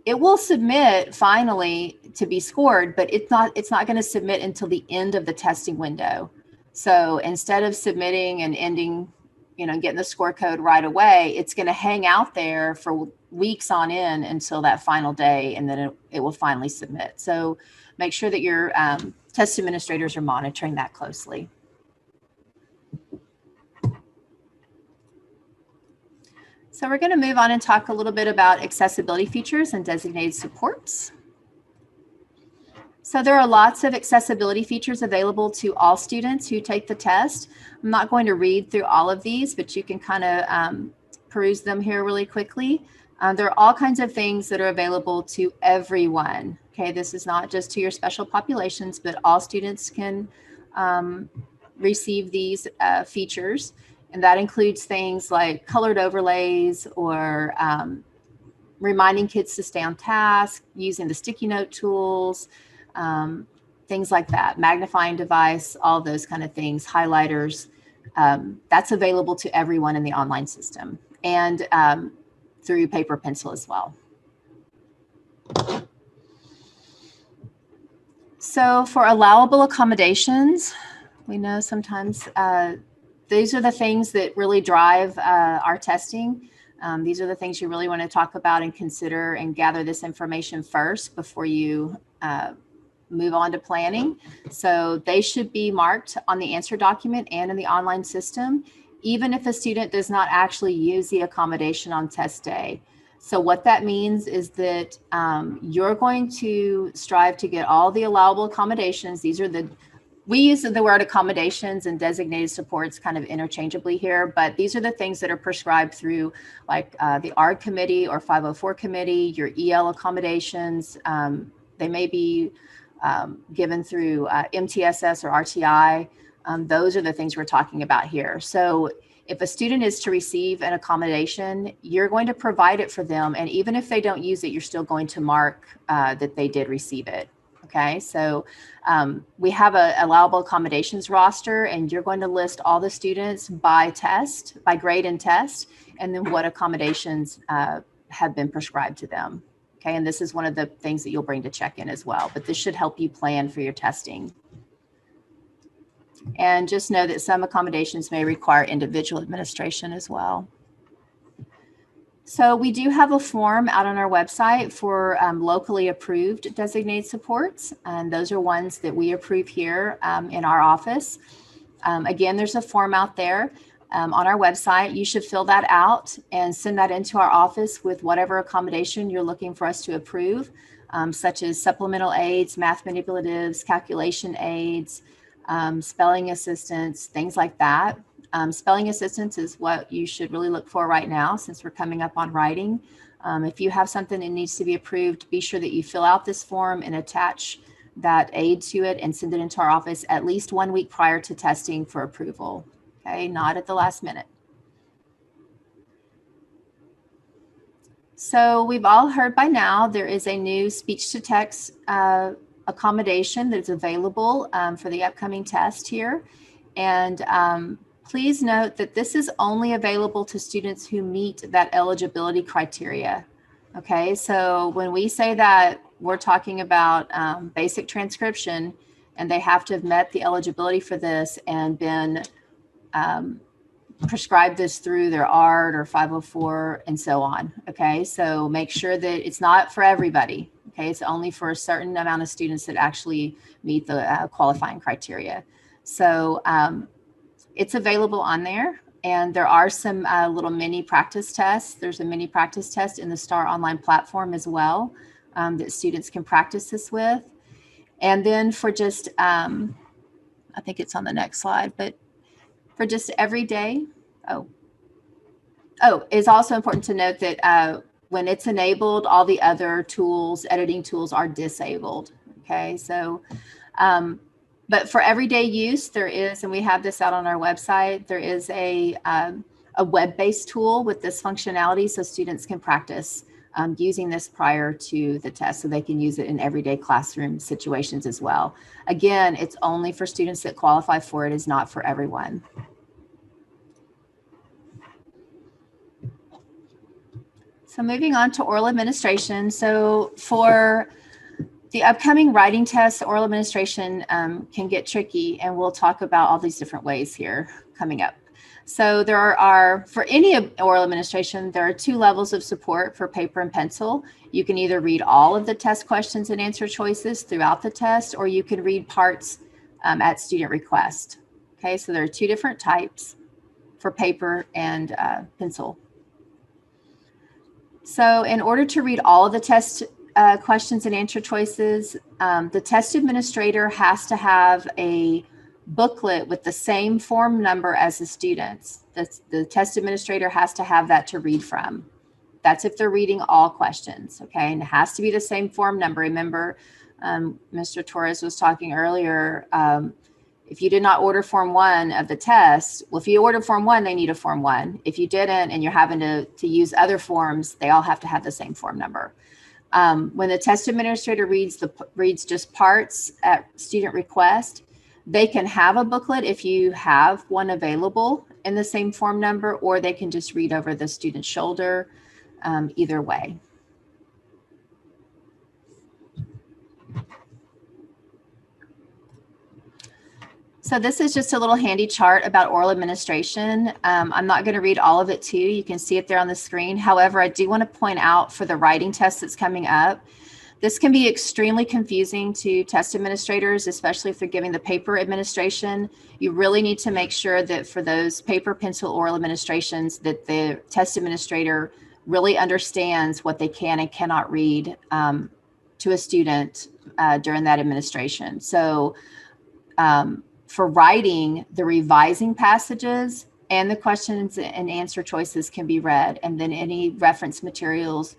it will submit finally to be scored, but it's not going to submit until the end of the testing window. So instead of submitting and ending, you know, getting the score code right away, it's going to hang out there for weeks on end until that final day, and then it will finally submit. So make sure that your test administrators are monitoring that closely. So we're going to move on and talk a little bit about accessibility features and designated supports. So there are lots of accessibility features available to all students who take the test. I'm not going to read through all of these, but you can kind of peruse them here really quickly. There are all kinds of things that are available to everyone. Okay, this is not just to your special populations, but all students can receive these features. And that includes things like colored overlays or reminding kids to stay on task, using the sticky note tools, things like that, magnifying device, all those kind of things, highlighters. That's available to everyone in the online system and through paper pencil as well. So for allowable accommodations, we know sometimes these are the things that really drive our testing. These are the things you really want to talk about and consider and gather this information first before you move on to planning. So they should be marked on the answer document and in the online system, even if a student does not actually use the accommodation on test day. So what that means is that you're going to strive to get all the allowable accommodations. These are we use the word accommodations and designated supports kind of interchangeably here, but these are the things that are prescribed through like the ARD committee or 504 committee, your EL accommodations. They may be given through MTSS or RTI. Those are the things we're talking about here. So if a student is to receive an accommodation, you're going to provide it for them. And even if they don't use it, you're still going to mark that they did receive it. Okay, so we have a allowable accommodations roster, and you're going to list all the students by test, by grade and test, and then what accommodations have been prescribed to them. Okay, and this is one of the things that you'll bring to check-in as well, but this should help you plan for your testing. And just know that some accommodations may require individual administration as well. So we do have a form out on our website for locally approved designated supports, and those are ones that we approve here in our office. Again, there's a form out there on our website. You should fill that out and send that into our office with whatever accommodation you're looking for us to approve, such as supplemental aids, math manipulatives, calculation aids, spelling assistance, things like that. Spelling assistance is what you should really look for right now since we're coming up on writing. If you have something that needs to be approved, be sure that you fill out this form and attach that aid to it and send it into our office at least 1 week prior to testing for approval. Okay, not at the last minute. So we've all heard by now there is a new speech to text accommodation that's available for the upcoming test here. And please note that this is only available to students who meet that eligibility criteria. Okay, so when we say that, we're talking about basic transcription, and they have to have met the eligibility for this and been prescribed this through their ARD or 504 and so on. Okay, so make sure that it's not for everybody. Okay, it's only for a certain amount of students that actually meet the qualifying criteria. So it's available on there, and there are some little mini practice tests. There's a mini practice test in the STAAR online platform as well that students can practice this with. And then for just, I think it's on the next slide, but for just every day, it's also important to note that when it's enabled, all the other tools, editing tools, are disabled. Okay, so but for everyday use, there is, and we have this out on our website, there is a web-based tool with this functionality so students can practice using this prior to the test so they can use it in everyday classroom situations as well. Again, it's only for students that qualify for it. It's not for everyone. So moving on to oral administration. So for the upcoming writing test, oral administration can get tricky, and we'll talk about all these different ways here coming up. So there are, for any oral administration, there are 2 levels of support for paper and pencil. You can either read all of the test questions and answer choices throughout the test, or you can read parts at student request. Okay, so there are 2 different types for paper and pencil. So in order to read all of the test questions and answer choices, the test administrator has to have a booklet with the same form number as the students. The test administrator has to have that to read from. That's if they're reading all questions, okay? And it has to be the same form number. Remember, Mr. Torres was talking earlier, if you did not order Form 1 of the test, well, if you ordered Form 1, they need a Form 1. If you didn't and you're having to use other forms, they all have to have the same form number. When the test administrator reads just parts at student request, they can have a booklet if you have one available in the same form number, or they can just read over the student's shoulder, either way. So this is just a little handy chart about oral administration. I'm not going to read all of it to you. You can see it there on the screen. However, I do want to point out for the writing test that's coming up, this can be extremely confusing to test administrators, especially if they're giving the paper administration. You really need to make sure that for those paper, pencil, oral administrations, that the test administrator really understands what they can and cannot read to a student during that administration. So for writing, the revising passages and the questions and answer choices can be read, and then any reference materials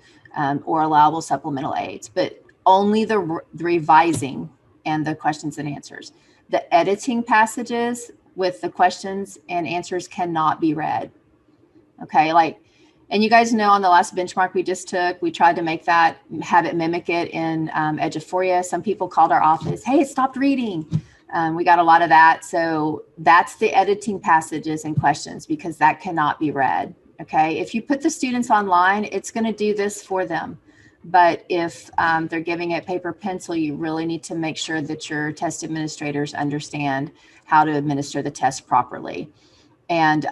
or allowable supplemental aids, but only the revising and the questions and answers. The editing passages with the questions and answers cannot be read. Okay, and you guys know on the last benchmark we just took, we tried to make that, have it mimic it in Eduphoria. Some people called our office, hey, it stopped reading. We got a lot of that. So that's the editing passages and questions, because that cannot be read. Okay, if you put the students online, it's going to do this for them. But if they're giving it paper pencil, you really need to make sure that your test administrators understand how to administer the test properly. And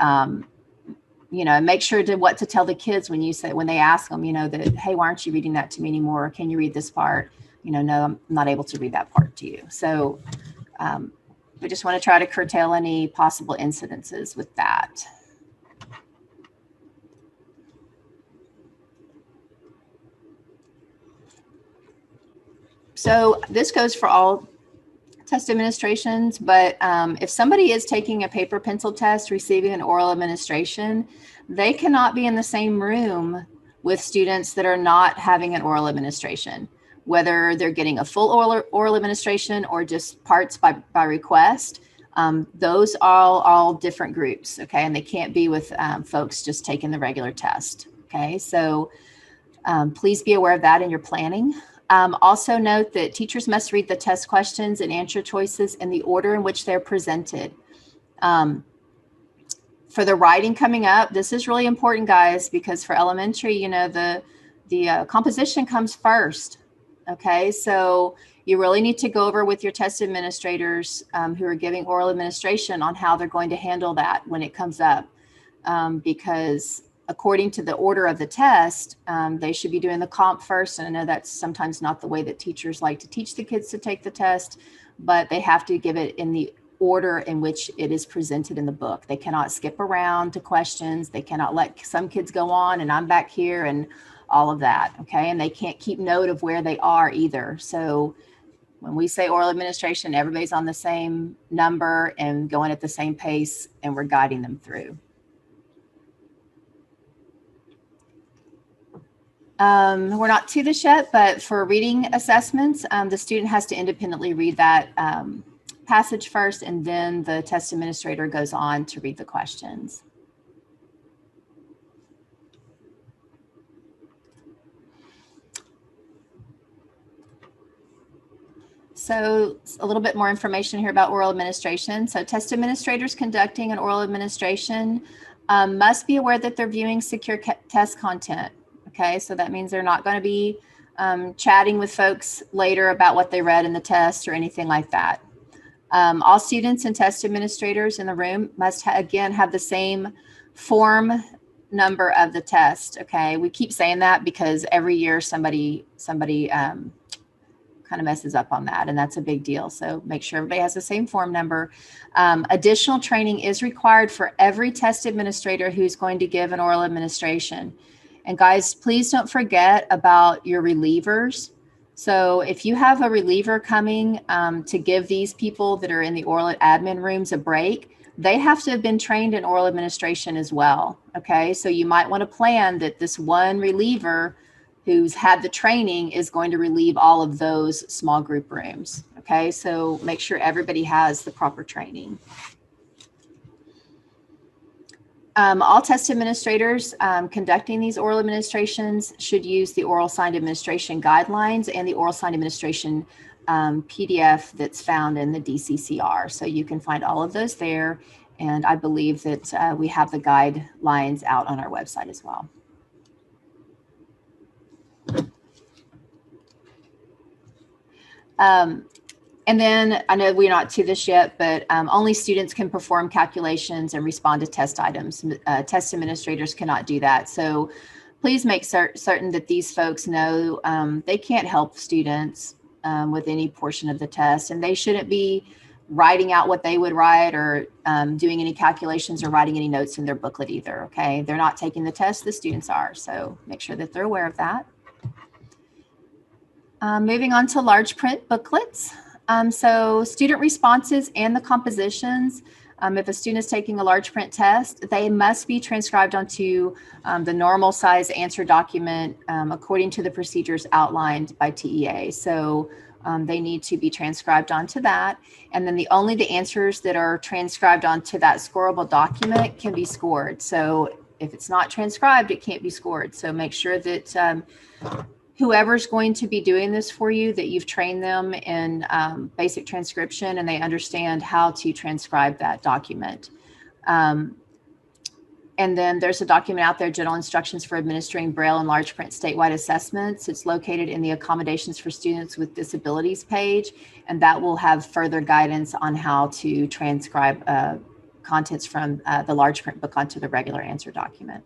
you know, make sure what to tell the kids when they ask them, you know, that, hey, why aren't you reading that to me anymore? Can you read this part? You know, no, I'm not able to read that part to you. So we just want to try to curtail any possible incidences with that. So this goes for all test administrations, but if somebody is taking a paper pencil test, receiving an oral administration, they cannot be in the same room with students that are not having an oral administration, whether they're getting a full oral administration or just parts by request. Those are all different groups, okay? And they can't be with folks just taking the regular test, okay? So please be aware of that in your planning. Also note that teachers must read the test questions and answer choices in the order in which they're presented. For the writing coming up, this is really important, guys, because for elementary, you know, the composition comes first. Okay, so you really need to go over with your test administrators who are giving oral administration on how they're going to handle that when it comes up, because according to the order of the test, they should be doing the comp first. And I know that's sometimes not the way that teachers like to teach the kids to take the test, but they have to give it in the order in which it is presented in the book. They cannot skip around to questions. They cannot let some kids go on and I'm back here and all of that, okay? And they can't keep note of where they are either. So when we say oral administration, everybody's on the same number and going at the same pace, and we're guiding them through. We're not to this yet, but for reading assessments, the student has to independently read that passage first, and then the test administrator goes on to read the questions. So a little bit more information here about oral administration. So test administrators conducting an oral administration must be aware that they're viewing secure test content. Okay, so that means they're not going to be chatting with folks later about what they read in the test or anything like that. All students and test administrators in the room must again have the same form number of the test. Okay, we keep saying that because every year somebody kind of messes up on that, and that's a big deal. So make sure everybody has the same form number. Additional training is required for every test administrator who's going to give an oral administration. And guys, please don't forget about your relievers. So if you have a reliever coming to give these people that are in the oral admin rooms a break, they have to have been trained in oral administration as well. Okay, so you might want to plan that this one reliever who's had the training is going to relieve all of those small group rooms. Okay, so make sure everybody has the proper training. All test administrators conducting these oral administrations should use the oral signed administration guidelines and the oral signed administration PDF that's found in the DCCR. So you can find all of those there. And I believe that we have the guidelines out on our website as well. And then I know we're not to this yet, but only students can perform calculations and respond to test items. Test administrators cannot do that. So please make certain that these folks know they can't help students with any portion of the test, and they shouldn't be writing out what they would write or doing any calculations or writing any notes in their booklet either, okay? They're not taking the test, the students are, so make sure that they're aware of that. Moving on to large print booklets. So student responses and the compositions, if a student is taking a large print test, they must be transcribed onto the normal size answer document according to the procedures outlined by TEA. So they need to be transcribed onto that. And then only the answers that are transcribed onto that scoreable document can be scored. So if it's not transcribed, it can't be scored. So make sure that whoever's going to be doing this for you, that you've trained them in basic transcription and they understand how to transcribe that document. And then there's a document out there, General Instructions for Administering Braille and Large Print Statewide Assessments. It's located in the Accommodations for Students with Disabilities page, and that will have further guidance on how to transcribe contents from the large print book onto the regular answer document.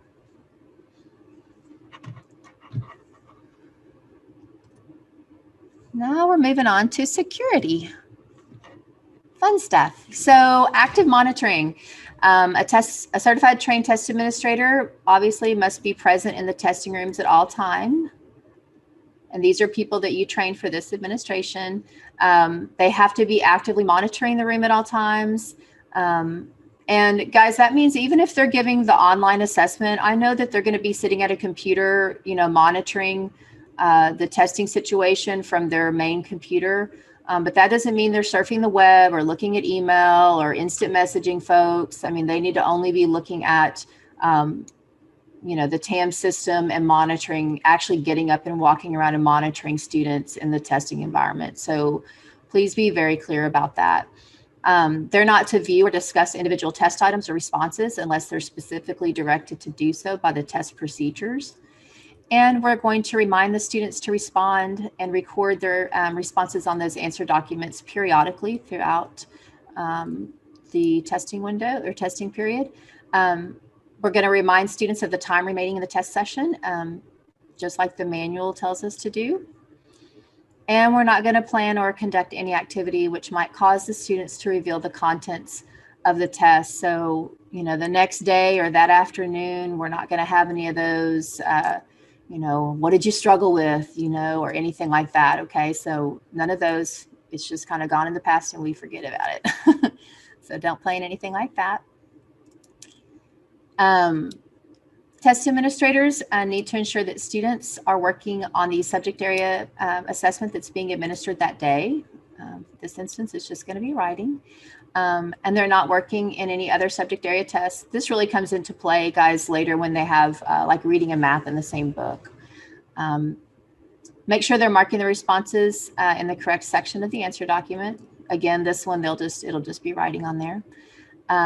Now we're moving on to security. Fun stuff. So active monitoring. A certified trained test administrator obviously must be present in the testing rooms at all time. And these are people that you train for this administration. They have to be actively monitoring the room at all times. And guys, that means even if they're giving the online assessment, I know that they're going to be sitting at a computer, you know, monitoring the testing situation from their main computer. But that doesn't mean they're surfing the web or looking at email or instant messaging folks. I mean, they need to only be looking at, you know, the TAM system and monitoring, actually getting up and walking around and monitoring students in the testing environment. So please be very clear about that. They're not to view or discuss individual test items or responses unless they're specifically directed to do so by the test procedures. And we're going to remind the students to respond and record their responses on those answer documents periodically throughout the testing window or testing period. We're going to remind students of the time remaining in the test session, just like the manual tells us to do. And we're not going to plan or conduct any activity which might cause the students to reveal the contents of the test. So, you know, the next day or that afternoon, we're not going to have any of those you know, what did you struggle with, you know, or anything like that. Okay. So none of those, it's just kind of gone in the past and we forget about it. So don't plan anything like that. Test administrators need to ensure that students are working on the subject area assessment that's being administered that day. This instance is just going to be writing. And they're not working in any other subject area tests. This really comes into play, guys, later when they have like reading and math in the same book. Make sure they're marking the responses in the correct section of the answer document. Again, this one, it'll just be writing on there.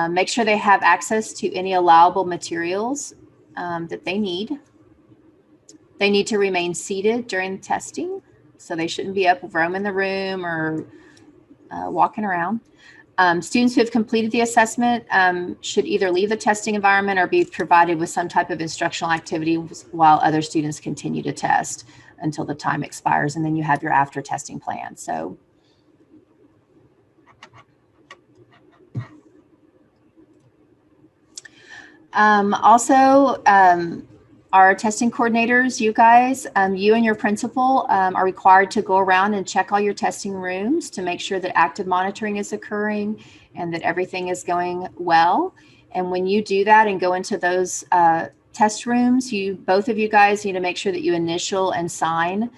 Make sure they have access to any allowable materials that they need. They need to remain seated during testing. So they shouldn't be up roaming the room or walking around. Students who have completed the assessment should either leave the testing environment or be provided with some type of instructional activity while other students continue to test until the time expires. And then you have your after testing plan. So also, Our testing coordinators, you guys, you and your principal are required to go around and check all your testing rooms to make sure that active monitoring is occurring and that everything is going well. And when you do that and go into those test rooms, both of you guys need to make sure that you initial and sign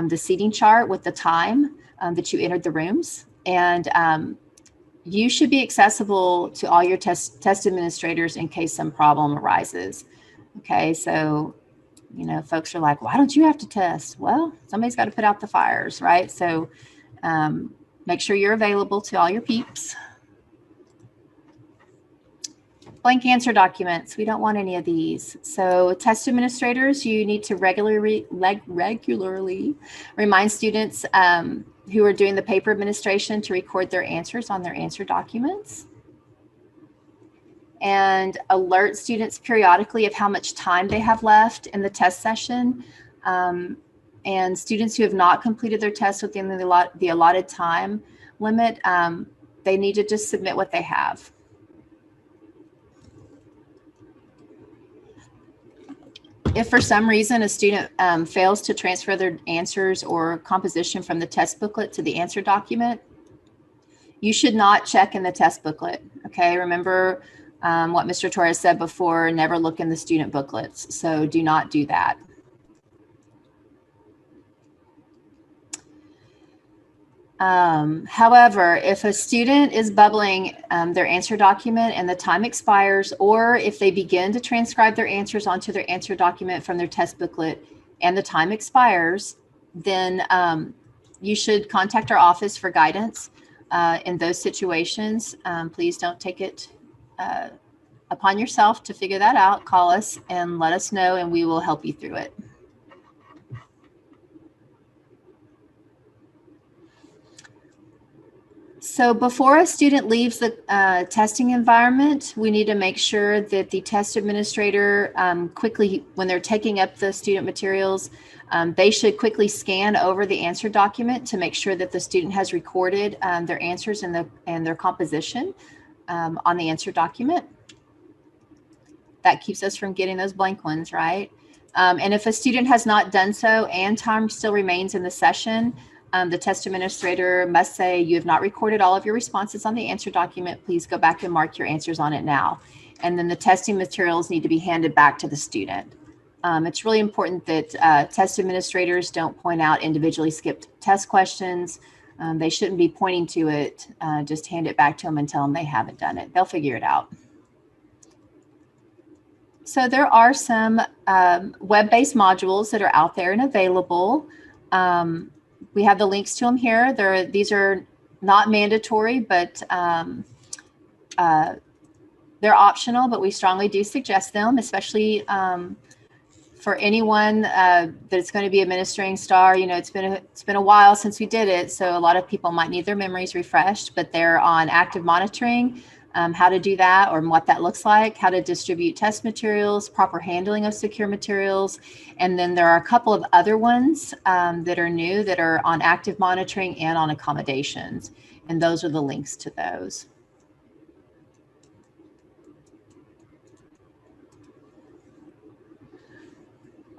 the seating chart with the time that you entered the rooms. And you should be accessible to all your test administrators in case some problem arises. Okay, so, you know, folks are like, why don't you have to test? Well, somebody's got to put out the fires, right? So make sure you're available to all your peeps. Blank answer documents. We don't want any of these. So test administrators, you need to regularly remind students who are doing the paper administration to record their answers on their answer documents. And alert students periodically of how much time they have left in the test session. And students who have not completed their test within the allotted time limit, they need to just submit what they have. If for some reason a student fails to transfer their answers or composition from the test booklet to the answer document, you should not check in the test booklet, okay? Remember what Mr. Torres said before, never look in the student booklets, so do not do that. However, if a student is bubbling their answer document and the time expires, or if they begin to transcribe their answers onto their answer document from their test booklet and the time expires, then you should contact our office for guidance in those situations. Please don't take it upon yourself to figure that out. Call us and let us know, and we will help you through it. So before a student leaves the testing environment, we need to make sure that the test administrator quickly, when they're taking up the student materials, they should quickly scan over the answer document to make sure that the student has recorded their answers and their composition on the answer document. That keeps us from getting those blank ones, right? And if a student has not done so and time still remains in the session, the test administrator must say, you have not recorded all of your responses on the answer document. Please go back and mark your answers on it now. And then the testing materials need to be handed back to the student. It's really important that test administrators don't point out individually skipped test questions. They shouldn't be pointing to it. Just hand it back to them and tell them they haven't done it. They'll figure it out. So there are some web-based modules that are out there and available. We have the links to them here. These are not mandatory, but they're optional, but we strongly do suggest them, especially for anyone that's going to be administering STAAR. You know, it's been a while since we did it, so a lot of people might need their memories refreshed, but they're on active monitoring, how to do that or what that looks like, how to distribute test materials, proper handling of secure materials. And then there are a couple of other ones that are new that are on active monitoring and on accommodations. And those are the links to those.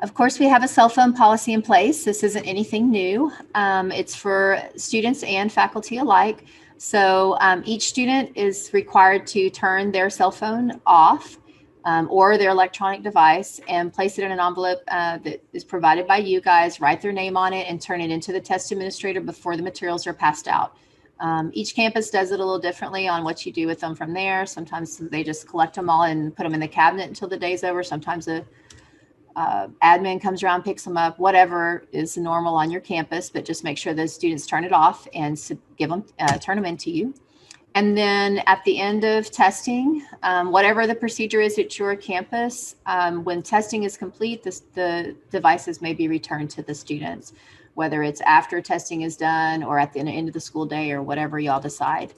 Of course, we have a cell phone policy in place. This isn't anything new. It's for students and faculty alike. So each student is required to turn their cell phone off or their electronic device and place it in an envelope that is provided by you guys, write their name on it and turn it into the test administrator before the materials are passed out. Each campus does it a little differently on what you do with them from there. Sometimes they just collect them all and put them in the cabinet until the day's over. Sometimes the admin comes around, picks them up, whatever is normal on your campus, but just make sure those students turn it off and turn them into you. And then at the end of testing, whatever the procedure is at your campus, when testing is complete, the devices may be returned to the students, whether it's after testing is done or at the end of the school day or whatever y'all decide.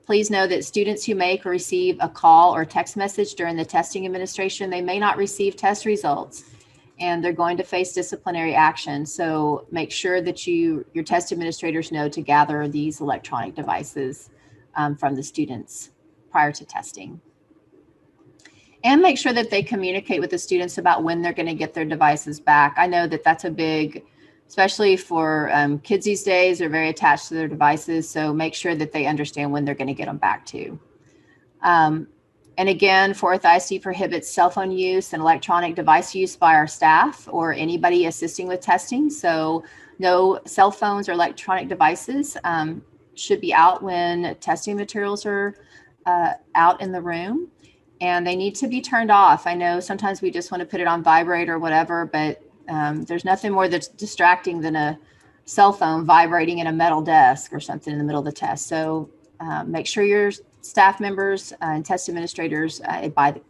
Please know that students who make or receive a call or text message during the testing administration, they may not receive test results and they're going to face disciplinary action. So make sure that your test administrators know to gather these electronic devices from the students prior to testing. And make sure that they communicate with the students about when they're going to get their devices back. I know that that's a big, especially for kids these days, are very attached to their devices. So make sure that they understand when they're going to get them back to. And again, fourth ISD prohibits cell phone use and electronic device use by our staff or anybody assisting with testing. So no cell phones or electronic devices should be out when testing materials are out in the room. And they need to be turned off. I know sometimes we just want to put it on vibrate or whatever, but there's nothing more that's distracting than a cell phone vibrating in a metal desk or something in the middle of the test. So make sure your staff members and test administrators abide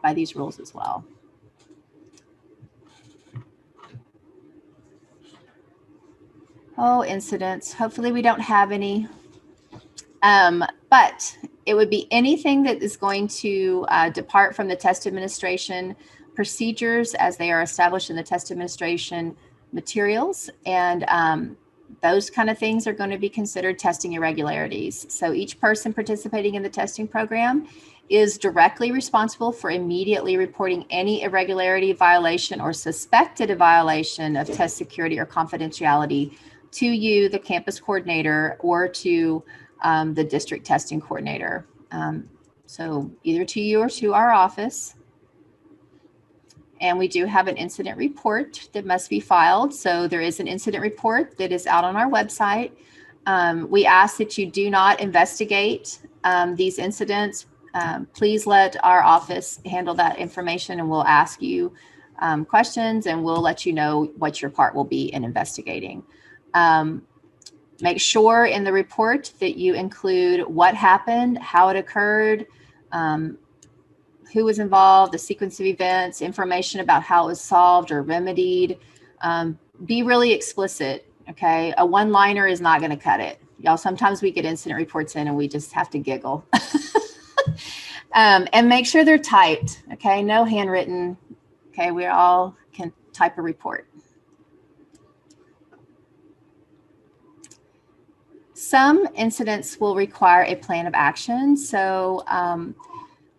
by these rules as well. Oh, incidents. Hopefully we don't have any. But it would be anything that is going to depart from the test administration procedures as they are established in the test administration materials. And those kind of things are going to be considered testing irregularities. So each person participating in the testing program is directly responsible for immediately reporting any irregularity, violation, or suspected violation of test security or confidentiality to you, the campus coordinator, or to the district testing coordinator. So either to you or to our office. And we do have an incident report that must be filed. So there is an incident report that is out on our website. We ask that you do not investigate these incidents. Please let our office handle that information, and we'll ask you questions, and we'll let you know what your part will be in investigating. Make sure in the report that you include what happened, how it occurred, who was involved, the sequence of events, information about how it was solved or remedied. Be really explicit, okay? A one-liner is not going to cut it. Y'all, sometimes we get incident reports in and we just have to giggle. And make sure they're typed, okay? No handwritten, okay? We all can type a report. Some incidents will require a plan of action. So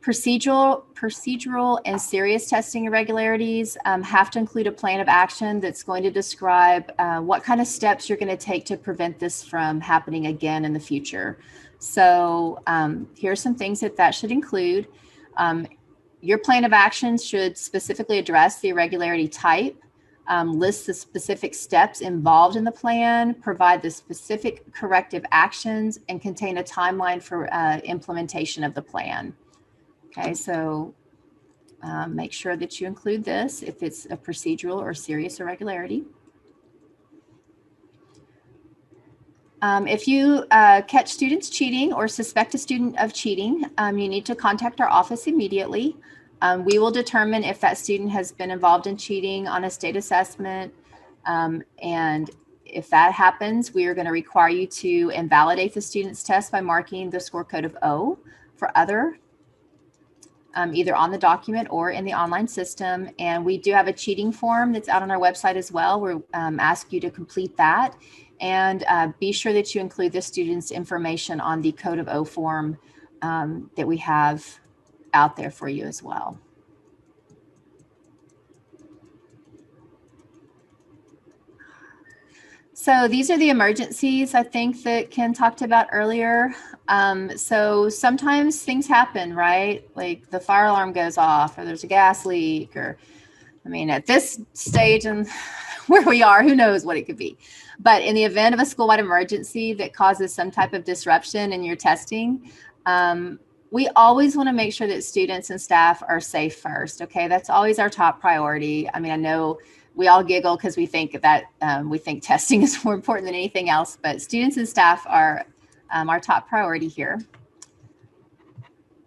procedural and serious testing irregularities have to include a plan of action that's going to describe what kind of steps you're going to take to prevent this from happening again in the future. So here are some things that should include. Your plan of action should specifically address the irregularity type, list the specific steps involved in the plan, provide the specific corrective actions, and contain a timeline for implementation of the plan. Okay, so make sure that you include this if it's a procedural or serious irregularity. If you catch students cheating or suspect a student of cheating, you need to contact our office immediately. We will determine if that student has been involved in cheating on a state assessment. And if that happens, we are going to require you to invalidate the student's test by marking the score code of O for other, either on the document or in the online system. And we do have a cheating form that's out on our website as well. We'll ask you to complete that. And be sure that you include the student's information on the code of O form that we have out there for you as well. So these are the emergencies I think that Ken talked about earlier. So sometimes things happen, right? Like the fire alarm goes off, or there's a gas leak, or I mean, at this stage and where we are, who knows what it could be. But in the event of a school-wide emergency that causes some type of disruption in your testing, we always want to make sure that students and staff are safe first. Okay, that's always our top priority. I mean, I know we all giggle because we think that we think testing is more important than anything else, but students and staff are our top priority here.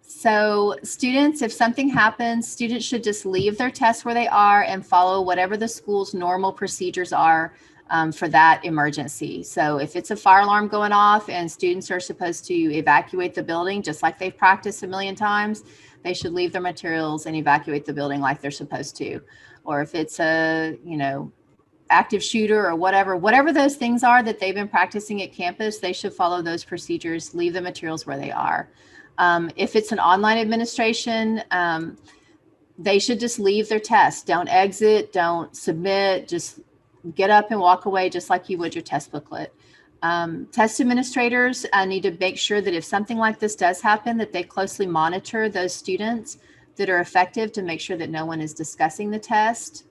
So students, if something happens, students should just leave their tests where they are and follow whatever the school's normal procedures are for that emergency. So if it's a fire alarm going off and students are supposed to evacuate the building, just like they've practiced a million times, they should leave their materials and evacuate the building like they're supposed to. Or if it's a, active shooter or whatever those things are that they've been practicing at campus, they should follow those procedures, leave the materials where they are. If it's an online administration, they should just leave their test. Don't exit, don't submit, just get up and walk away just like you would your test booklet. Test administrators need to make sure that if something like this does happen, that they closely monitor those students that are effective to make sure that no one is discussing the test.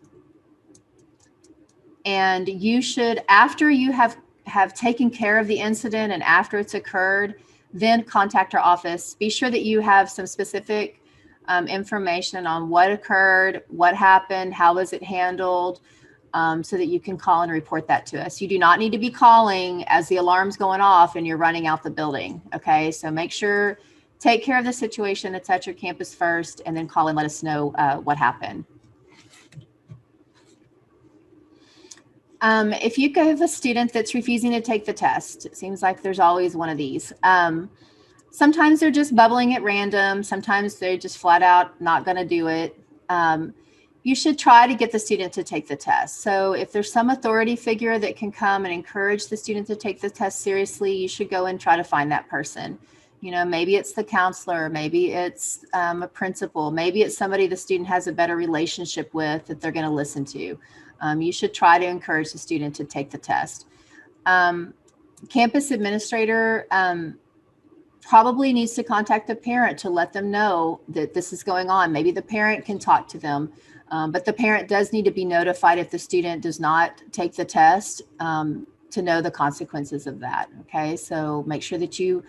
And you should, after you have taken care of the incident and after it's occurred, then contact our office. Be sure that you have some specific information on what occurred, what happened, how was it handled, so that you can call and report that to us. You do not need to be calling as the alarm's going off and you're running out the building. Okay, so make sure, take care of the situation that's at your campus first, and then call and let us know what happened. If you have a student that's refusing to take the test, it seems like there's always one of these. Sometimes they're just bubbling at random. Sometimes they're just flat out not going to do it. You should try to get the student to take the test. So if there's some authority figure that can come and encourage the student to take the test seriously, you should go and try to find that person. You know, maybe it's the counselor, maybe it's a principal, maybe it's somebody the student has a better relationship with that they're going to listen to. You should try to encourage the student to take the test. Campus administrator probably needs to contact the parent to let them know that this is going on. Maybe the parent can talk to them, but the parent does need to be notified if the student does not take the test, to know the consequences of that. Okay, so make sure that you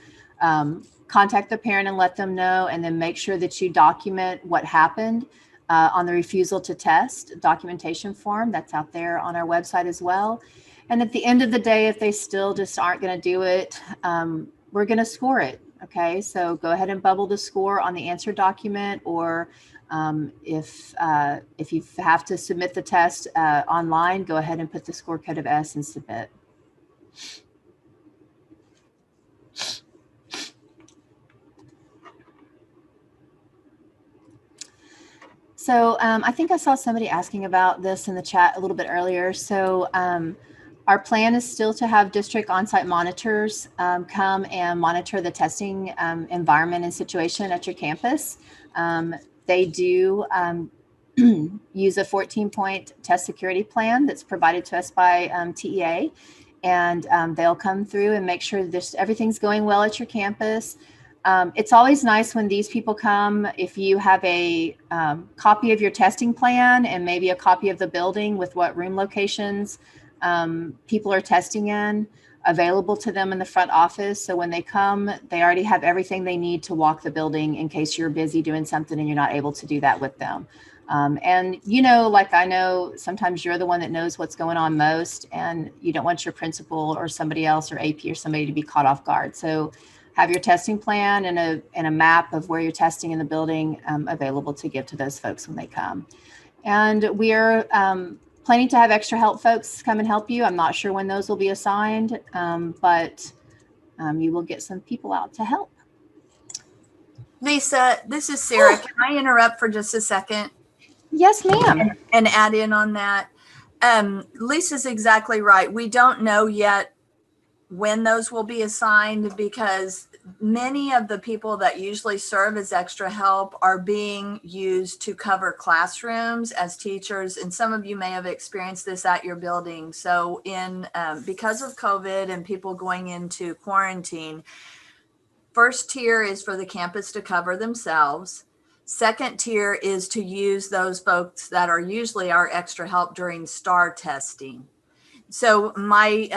contact the parent and let them know, and then make sure that you document what happened on the refusal to test documentation form that's out there on our website as well. And at the end of the day, if they still just aren't going to do it, we're going to score it. Okay, so go ahead and bubble the score on the answer document, or if you have to submit the test online, go ahead and put the score code of S and submit. So I think I saw somebody asking about this in the chat a little bit earlier. So our plan is still to have district on-site monitors come and monitor the testing environment and situation at your campus. They do use a 14-point test security plan that's provided to us by TEA, and they'll come through and make sure that everything's going well at your campus. It's always nice when these people come, if you have a copy of your testing plan and maybe a copy of the building with what room locations people are testing in available to them in the front office. So when they come, they already have everything they need to walk the building in case you're busy doing something and you're not able to do that with them. And, you know, like I know sometimes you're the one that knows what's going on most, and you don't want your principal or somebody else or AP or somebody to be caught off guard. So have your testing plan and a map of where you're testing in the building available to give to those folks when they come. And we're planning to have extra help folks come and help you. I'm not sure when those will be assigned, but you will get some people out to help. Lisa, this is Sarah. Can I interrupt for just a second? Yes, ma'am. And add in on that. Lisa's exactly right. We don't know yet when those will be assigned, because many of the people that usually serve as extra help are being used to cover classrooms as teachers. And some of you may have experienced this at your building. So because of COVID and people going into quarantine, first tier is for the campus to cover themselves. Second tier is to use those folks that are usually our extra help during STAAR testing. So my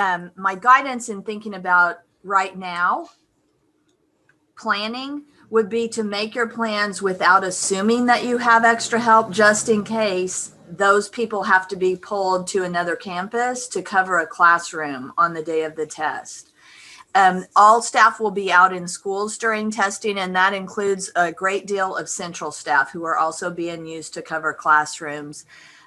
guidance in thinking about right now planning would be to make your plans without assuming that you have extra help, just in case those people have to be pulled to another campus to cover a classroom on the day of the test. All staff will be out in schools during testing, and that includes a great deal of central staff who are also being used to cover classrooms.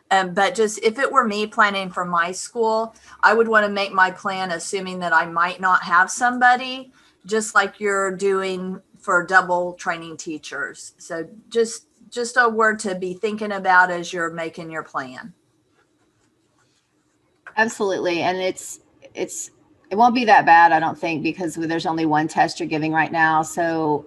But just if it were me planning for my school, I would want to make my plan assuming that I might not have somebody, just like you're doing for double training teachers. So just a word to be thinking about as you're making your plan. Absolutely. And it won't be that bad, I don't think, because there's only one test you're giving right now. So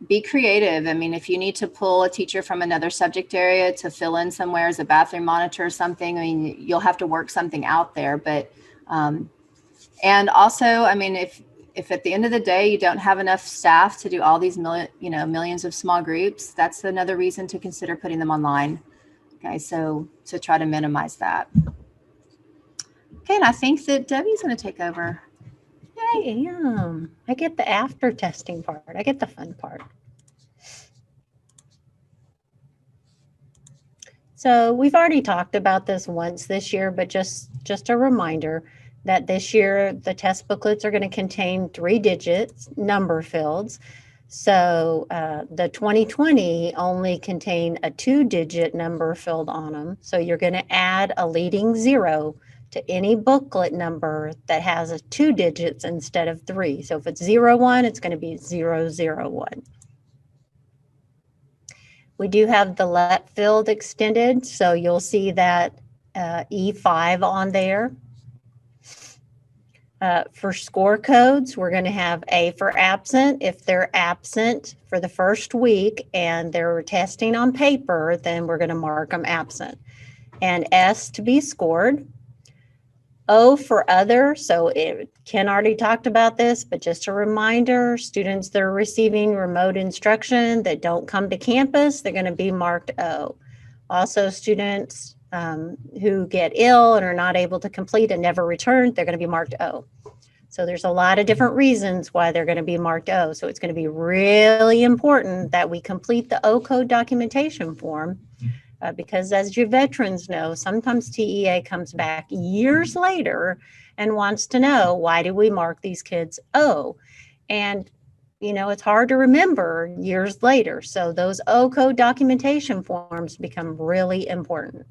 Be creative. I mean, if you need to pull a teacher from another subject area to fill in somewhere as a bathroom monitor or something, I mean, you'll have to work something out there. But, and also, I mean, if at the end of the day, you don't have enough staff to do all these millions of small groups, that's another reason to consider putting them online. Okay. So to try to minimize that. Okay. And I think that Debbie's going to take over. Yay, I get the after testing part. I get the fun part. So we've already talked about this once this year, but just a reminder that this year the test booklets are going to contain 3 digits number fields. So the 2020 only contain a 2-digit number field on them. So you're going to add a leading 0 to any booklet number that has 2 digits instead of 3. So if it's 01, it's going to be 001. We do have the let field extended, so you'll see that E5 on there. For score codes, we're going to have A for absent. If they're absent for the first week and they're testing on paper, then we're going to mark them absent. And S to be scored. O for other, so Ken already talked about this, but just a reminder, students that are receiving remote instruction that don't come to campus, they're going to be marked O. Also, students who get ill and are not able to complete and never return, they're going to be marked O. So there's a lot of different reasons why they're going to be marked O. So it's going to be really important that we complete the O code documentation form. Because as you veterans know, sometimes TEA comes back years later and wants to know, why do we mark these kids O? And, you know, it's hard to remember years later. So those O code documentation forms become really important.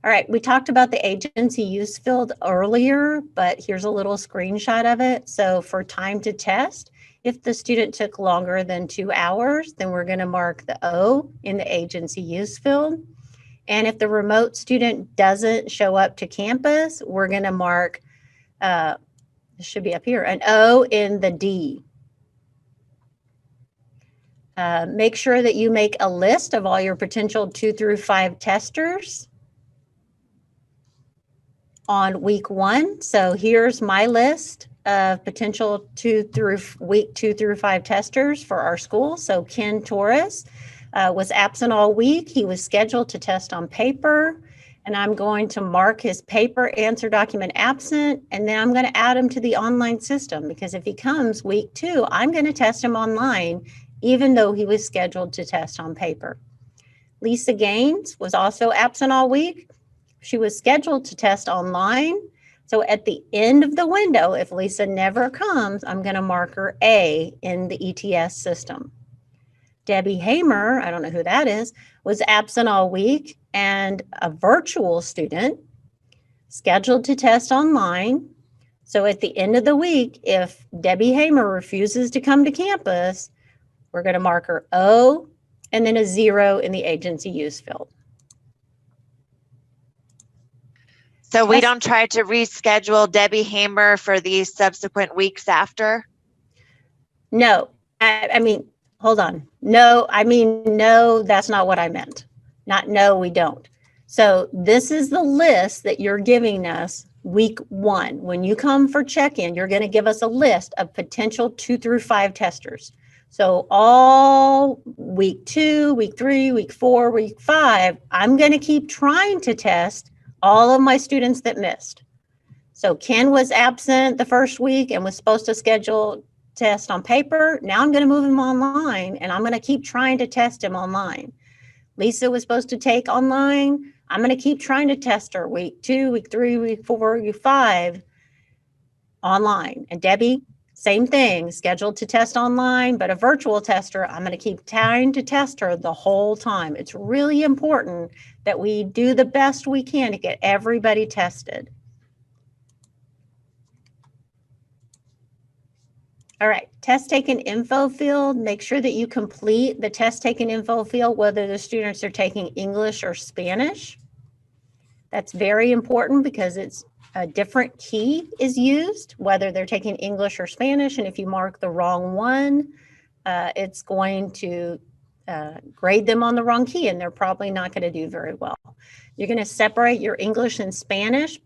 All right, we talked about the agency use field earlier, but here's a little screenshot of it. So for time to test, if the student took longer than 2 hours, then we're going to mark the O in the agency use field. And if the remote student doesn't show up to campus, we're going to mark, it should be up here, an O in the D. Make sure that you make a list of all your potential 2 through 5 testers on week 1. So here's my list of potential week 2 through 5 testers for our school. So Ken Torres was absent all week. He was scheduled to test on paper, and I'm going to mark his paper answer document absent, and then I'm going to add him to the online system, because if he comes week 2, I'm going to test him online, even though he was scheduled to test on paper. Lisa Gaines was also absent all week. She was scheduled to test online. So at the end of the window, if Lisa never comes, I'm going to mark her A in the ETS system. Debbie Hamer, I don't know who that is, was absent all week and a virtual student scheduled to test online. So at the end of the week, if Debbie Hamer refuses to come to campus, we're going to mark her O and then a 0 in the agency use field. So we don't try to reschedule Debbie Hamer for these subsequent weeks after? No, I mean, hold on. No, I mean, no, that's not what I meant. Not no, we don't. So this is the list that you're giving us week 1. When you come for check-in, you're going to give us a list of potential 2 through 5 testers. So all week 2, week 3, week 4, week 5, I'm going to keep trying to test all of my students that missed. So Ken was absent the first week and was supposed to schedule test on paper. Now I'm going to move him online, and I'm going to keep trying to test him online. Lisa was supposed to take online. I'm going to keep trying to test her week 2, week 3, week 4, week 5 online. And Debbie, same thing, scheduled to test online, but a virtual tester, I'm going to keep trying to test her the whole time. It's really important that we do the best we can to get everybody tested. All right, test taken info field, make sure that you complete the test taken info field, whether the students are taking English or Spanish. That's very important because it's a different key is used, whether they're taking English or Spanish. And if you mark the wrong one, it's going to grade them on the wrong key, and they're probably not going to do very well. You're going to separate your English and Spanish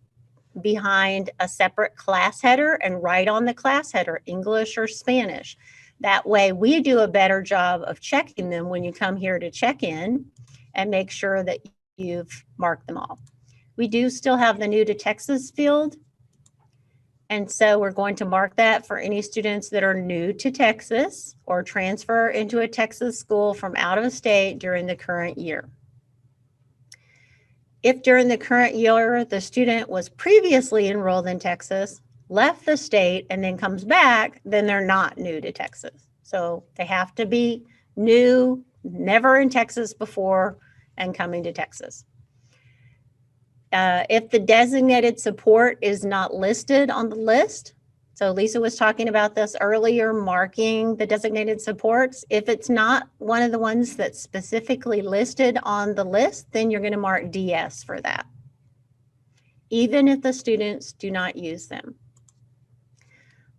behind a separate class header and write on the class header, English or Spanish. That way we do a better job of checking them when you come here to check in and make sure that you've marked them all. We do still have the new to Texas field. And so we're going to mark that for any students that are new to Texas or transfer into a Texas school from out of state during the current year. If during the current year, the student was previously enrolled in Texas, left the state, and then comes back, then they're not new to Texas. So they have to be new, never in Texas before, and coming to Texas. If the designated support is not listed on the list, so Lisa was talking about this earlier, marking the designated supports. If it's not one of the ones that's specifically listed on the list, then you're going to mark DS for that, even if the students do not use them.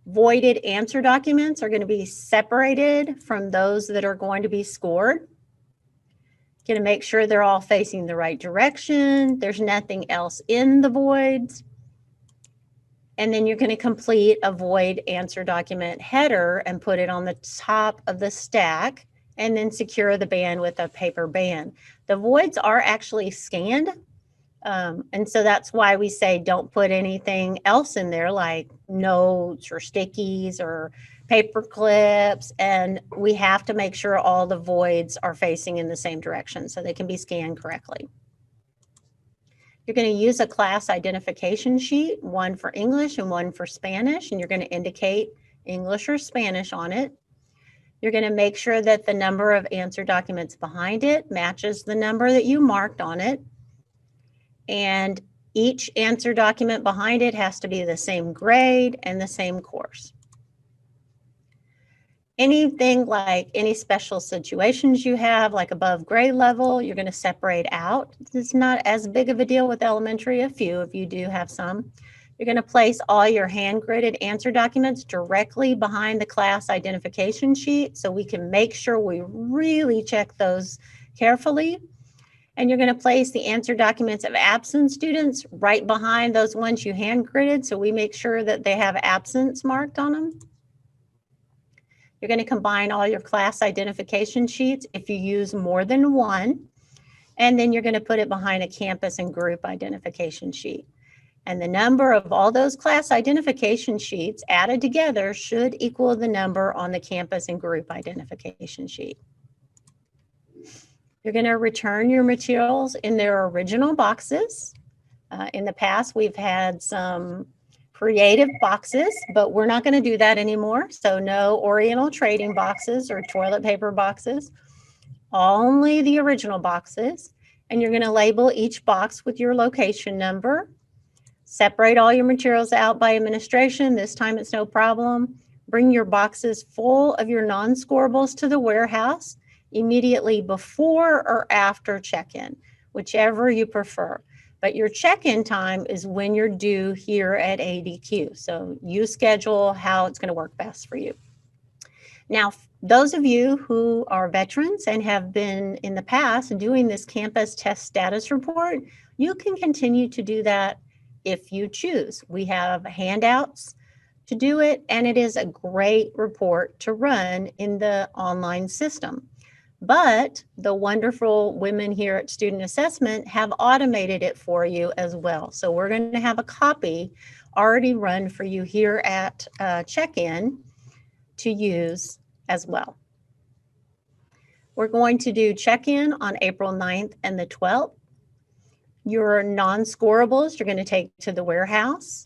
Voided answer documents are going to be separated from those that are going to be scored. Going to make sure they're all facing the right direction. There's nothing else in the voids. And then you're going to complete a void answer document header and put it on the top of the stack and then secure the band with a paper band. The voids are actually scanned. And so that's why we say don't put anything else in there like notes or stickies or paper clips. And we have to make sure all the voids are facing in the same direction so they can be scanned correctly. You're going to use a class identification sheet, one for English and one for Spanish, and you're going to indicate English or Spanish on it. You're going to make sure that the number of answer documents behind it matches the number that you marked on it. And each answer document behind it has to be the same grade and the same course. Anything like any special situations you have, like above grade level, you're going to separate out. It's not as big of a deal with elementary, a few if you do have some. You're going to place all your hand-gridded answer documents directly behind the class identification sheet so we can make sure we really check those carefully. And you're going to place the answer documents of absent students right behind those ones you hand-gridded so we make sure that they have absence marked on them. You're going to combine all your class identification sheets if you use more than one, and then you're going to put it behind a campus and group identification sheet. And the number of all those class identification sheets added together should equal the number on the campus and group identification sheet. You're going to return your materials in their original boxes. In the past, we've had some creative boxes, but we're not going to do that anymore. So no Oriental trading boxes or toilet paper boxes, only the original boxes. And you're going to label each box with your location number. Separate all your materials out by administration. This time it's no problem. Bring your boxes full of your non-scorables to the warehouse immediately before or after check-in, whichever you prefer. But your check-in time is when you're due here at ADQ. So you schedule how it's going to work best for you. Now, those of you who are veterans and have been in the past doing this campus test status report, you can continue to do that if you choose. We have handouts to do it, and it is a great report to run in the online system. But the wonderful women here at Student Assessment have automated it for you as well. So we're going to have a copy already run for you here at check-in to use as well. We're going to do check-in on April 9th and the 12th. Your non-scorables you're going to take to the warehouse.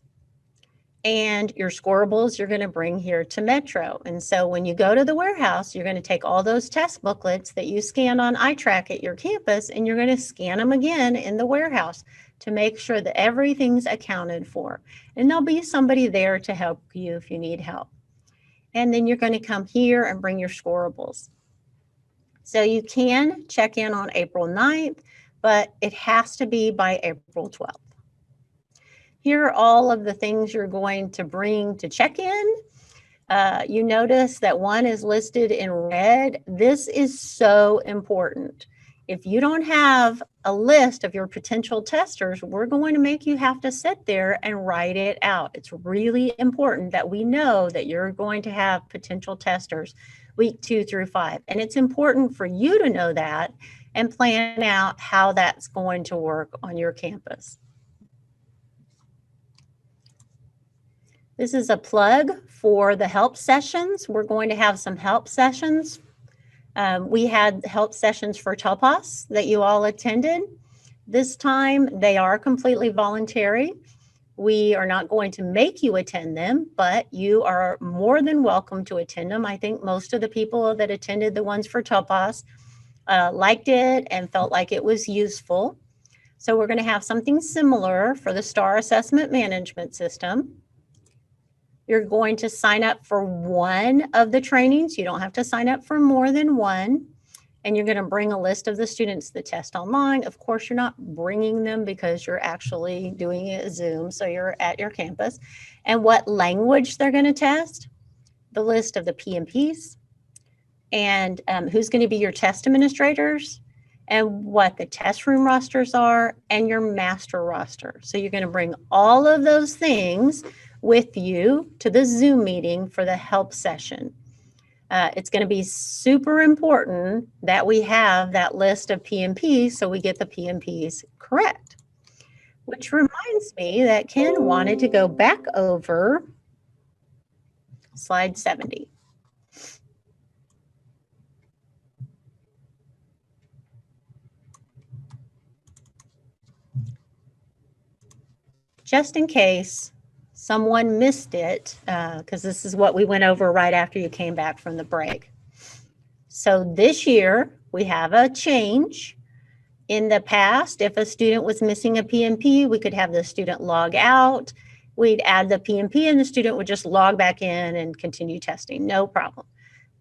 And your scorables you're going to bring here to Metro. And so when you go to the warehouse, you're going to take all those test booklets that you scanned on iTrack at your campus, and you're going to scan them again in the warehouse to make sure that everything's accounted for. And there'll be somebody there to help you if you need help. And then you're going to come here and bring your scorables. So you can check in on April 9th, but it has to be by April 12th. Here are all of the things you're going to bring to check-in. You notice that one is listed in red. This is so important. If you don't have a list of your potential testers, we're going to make you have to sit there and write it out. It's really important that we know that you're going to have potential testers week 2 through 5. And it's important for you to know that and plan out how that's going to work on your campus. This is a plug for the help sessions. We're going to have some help sessions. We had help sessions for TOPAS that you all attended. This time they are completely voluntary. We are not going to make you attend them, but you are more than welcome to attend them. I think most of the people that attended the ones for TOPAS liked it and felt like it was useful. So we're going to have something similar for the STAAR assessment management system. You're going to sign up for one of the trainings. You don't have to sign up for more than one. And you're going to bring a list of the students that test online. Of course, you're not bringing them because you're actually doing it Zoom, so you're at your campus. And what language they're going to test, the list of the PMPs, and who's going to be your test administrators, and what the test room rosters are, and your master roster. So you're going to bring all of those things with you to the Zoom meeting for the help session. It's going to be super important that we have that list of PMPs so we get the PMPs correct. Which reminds me that Ken wanted to go back over slide 70. Just in case someone missed it, because this is what we went over right after you came back from the break. So this year, we have a change. In the past, if a student was missing a PMP, we could have the student log out. We'd add the PMP and the student would just log back in and continue testing, no problem.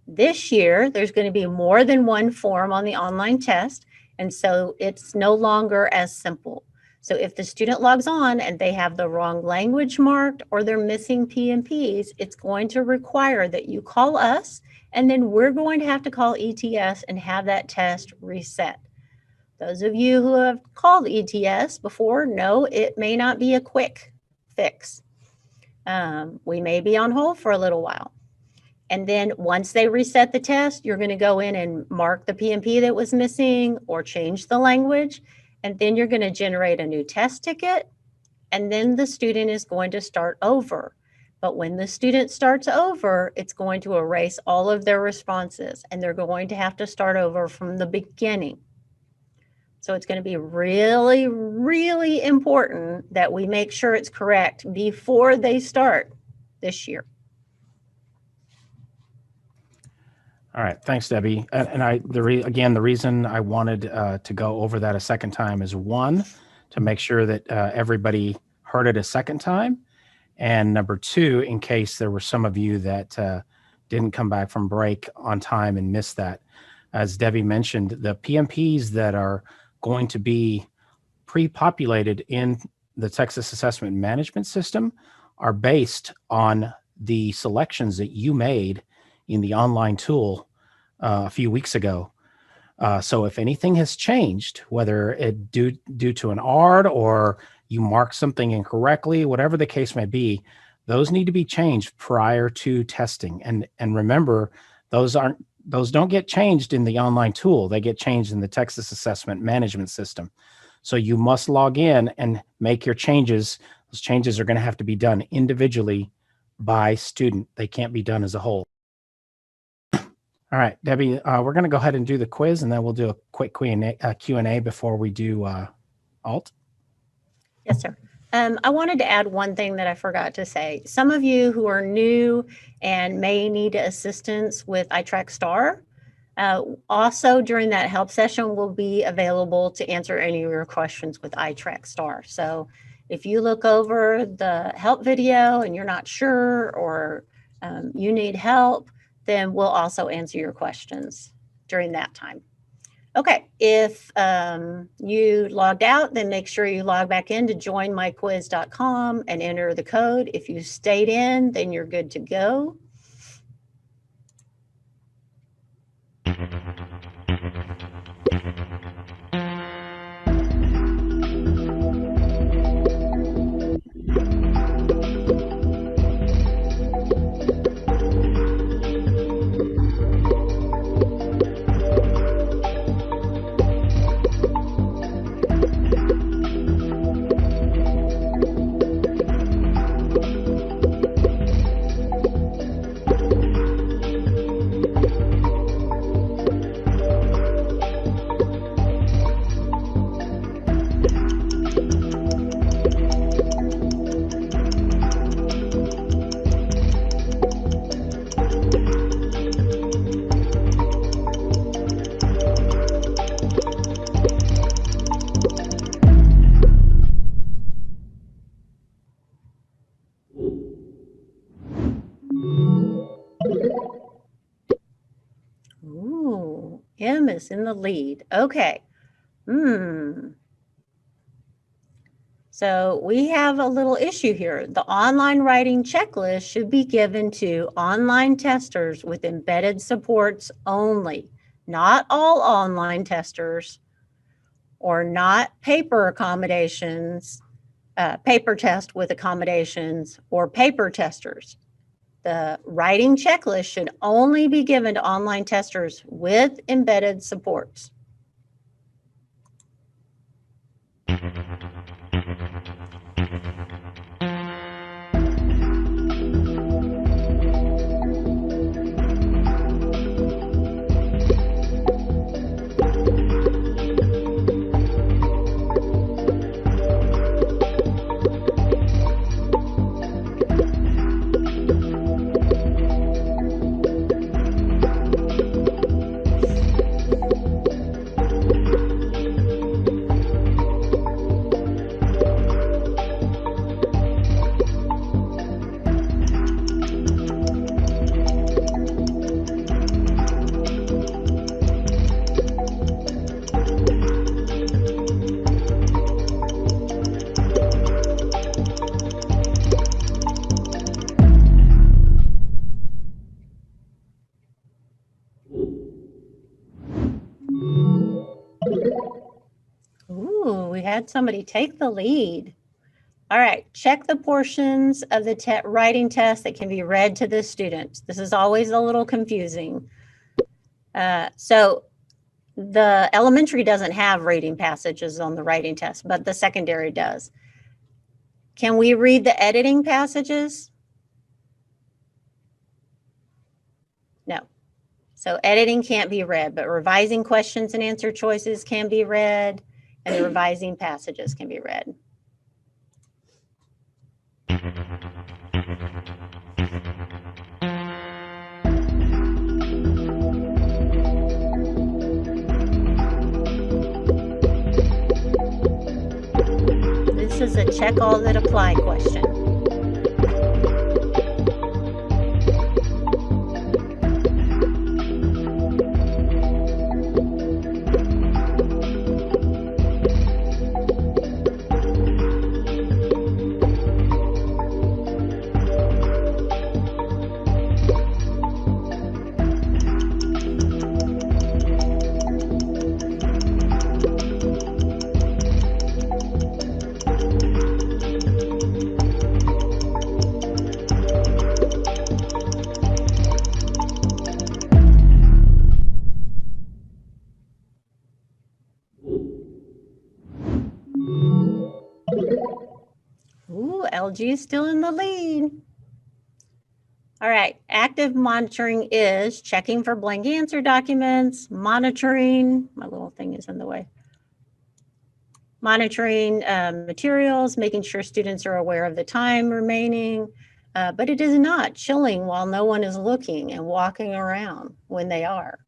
This year, there's going to be more than one form on the online test, and so it's no longer as simple. So if the student logs on and they have the wrong language marked or they're missing PMPs, it's going to require that you call us, and then we're going to have to call ETS and have that test reset. Those of you who have called ETS before know it may not be a quick fix. We may be on hold for a little while. And then once they reset the test, you're going to go in and mark the PMP that was missing or change the language. And then you're going to generate a new test ticket. And then the student is going to start over. But when the student starts over, it's going to erase all of their responses. And they're going to have to start over from the beginning. So it's going to be really, really important that we make sure it's correct before they start this year. All right, thanks, Debbie. And the reason I wanted to go over that a second time is, one, to make sure that everybody heard it a second time, and number two, in case there were some of you that didn't come back from break on time and missed that. As Debbie mentioned, the PMPs that are going to be pre-populated in the Texas Assessment Management System are based on the selections that you made in the online tool a few weeks ago. So if anything has changed, whether it due to an ARD or you marked something incorrectly, whatever the case may be, those need to be changed prior to testing. And remember, those don't get changed in the online tool. They get changed in the Texas Assessment Management System. So you must log in and make your changes. Those changes are going to have to be done individually by student. They can't be done as a whole. All right, Debbie, we're going to go ahead and do the quiz, and then we'll do a quick Q&A before we do alt. Yes, sir. I wanted to add one thing that I forgot to say. Some of you who are new and may need assistance with iTrack STAAR, also during that help session will be available to answer any of your questions with iTrack STAAR. So if you look over the help video and you're not sure or you need help, then we'll also answer your questions during that time. Okay, if you logged out, then make sure you log back in to joinmyquiz.com and enter the code. If you stayed in, then you're good to go. Ooh, M is in the lead. Okay. So we have a little issue here. The online writing checklist should be given to online testers with embedded supports only, not all online testers, or not paper accommodations, paper test with accommodations, or paper testers. The writing checklist should only be given to online testers with embedded supports. Ooh, we had somebody take the lead. All right, check the portions of the writing test that can be read to the student. This is always a little confusing. So the elementary doesn't have reading passages on the writing test, but the secondary does. Can we read the editing passages? No. So editing can't be read, but revising questions and answer choices can be read, and the revising passages can be read. This is a check all that apply question. LG is still in the lead. All right, active monitoring is checking for blank answer documents, monitoring, my little thing is in the way, monitoring materials, making sure students are aware of the time remaining, but it is not chilling while no one is looking and walking around when they are.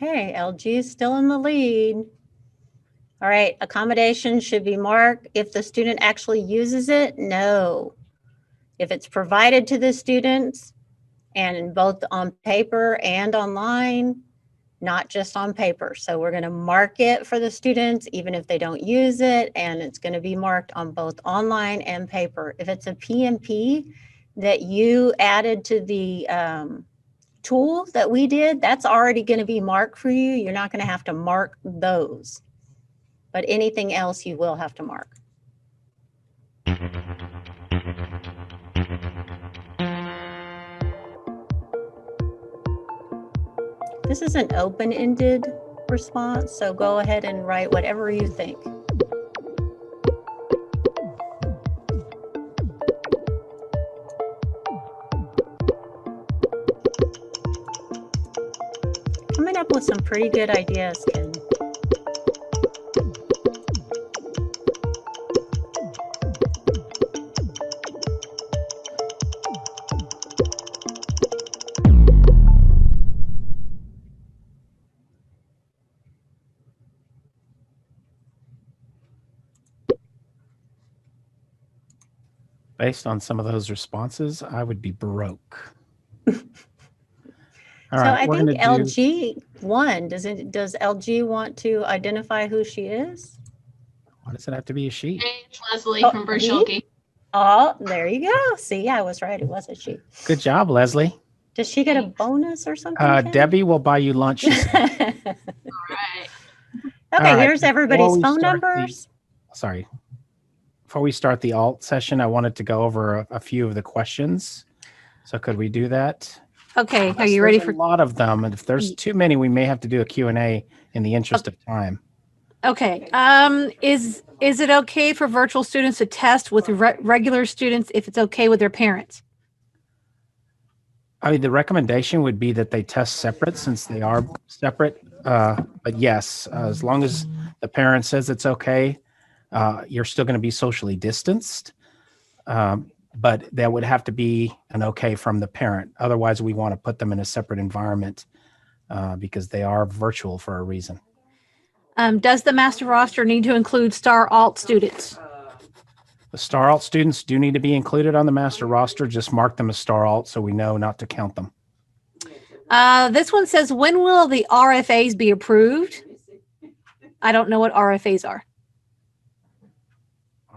Okay, LG is still in the lead. All right, accommodation should be marked. If the student actually uses it, no. If it's provided to the students and both on paper and online, not just on paper. So we're going to mark it for the students, even if they don't use it, and it's going to be marked on both online and paper. If it's a PMP that you added to the tool that we did, that's already going to be marked for you. You're not going to have to mark those, but anything else you will have to mark. This is an open-ended response, so go ahead and write whatever you think. Coming up with some pretty good ideas, Ken. Based on some of those responses, I would be broke. All So right, I we're think gonna do. LG won. Does LG want to identify who she is? Why does it have to be a she? It's Leslie Oh, from he? Bershilke. Oh, there you go. See, I was right. It was a she. Good job, Leslie. Does she get a Thanks. bonus or something? Ken? Debbie will buy you lunch. She said. All right. Okay, All right, here's before everybody's we phone start numbers. Sorry. Before we start the alt session, I wanted to go over a few of the questions. So could we do that? Okay, are Yes, you ready there's for? a lot of them? And if there's too many, we may have to do a Q&A in the interest of time. Okay, is it okay for virtual students to test with regular students if it's okay with their parents? I mean, the recommendation would be that they test separate since they are separate. But yes, as long as the parent says it's okay, you're still going to be socially distanced. But that would have to be an okay from the parent. Otherwise, we want to put them in a separate environment because they are virtual for a reason. Does the master roster need to include STAR alt students? The STAR alt students do need to be included on the master roster. Just mark them as STAR alt so we know not to count them. This one says, when will the RFAs be approved? I don't know what RFAs are.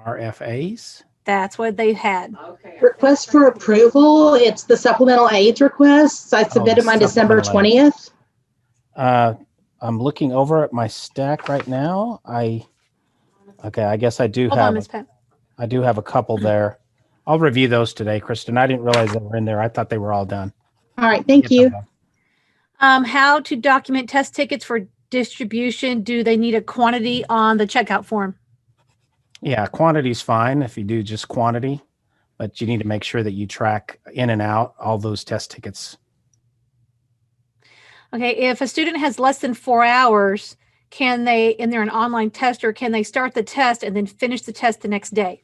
RFAs? That's what they had. Request for approval. It's the supplemental aids requests. I submitted mine December supplemental aids. 20th. I'm looking over at my stack right now. I guess I do Hold on, have Ms. Pat. I do have a couple there. I'll review those today, Kristen. I didn't realize they were in there. I thought they were all done. All right, thank Get you. them done. How to document test tickets for distribution? Do they need a quantity on the checkout form? Yeah, quantity's fine if you do just quantity, but you need to make sure that you track in and out all those test tickets. Okay, if a student has less than 4 hours, can they, and they're an online tester, can they start the test and then finish the test the next day?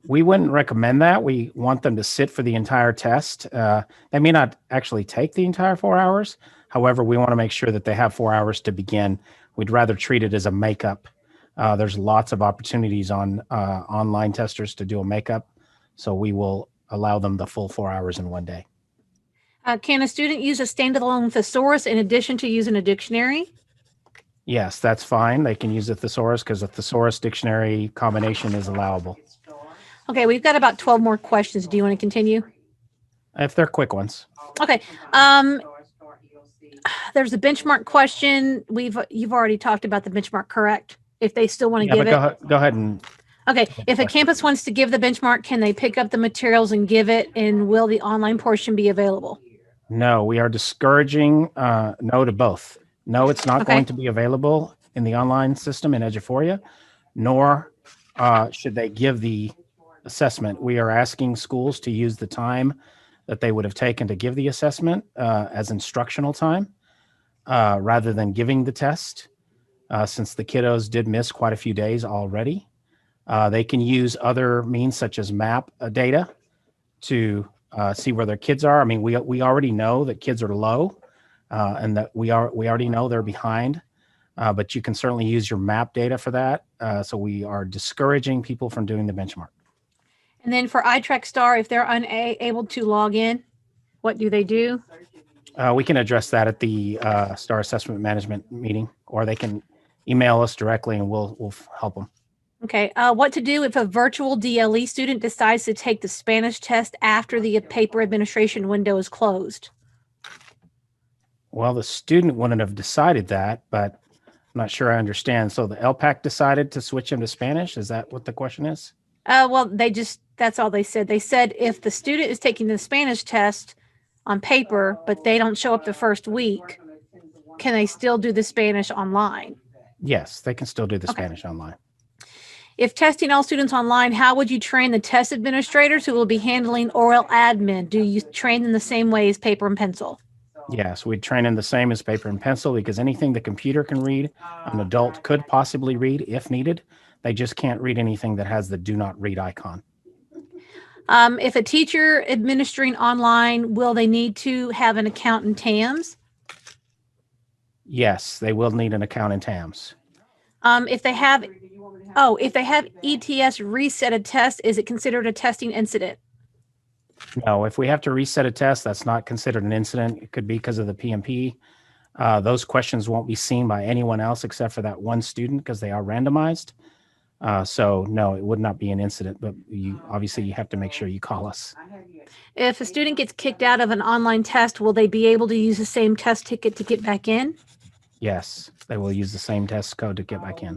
We wouldn't recommend that. We want them to sit for the entire test. They may not actually take the entire 4 hours. However, we want to make sure that they have 4 hours to begin. We'd rather treat it as a makeup. There's lots of opportunities on online testers to do a makeup. So we will allow them the full 4 hours in one day. Can a student use a standalone thesaurus in addition to using a dictionary? Yes, that's fine. They can use a thesaurus because a thesaurus dictionary combination is allowable. Okay, we've got about 12 more questions. Do you want to continue? If they're quick ones. Okay. There's a benchmark question. You've already talked about the benchmark, correct? If they still want to give it. Go ahead and. Okay. If a campus wants to give the benchmark, can they pick up the materials and give it? And will the online portion be available? No, we are discouraging no to both. No, it's not Okay. going to be available in the online system in Eduphoria, nor should they give the assessment. We are asking schools to use the time that they would have taken to give the assessment as instructional time rather than giving the test, since the kiddos did miss quite a few days already. They can use other means such as map data to see where their kids are. I mean, we already know that kids are low and that we already know they're behind, but you can certainly use your map data for that. So we are discouraging people from doing the benchmark. And then for iTrack STAR, if they're unable to log in, what do they do? We can address that at the STAR Assessment Management meeting, or they can email us directly and we'll help them. Okay. What to do if a virtual DLE student decides to take the Spanish test after the paper administration window is closed? Well, the student wouldn't have decided that, but I'm not sure I understand. So the LPAC decided to switch him to Spanish? Is that what the question is? Well, that's all they said. They said if the student is taking the Spanish test on paper, but they don't show up the first week, can they still do the Spanish online? Yes, they can still do the Spanish online. If testing all students online, how would you train the test administrators who will be handling oral admin? Do you train them the same way as paper and pencil? Yes, we'd train them the same as paper and pencil, because anything the computer can read, an adult could possibly read if needed. They just can't read anything that has the do not read icon. If a teacher administering online, will they need to have an account in TAMS? Yes, they will need an account in TAMS. If they have ETS reset a test, is it considered a testing incident? No, if we have to reset a test, that's not considered an incident. It could be because of the PMP. Those questions won't be seen by anyone else except for that one student because they are randomized. So no, it would not be an incident, but you have to make sure you call us. If a student gets kicked out of an online test, will they be able to use the same test ticket to get back in? Yes, they will use the same test code to get back in.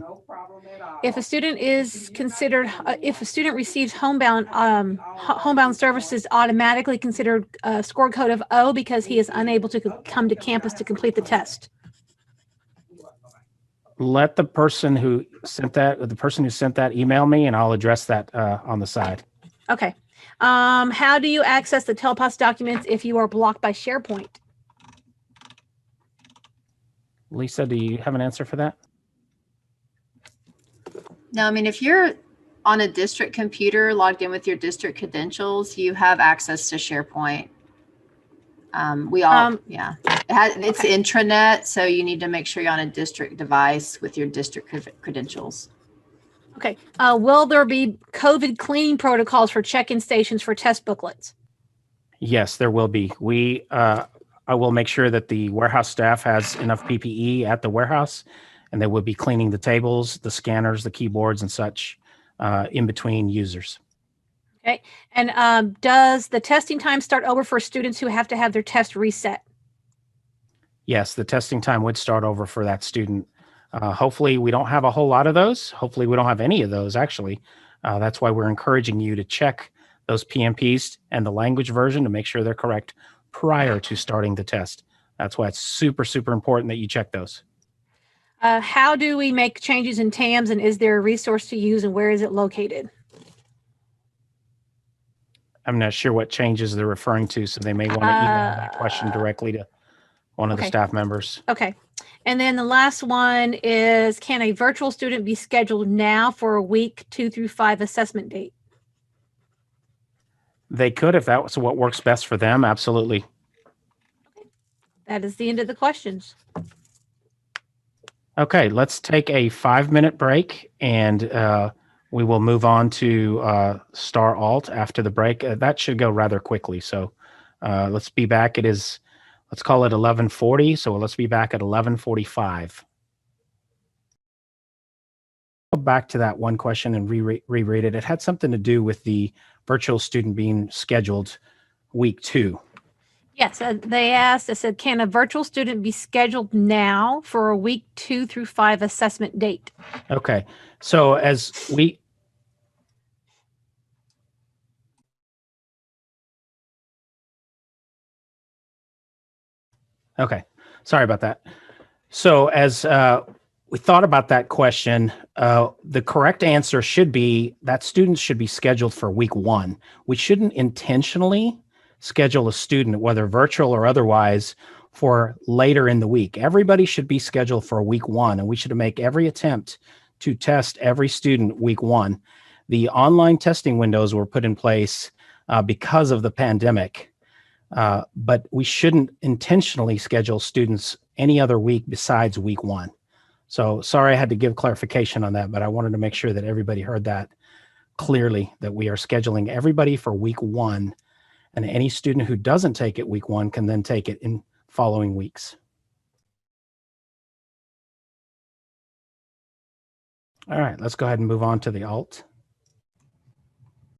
If a student receives homebound services, automatically considered a score code of O because he is unable to come to campus to complete the test. Let the person who sent that email me, and I'll address that on the side. Okay. How do you access the Telepass documents if you are blocked by SharePoint? Lisa, do you have an answer for that? No, I mean, if you're on a district computer logged in with your district credentials, you have access to SharePoint. It's okay. intranet, so you need to make sure you're on a district device with your district credentials. Okay. Will there be COVID cleaning protocols for check-in stations for test booklets? Yes, there will be. I will make sure that the warehouse staff has enough PPE at the warehouse, and they will be cleaning the tables, the scanners, the keyboards, and such in between users. Okay. And does the testing time start over for students who have to have their test reset? Yes, the testing time would start over for that student. Hopefully, we don't have a whole lot of those. Hopefully, we don't have any of those, actually. That's why we're encouraging you to check those PMPs and the language version to make sure they're correct prior to starting the test. That's why it's super, super important that you check those. How do we make changes in TAMS, and is there a resource to use, and where is it located? I'm not sure what changes they're referring to, so they may want to email that question directly to one of the staff members. Okay. And then the last one is, can a virtual student be scheduled now for a week 2 through 5 assessment date? They could, if that's what works best for them. Absolutely. That is the end of the questions. Okay, let's take a 5-minute break, and we will move on to Star Alt after the break. That should go rather quickly. So let's be back. Let's call it 11:40. So let's be back at 11:45. Go back to that one question and reread it. It had something to do with the virtual student being scheduled week 2. Yes, they said, can a virtual student be scheduled now for a week 2 through 5 assessment date? Okay, so okay, sorry about that. So as we thought about that question, the correct answer should be that students should be scheduled for week 1. We shouldn't intentionally schedule a student, whether virtual or otherwise, for later in the week. Everybody should be scheduled for week 1, and we should make every attempt to test every student week 1. The online testing windows were put in place because of the pandemic. But we shouldn't intentionally schedule students any other week besides week 1. So sorry I had to give clarification on that, but I wanted to make sure that everybody heard that clearly, that we are scheduling everybody for week 1, and any student who doesn't take it week 1 can then take it in following weeks. All right, let's go ahead and move on to the alt.